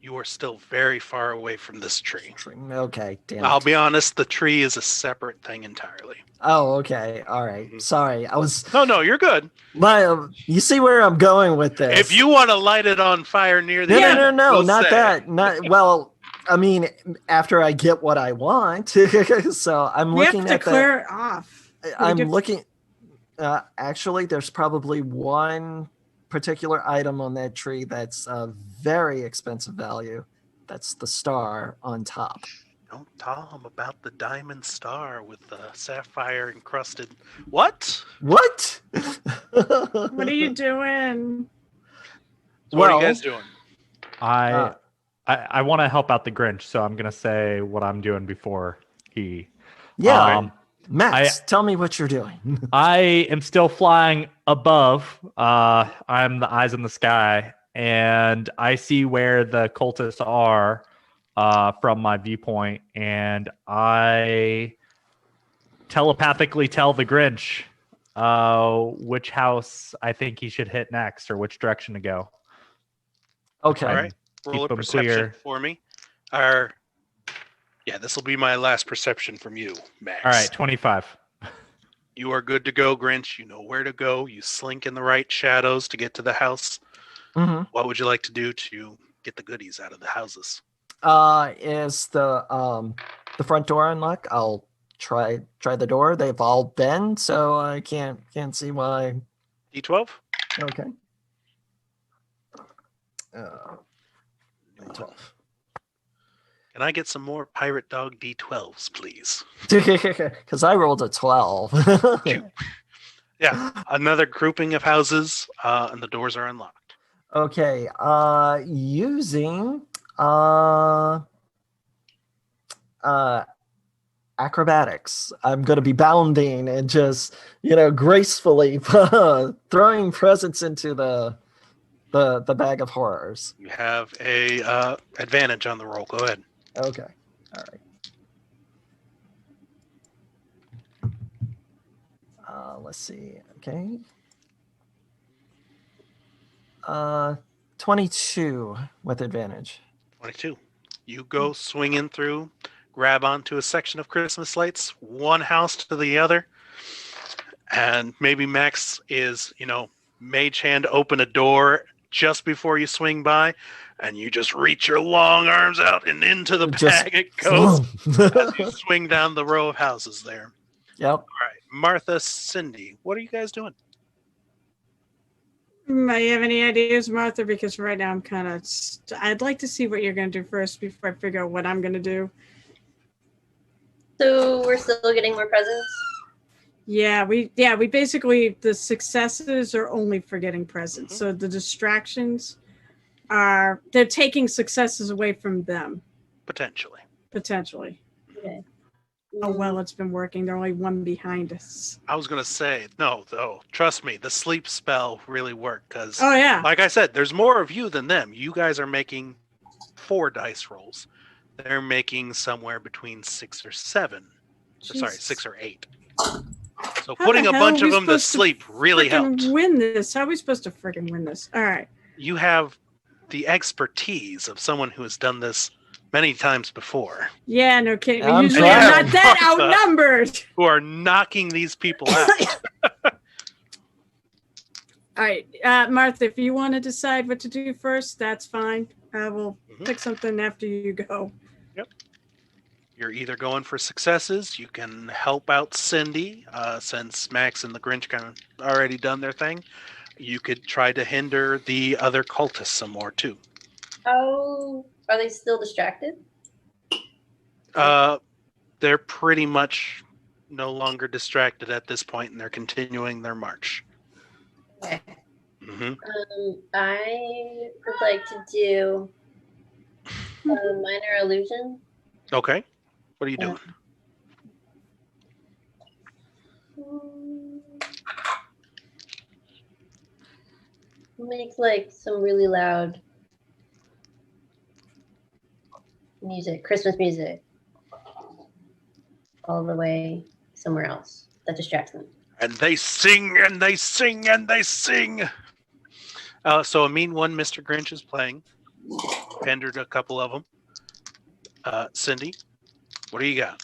You are still very far away from this tree. Okay, damn. I'll it. be honest, the tree is a separate thing entirely. Oh, okay, all right. Mhm. Sorry, I was. No, you're good. You see where I'm going with this? If you want to light it on fire near the No, end, no, no, we'll not say. that. Not well. I mean, after I get what I want. So I'm We have looking to at clear it off. I'm do- looking. Actually, there's probably one particular item on that tree that's a very expensive value. That's the star on top. Don't tell them about the diamond star with the sapphire encrusted. What? What? What are you doing? So what are Well, you guys doing? I want to help out the Grinch, so I'm gonna say what I'm doing before he. Yeah, Max, tell me what you're doing. I am still flying above. I'm the eyes in the sky, and I see where the cultists are from my viewpoint, and I telepathically tell the Grinch which house I think he should hit next, or which direction to go. Okay. All right. Roll a Keep 'em perception clear. for me. Yeah, this will be my last perception from you, Max. All right, 25. You are good to go, Grinch. You know where to go. You slink in the right shadows to get to the house. Mm-hmm. What would you like to do to get the goodies out of the houses? Is the front door unlocked? I'll try the door. They've all been, so I can't see why. D12? Okay. 12. Can I get some more pirate dog D12s, please? Because I rolled a 12. Yeah, another grouping of houses, and the doors are unlocked. Okay. Using acrobatics. I'm going to be bounding and just, gracefully throwing presents into the bag of horrors. You have a advantage on the roll. Go ahead. Okay. All right. Let's see. Okay. 22 with advantage. 22. You go swinging through, grab onto a section of Christmas lights, one house to the other, and maybe Max is, mage hand open a door just before you swing by, and you just reach your long arms out and into the bag it goes as you swing down the row of houses there. Yep. All right, Martha, Cindy, what are you guys doing? Do you have any ideas, Martha? Because right now I'm kind of. I'd like to see what you're going to do first before I figure out what I'm going to do. So we're still getting more presents? Yeah, we basically, the successes are only for getting presents. So the distractions they're taking successes away from them. Potentially. Okay. Oh, well, it's been working. They're only one behind us. I was going to say, no, though, trust me, the sleep spell really worked because, Oh, yeah. like I said, there's more of you than them. You guys are making 4 dice rolls. They're making somewhere between 6 or 7. Sorry, 6 or 8. So How putting the a hell bunch are of we them to supposed sleep really Freaking helped. win this. How are we supposed to freaking win this? All right. You have the expertise of someone who has done this many times before, Yeah, no kidding. I'm Usually I'm trying. not that Martha. outnumbered. who are knocking these people out. All right, Martha, if you want to decide what to do first, that's fine. I will pick something after you go. You're either going for successes, you can help out Cindy, since Max and the Grinch kind of already done their thing. You could try to hinder the other cultists some more too. Oh, are they still distracted? They're pretty much no longer distracted at this point, and they're continuing their march. Okay. Mm-hmm. I would like to do a minor illusion. Okay. What are you doing? Make like some really loud music, Christmas music, all the way somewhere else that distracts them. And they sing and they sing and they sing. So a mean one, Mr. Grinch is playing. Hindered a couple of them. Cindy, what do you got?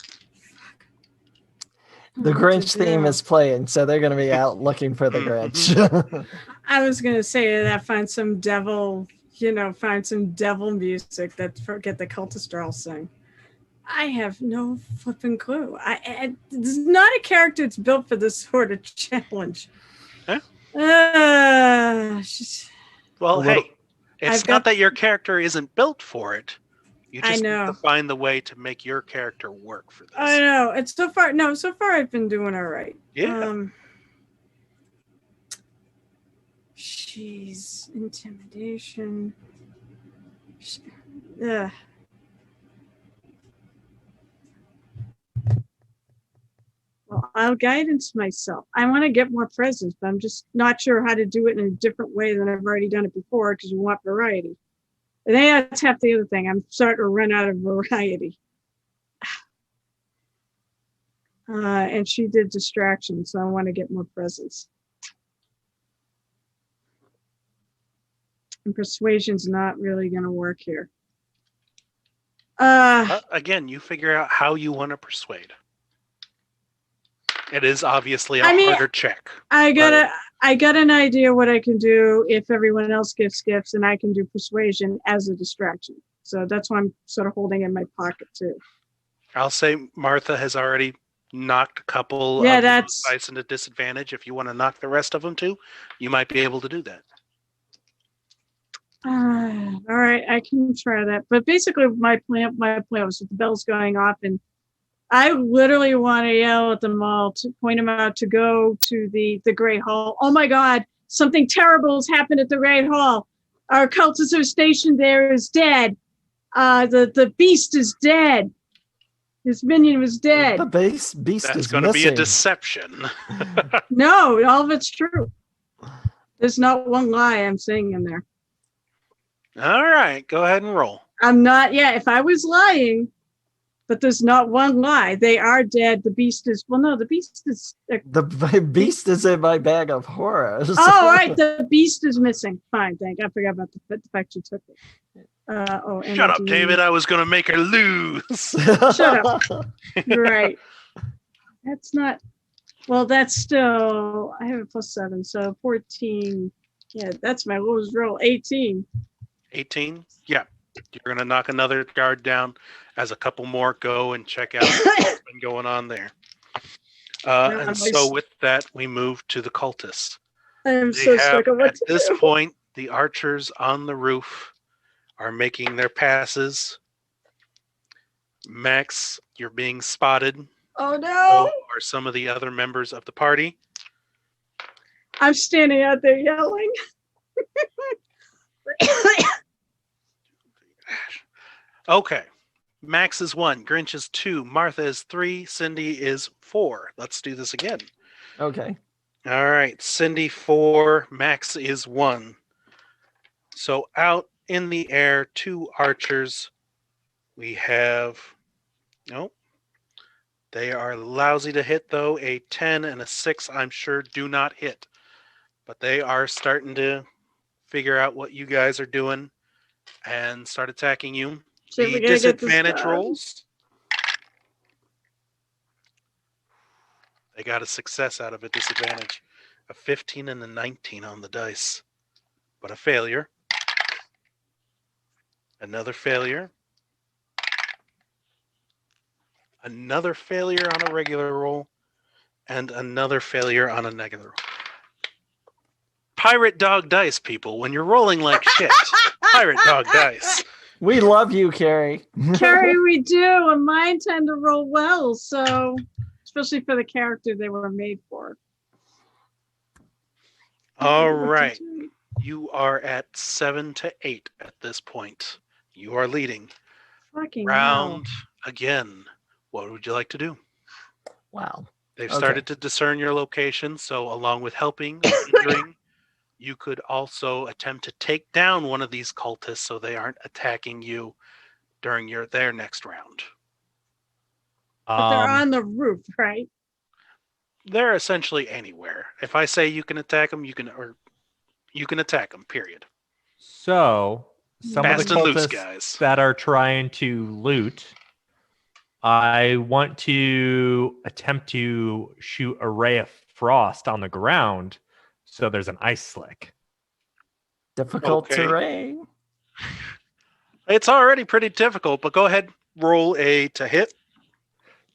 The Grinch theme is playing, so they're going to be out looking for the Grinch. I was going to say that find some devil music that forget the cultists are all sing. I have no flipping clue. This is not a character that's built for this sort of challenge. Huh? Well, hey, it's not that your character isn't built for it. You just need to find the way to make your character work for this. I know. It's so far I've been doing all right. Yeah. She's intimidation. Yeah. Well, I'll guidance myself. I want to get more presents, but I'm just not sure how to do it in a different way than I've already done it before because we want variety. And that's half the other thing. I'm starting to run out of variety. And she did distraction, so I want to get more presents. And persuasion's not really going to work here. Again, you figure out how you want to persuade. It is obviously a harder check. I got an idea what I can do if everyone else gives gifts, and I can do persuasion as a distraction. So that's why I'm sort of holding in my pocket too. I'll say Martha has already knocked a couple of dice into disadvantage. If you want to knock the rest of them too, you might be able to do that. All right, I can try that. But basically, my plan was with the bells going off, and I literally want to yell at them all to point them out to go to the Great Hall. Oh my God, something terrible has happened at the Great Hall. our cultists are stationed there is dead. The beast is dead. His minion was dead. The beast That's is going to be a missing. deception. No, all of it's true. There's not one lie I'm saying in there. All right, go ahead and roll. I'm not, yeah, if I was lying, but there's not one lie. They are dead. The beast is, well, no, the beast is. The beast is in my bag of horrors. Oh, all right. The beast is missing. Fine, thank you. I forgot about the fact you took it. Shut up, David. I was going to make her lose. Shut up. You're right. That's not, well, that's still, I have a +7, so 14. Yeah, that's my lowest roll, 18. 18? Yeah. You're going to knock another guard down as a couple more go and check out what's been going on there. And so with that, we move to the cultists. I'm so stuck on what to do. At this do. point, the archers on the roof are making their passes. Max, you're being spotted. Oh, So no. are some of the other members of the party. I'm standing out there yelling. Okay. Max is 1, Grinch is 2, Martha is 3, Cindy is 4. Let's do this again. Okay. All right. Cindy 4, Max is 1. So out in the air, 2 archers. We have, nope. They are lousy to hit, though. A 10 and a 6, I'm sure, do not hit. But they are starting figure out what you guys are doing and start attacking you. Shit, The disadvantage rolls. They got a success out of a disadvantage. A 15 and a 19 on the dice. But a failure. Another failure. Another failure on a regular roll. And another failure on a negative roll. Pirate dog dice, people. When you're rolling like shit. Pirate dog dice. We love you, Carrie. Carrie, we do, and mine tend to roll well, so especially for the character they were made for. All right. You are at 7 to 8 at this point. You are leading. Fucking Round again. What would you like to do? Wow. They've Okay. started to discern your location, so along with helping, injuring, you could also attempt to take down one of these cultists so they aren't attacking you during their next round. But they're on the roof, right? They're essentially anywhere. If I say you can attack them, you can attack them, period. So some of the Fast and loose, cultists guys. that are trying to loot, I want to attempt to shoot a ray of frost on the ground so there's an ice slick. Difficult Okay. terrain. It's already pretty difficult, but go ahead, roll a to hit.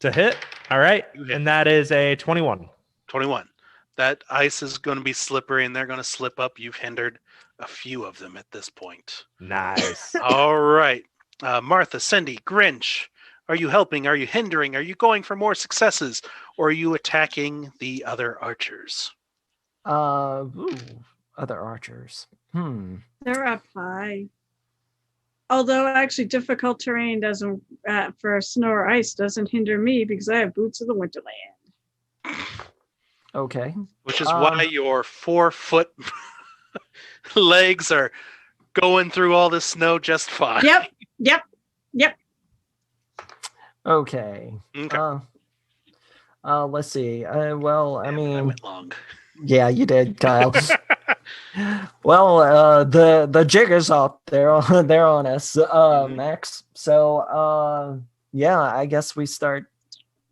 To hit? All right. You hit. And that is a 21. 21. That ice is going to be slippery and they're going to slip up. You've hindered a few of them at this point. Nice. All right. Martha, Cindy, Grinch, are you helping? Are you hindering? Are you going for more successes? Or are you attacking the other archers? Other archers. They're up high. Although actually difficult terrain doesn't, for snow or ice, doesn't hinder me because I have boots of the winterland. Okay. Which is why your 4-foot legs are going through all this snow just fine. Yep. Okay. Okay. Let's see. Well, I Damn it, mean, I went long. yeah, you did, Kyle. Well, the jig is up. They're on us, Max. So, yeah, I guess we start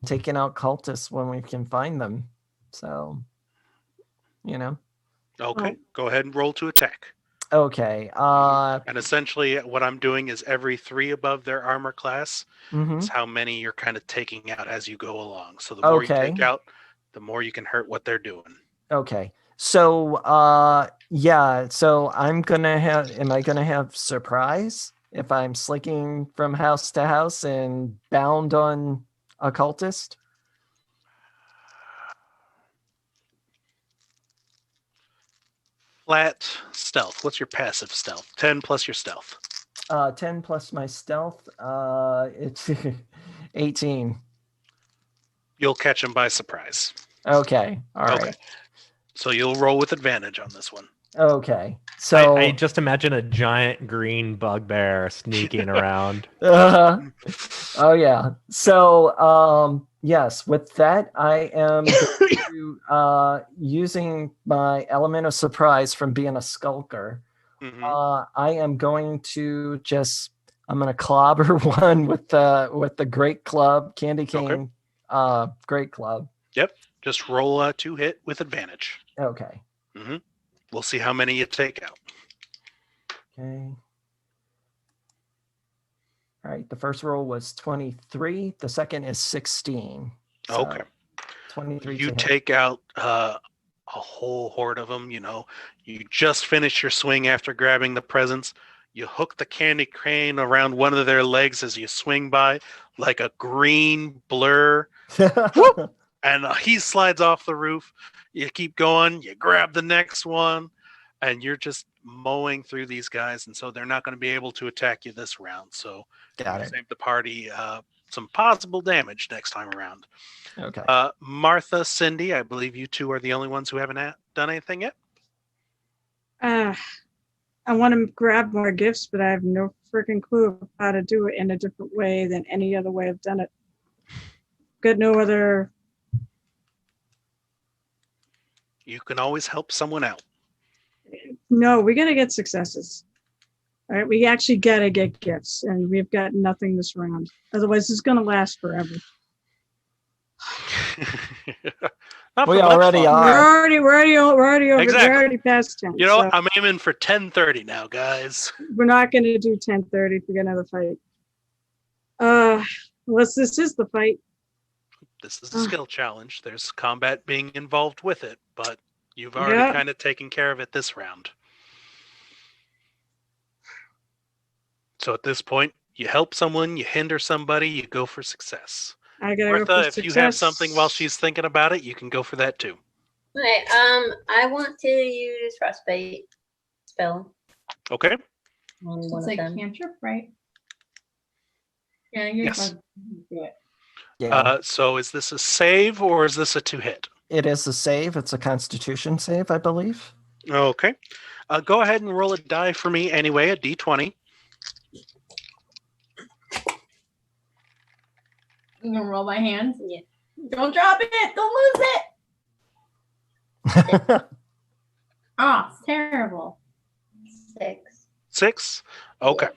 taking out cultists when we can find them. So, Okay, go ahead and roll to attack. Okay. And essentially what I'm doing is every 3 above their armor class is how many you're kind of taking out as you go along. So the more you take out, the more you can hurt what they're doing. Okay. So, yeah. So am I gonna have surprise if I'm slinking from house to house and bound on a cultist? flat stealth. What's your passive stealth? 10 plus your stealth. 10 plus my stealth. It's 18. You'll catch him by surprise. Okay. All right. Okay. So you'll roll with advantage on this one. Okay. So I just imagine a giant green bugbear sneaking around. oh yeah. So yes, with that I am going to, using my element of surprise from being a skulker. I am going to I'm going to clobber one with the great club, candy cane, great club. Yep. Just roll a 2 hit with advantage. Okay. We'll see how many you take out. Okay. All right. The first roll was 23. The second is 16. So Okay. 23. You to hit. take out a whole horde of them. You know, you just finished your swing after grabbing the presents. You hook the candy cane around one of their legs as you swing by, like a green blur. Whoop! And he slides off the roof. You keep going. You grab the next one, and you're just mowing through these guys. And so they're not going to be able to attack you this round. So Got it. save the party some possible damage next time around. Okay. Martha, Cindy, I believe you two are the only ones who haven't done anything yet. I want to grab more gifts, but I have no freaking clue how to do it in a different way than any other way I've done it. Got no other. You can always help someone out. No, we got to get successes. All right, we actually got to get gifts, and we've got nothing this round. Otherwise, it's going to last forever. Not We for much already longer. are. We're already over. Exactly. We're already past 10. You know so what? I'm aiming for 10:30 now, guys. we're not going to do 10:30 if we get another fight. Unless this is the fight. This is a skill challenge. There's combat being involved with it, but you've already kind of taken care of it this round. So at this point, you help someone, you hinder somebody, you go for success. I gotta Martha, go for if success. you have something while she's thinking about it, you can go for that too. Okay, I want to use frostbite spell Okay. on one It's of like them. cantrip, right? Yeah, you're Yes. supposed to do it. Yeah. So is this a save or is this a 2-hit? It is a save. It's a Constitution save, I believe. Okay. Go ahead and roll a die for me anyway, a d20. I'm gonna roll my hands. Yeah. Don't drop it. Don't lose it. Oh, it's terrible. 6. 6? Okay.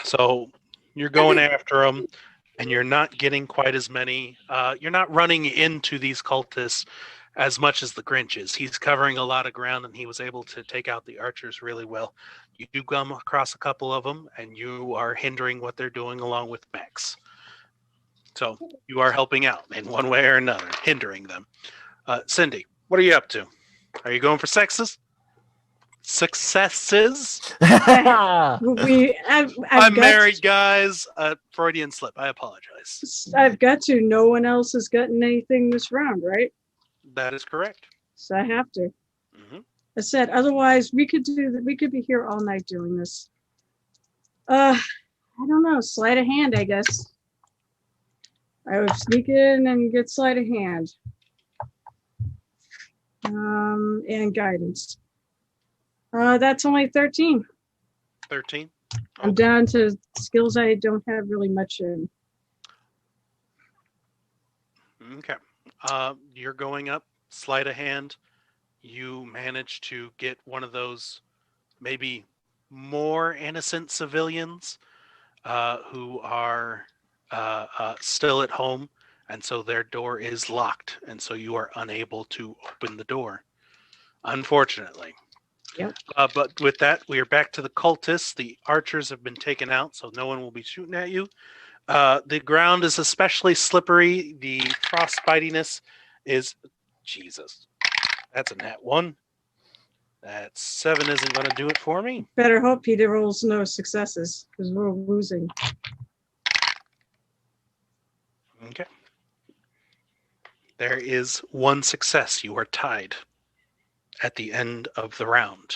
So you're going after them, and you're not getting quite as many. You're not running into these cultists as much as the Grinch is. He's covering a lot of ground, and he was able to take out the archers really well. You do come across a couple of them, and you are hindering what they're doing along with Max. So you are helping out in one way or another, hindering them. Cindy, what are you up to? Are you going for successes? I'm married, guys. Freudian slip. I apologize. I've got to. No one else has gotten anything this round, right? That is correct. So I have to. Mm-hmm. I said, otherwise we could do that. We could be here all night doing this. I don't know. Sleight of hand, I guess. I would sneak in and get sleight of hand. And guidance. That's only 13. 13. I'm down to skills I don't have really much in. Okay. You're going up, sleight of hand. You manage to get one of those maybe more innocent civilians who are still at home, and so their door is locked, and so you are unable to open the door, unfortunately. Yep. But with that, we are back to the cultists. The archers have been taken out, so no one will be shooting at you. The ground is especially slippery. The frostbitiness is... Jesus. That's a nat 1. That 7 isn't going to do it for me. Better hope Peter rolls no successes, because we're losing. Okay. There is 1 success. You are tied. at the end of the round.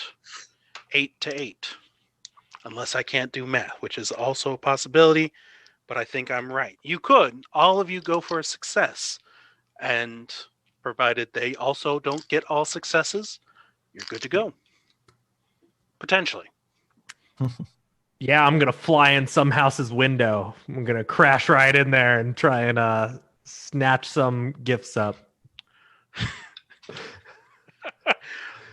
8 to 8. Unless I can't do math, which is also a possibility, but I think I'm right. You could, all of you go for a success, and provided they also don't get all successes, you're good to go. Potentially. Yeah, I'm gonna fly in some house's window. I'm gonna crash right in there and try and snatch some gifts up.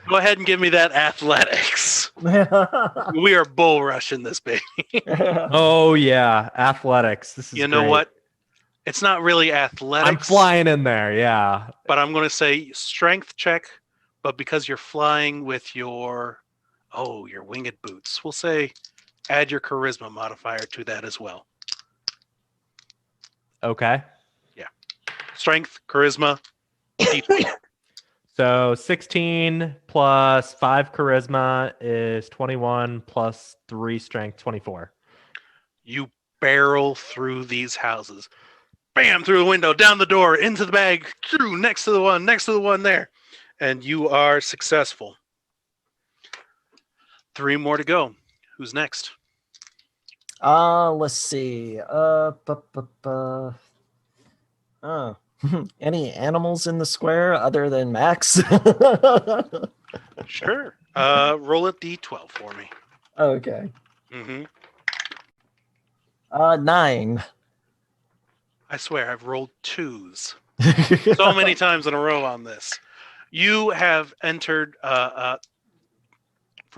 Go ahead and give me that athletics. We are bull rushing this baby. Oh yeah, athletics. This is You know great. what? It's not really athletics. I'm flying in there, yeah. But I'm going to say strength check. But because you're flying with your winged boots, we'll say add your charisma modifier to that as well. Okay. Strength, charisma, D20. So 16 plus 5 charisma is 21 plus 3 strength, 24. You barrel through these houses. Bam, through the window, down the door, into the bag, through next to the one there. And you are successful. 3 more to go. Who's next? Let's see. Any animals in the square other than Max? Sure. Roll a D12 for me. Okay. Mm-hmm. 9. I swear, I've rolled 2s so many times in a row on this. You have entered, for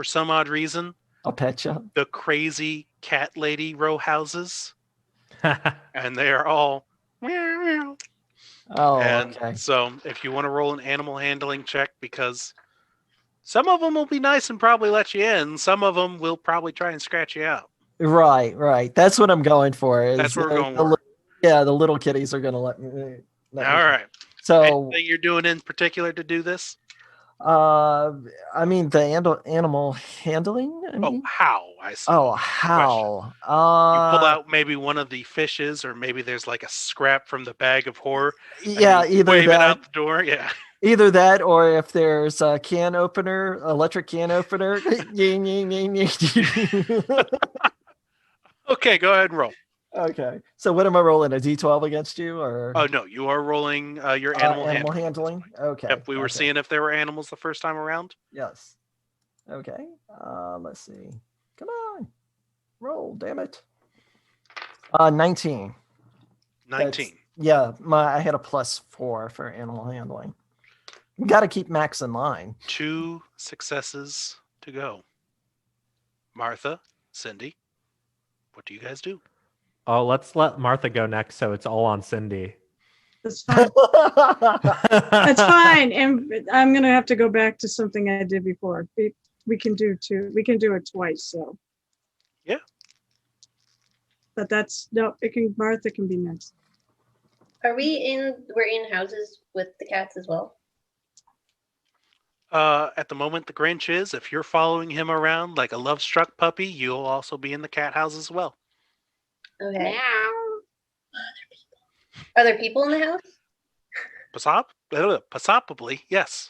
some odd reason, I'll pet you. the crazy cat lady row houses, and they are all meow, meow. Oh, And okay. so if you want to roll an animal handling check, because some of them will be nice and probably let you in, some of them will probably try and scratch you out. Right. That's what I'm going for. That's what we're going the, for. Yeah, the little kitties are gonna let me. All right. So, Anything you're doing in particular to do this? I mean the animal handling. I Oh, mean? how? I see. Oh, Question. how? You pull out maybe one of the fishes, or maybe there's like a scrap from the bag of horror. Yeah, and you either wave it that. out the door. Yeah. Either that, or if there's a can opener, electric can opener. Okay, go ahead and roll. Okay. So what am I rolling? A D12 against you, or Oh no, you are rolling your animal handling? Okay. Yep, we were okay. seeing if there were animals the first time around. Yes. Okay. Let's see. Come on. Roll, damn it. 19. 19. Yeah, I had a +4 for animal handling. You got to keep Max in line. 2 successes to go. Martha, Cindy, what do you guys do? Oh, let's let Martha go next, so it's all on Cindy. That's fine. That's fine. And I'm gonna have to go back to something I did before. We can do two. We can do it twice. So. Yeah. But Martha can be next. We're in houses with the cats as well? At the moment, the Grinch is. If you're following him around like a love-struck puppy, you'll also be in the cat house as well. Okay. Are there people in the house? Possibly, yes.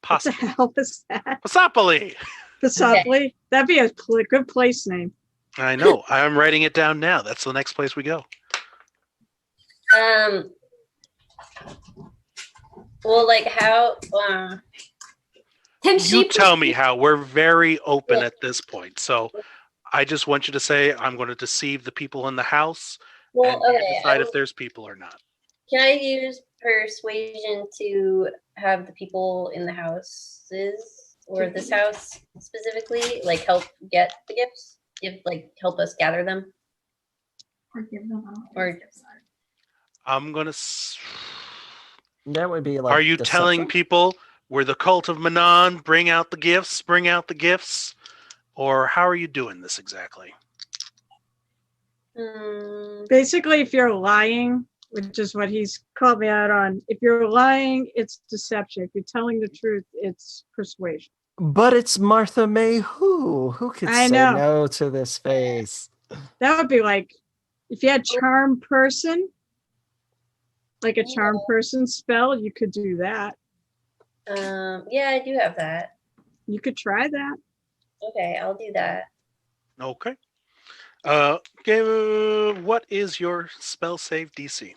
What the Possibly. hell is that? Possibly. Possibly. That'd be a good place name. I know. I'm writing it down now. That's the next place we go. Well, like how? Can she You tell me how. We're very open at this point. So I just want you to say, I'm going to deceive the people in the house and decide if there's people or not. Can I use persuasion to have the people in the houses or this house specifically, like help get the gifts? Help us gather them? Or give them out. Or- I'm going to... That would be like. Are you deception? telling people we're the cult of Manon, bring out the gifts? Or how are you doing this exactly? Basically, if you're lying, which is what he's called me out on, if you're lying, it's deception. If you're telling the truth, it's persuasion. But it's Martha May. Who could I say know. no to this face? That would be like if you had charm person, like a charm person spell, you could do that. Yeah, I do have that. You could try that. Okay, I'll do that. Okay. What is your spell save DC?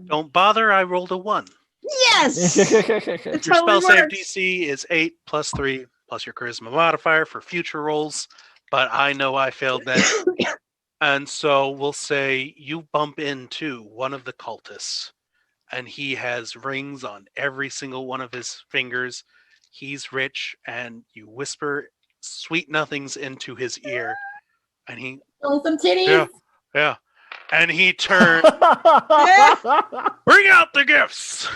Don't bother. I rolled a 1. Yes. Your It spell totally save works. DC is 8 plus 3 plus your charisma modifier for future rolls, but I know I failed that. And so we'll say you bump into one of the cultists, and he has rings on every single one of his fingers. He's rich, and you whisper sweet nothings into his ear, and he, Show some titties. yeah, and he turns, bring out the gifts,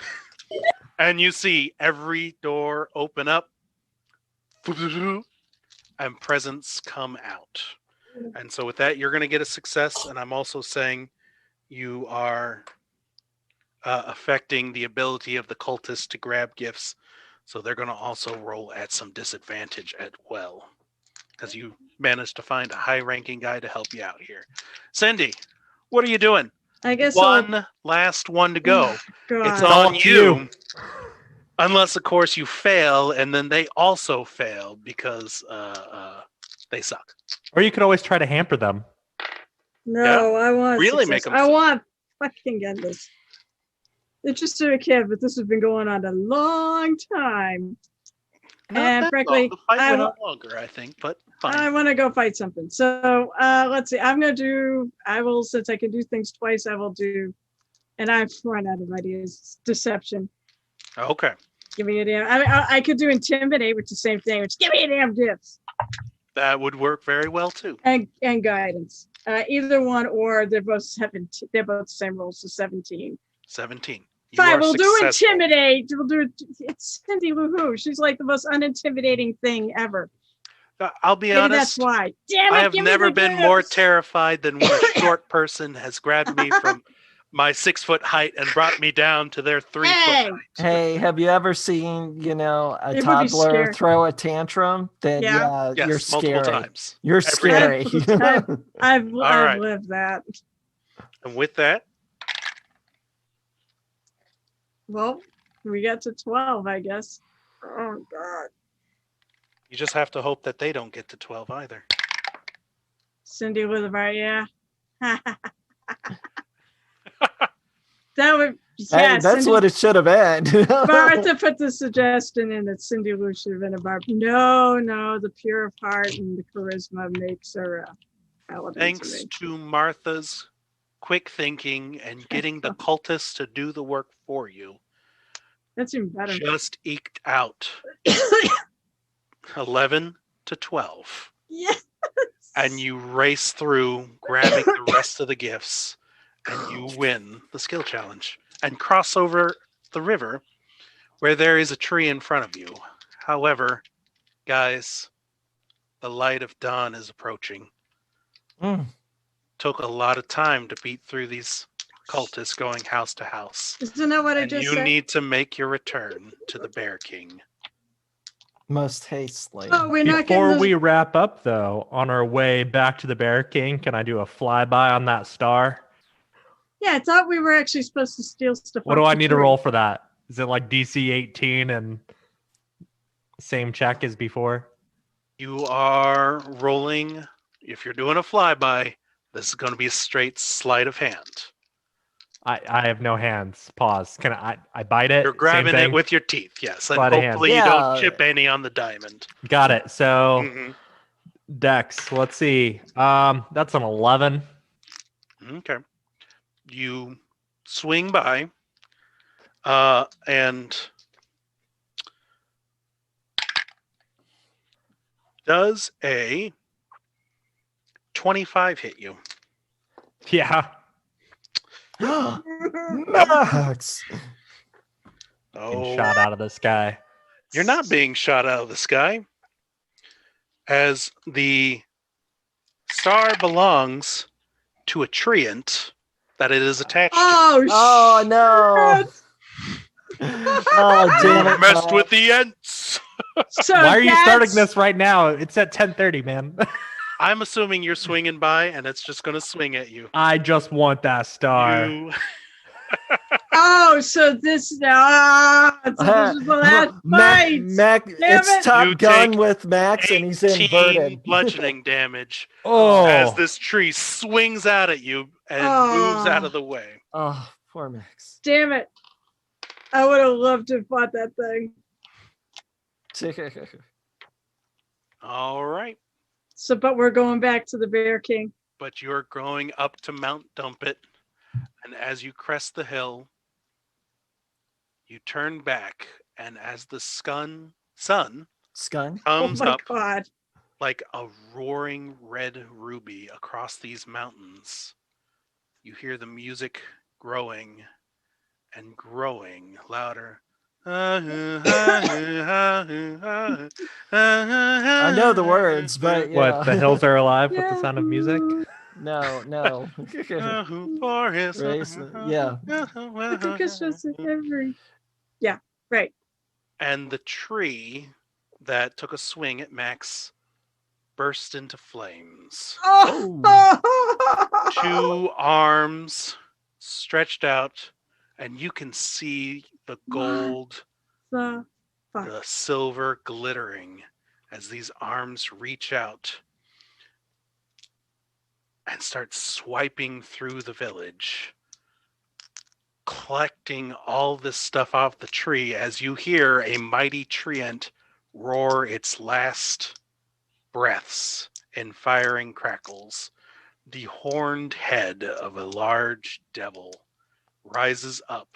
and you see every door open up, and presents come out. And so with that, you're going to get a success, and I'm also saying you are affecting the ability of the cultists to grab gifts, so they're going to also roll at some disadvantage as well, because you managed to find a high-ranking guy to help you out here. Cindy, what are you doing? I guess One last one to go. God. It's all on up to you. you. Unless, of course, you fail, and then they also fail because they suck. Or you could always try to hamper them. No, I want Really success. make 'em I suck. want fucking get this. Interested a kid, but this has been going on a long time. Not And that frankly, long. The fight I went wa- on longer, I think, but fine. I want to go fight something. So let's see. Since I can do things twice, I will do, and I've run out of ideas. Deception. Okay. Give me a damn. I could do intimidate, which is the same thing. Which give me a damn gifts That would work very well, too. and guidance. Either one, or they're both they're both the same rolls, so 17. 17. You Fine, are we'll do successful. intimidate. We'll do it. It's Cindy Lou Who. She's like the most unintimidating thing ever. I'll be Maybe honest. that's why. Damn it! I have give me never the been more gifts. terrified than when a short person has grabbed me from my 6-foot height and brought me down to their 3-foot Hey! height. Hey, have you ever seen, a It would be toddler scary. throw a tantrum? Then Yeah. Yes, you're multiple scary. times. You're Every scary. time. I've right. lived that. And with that, Well, we got to 12, I guess. Oh God, you just have to hope that they don't get to 12 either. Cindy with a bar, yeah. That would, yeah. Hey, that's Cindy, what it should have been. Martha put the suggestion in that Cindy Lou should have been a barb. No, the pure of heart and the charisma makes her paladin to Thanks me. to Martha's quick thinking and getting the cultists to do the work for you, That's even better. just eked out 11 to 12. Yes. And you race through, grabbing the rest of the gifts, and you win the skill challenge and cross over the river where there is a tree in front of you. However, guys, the light of dawn is approaching. Mm. Took a lot of time to beat through these cultists going house to house. Isn't that what I And just you said? need to make your return to the Bear King. Most hastily. Oh, we're not Before getting we wrap up, though, on our way back to the Bear King, can I do a flyby on that star? Yeah, I thought we were actually supposed to steal stuff. What do off I the need to tree. roll for that? Is it like DC 18 and same check as before? You are rolling, if you're doing a flyby, this is going to be a straight sleight of hand. I have no hands. Pause. Can I bite it? You're Same grabbing thing? it with your teeth, yes. And Sleight of hand. hopefully you Yeah. don't chip any on the diamond. Got it. So Mhm. Dex, let's see. That's an 11. Okay. You swing by, and does a 25 hit you? Yeah. Max. Oh, Shot out of the sky. you're not being shot out of the sky, as the star belongs to a treant that it is attached to. Oh, Oh no. Oh damn You it. messed Max. with the Ents. So Why are you starting that's- this right now? It's at 10:30, man. I'm assuming you're swinging by and it's just going to swing at you. I just want that star. You Oh, so this is the last fight. Mac, Damn it's it. Top You Gun take with Max, and he's 18 inverted. bludgeoning damage Oh, as this tree swings out at you and moves out of the way. Oh, poor Max. Damn it. I would have loved to have fought that thing. All right. So, but we're going back to the Bear King. But you're going up to Mount Dumpit, and as you crest the hill, you turn back, and as the sun Scun? comes Oh my up God. like a roaring red ruby across these mountains, you hear the music growing and growing louder. I know the words, but yeah. what? The hills are alive with the Yeah. sound of music. No. Race, yeah. Yeah, right. And the tree that took a swing at Max burst into flames. Oh. Two arms stretched out, and you can see the gold, The fuck. the silver glittering as these arms reach out and start swiping through the village, collecting all this stuff off the tree as you hear a mighty treant roar its last breaths in firing crackles. The horned head of a large devil rises up,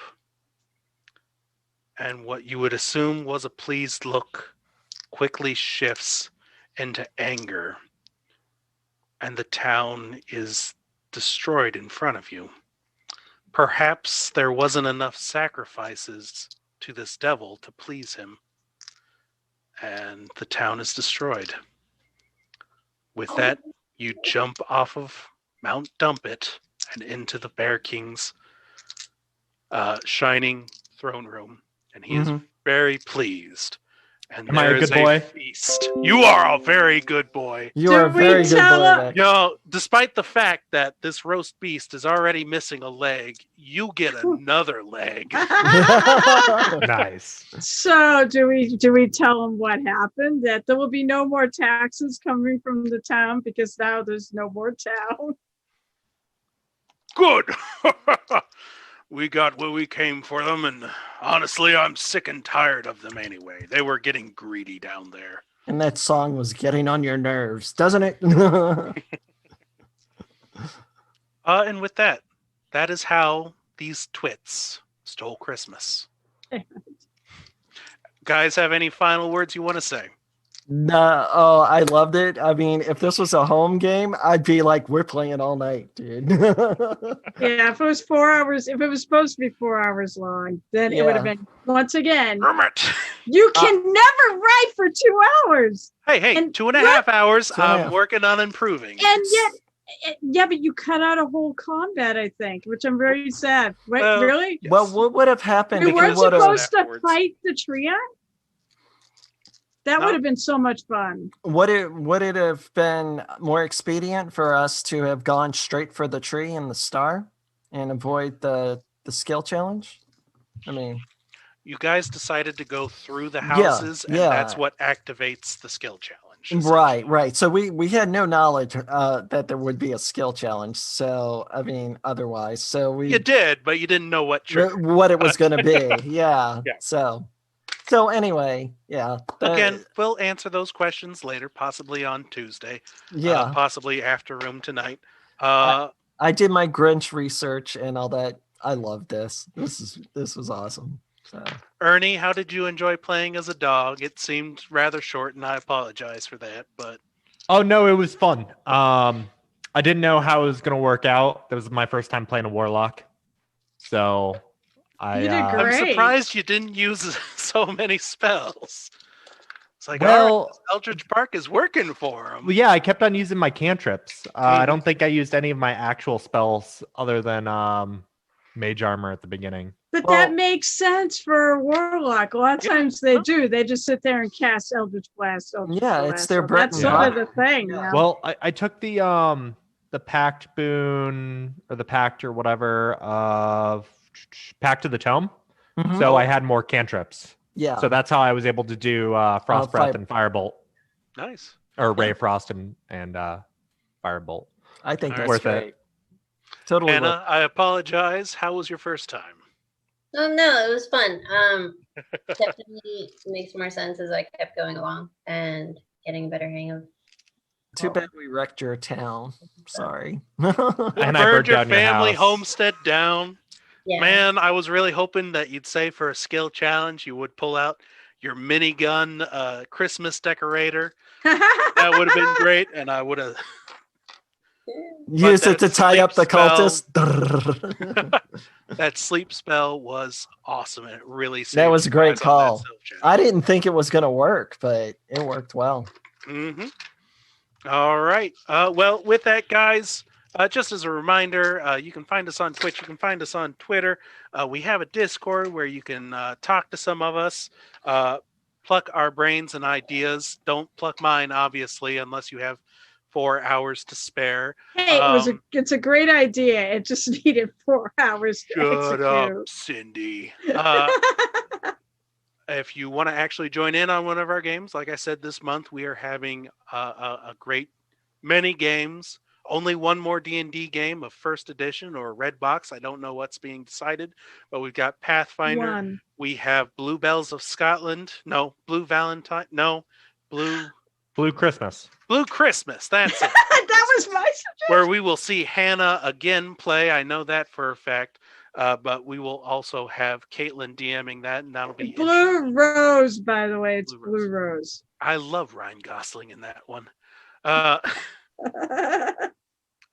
and what you would assume was a pleased look quickly shifts into anger, and the town is destroyed in front of you. Perhaps there wasn't enough sacrifices to this devil to please him, and the town is destroyed. With that, you jump off of Mount Dumpit and into the Bear King's shining throne room, and he is very pleased. And Am I a there is good boy? feast. You are a very good boy. You are a Did we very good tell boy, him- Max. You know, despite the fact that this roast beast is already missing a leg, you get another leg. Nice. So do we tell them what happened? That there will be no more taxes coming from the town because now there's no more town. Good. We got what we came for them, and honestly, I'm sick and tired of them anyway. They were getting greedy down there. And that song was getting on your nerves, doesn't it? And with that, that is how these twits stole Christmas. Guys, have any final words you want to say? No, oh, I loved it. I mean, if this was a home game, I'd be like, we're playing all night, dude. Yeah, if it was 4 hours, if it was supposed to be 4 hours long, then it would have Yeah. been once again. Hermit! You can never write for 2 hours. Hey, And 2.5 hours. 2.5. I'm working on improving. And yet, yeah, but you cut out a whole combat, I think, which I'm very sad. Wait, Well, really? yes. Well, what would have happened We if weren't you would have? supposed to Afterwards. fight the Treant? That No. would have been so much fun. Would it have been more expedient for us to have gone straight for the tree and the star and avoid the skill challenge? I mean, You guys decided to go through the Yeah, houses, and yeah. that's what activates the skill challenge. right. So we had no knowledge that there would be a skill challenge. So I mean, otherwise, so we You did, but you didn't know what triggered. what it was going to be. Yeah. Yeah. So anyway, yeah. Again, we'll answer those questions later, possibly on Tuesday. Yeah. Possibly after room tonight. I did my Grinch research and all that. I love this. This was awesome. So Ernie, how did you enjoy playing as a dog? It seemed rather short, and I apologize for that. But Oh no, it was fun. I didn't know how it was gonna work out. That was my first time playing a warlock, so I You did I'm great. surprised you didn't use so many spells. It's like, Well- this Eldritch Park is working for him. Well, yeah, I kept on using my cantrips. I don't think I used any of my actual spells other than mage armor at the beginning. But Well- that makes sense for a warlock. A lot of times they do. They just sit there and cast Eldritch Blast. Eldritch Yeah, Blast. it's their So bread that's and sort of butter. the thing. Yeah. Yeah. Well, I took the pact boon or the pact or whatever of Pact of the Tome. Mhm. So I had more cantrips. Yeah. So that's how I was able to do Frost Breath and Firebolt, Nice. or Ray of Frost and Firebolt. I think All that's right. Worth it. great. Totally. Anna, I apologize. How was your first time? Oh no, it was fun. Definitely makes more sense as I kept going along and getting a better hang of. Too bad we wrecked your town. Sorry. And I Burned burned your down your family house. homestead down. Yeah. Man, I was really hoping that you'd say for a skill challenge you would pull out your minigun Christmas decorator. That would have been great, and I would have. Use it to that tie up the sleep spell- cultist. That sleep spell was awesome, and it really saved That was a you great guys on that call. self-challenge. I didn't think it was going to work, but it worked well. Mm-hmm. All right. Well, with that, guys, just as a reminder, you can find us on Twitch. You can find us on Twitter. We have a Discord where you can talk to some of us, pluck our brains and ideas. Don't pluck mine, obviously, unless you have 4 hours to spare. Hey, it's a great idea. It just needed 4 hours to Shut up, execute. Cindy. If you want to actually join in on one of our games, like I said, this month we are having a great many games. Only one more D&D game of first edition or red box. I don't know what's being decided, but we've got Pathfinder. One. We have Blue Bells of Scotland. No, Blue Valentine. No, Blue Christmas. Blue Christmas. That's it. That was my suggestion. Where we will see Hannah again play. I know that for a fact. But we will also have Caitlin DMing that, and that'll be Blue Rose, by the way. It's Blue Blue Rose. I love Ryan Gosling in that one.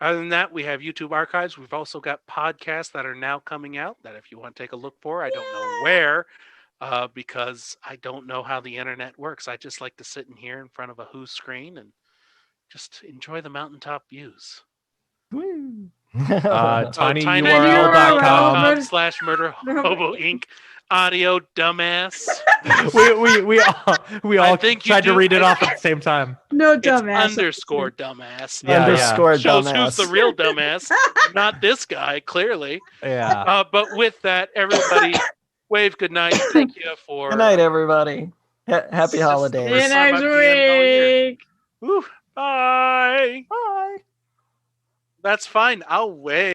Other than that, we have YouTube archives. We've also got podcasts that are now coming out that if you want to take a look for, I don't know where, because I don't know how the internet works. I just like to sit in here in front of a Who screen and just enjoy the mountaintop views. Woo. tinyurl.com/murder hobo inc. Audio dumbass. we all think you tried to do- read it off at the same time. No It's dumbass. underscore dumbass. Yeah, Underscore Shows dumbass. who's the real dumbass, not this guy, clearly. Yeah. But with that, everybody, wave good night. Thank you for. Good night, everybody. Happy See you holidays. See you Time next I've DM'd all year. week. Woo, bye. Bye. That's fine. I'll wait.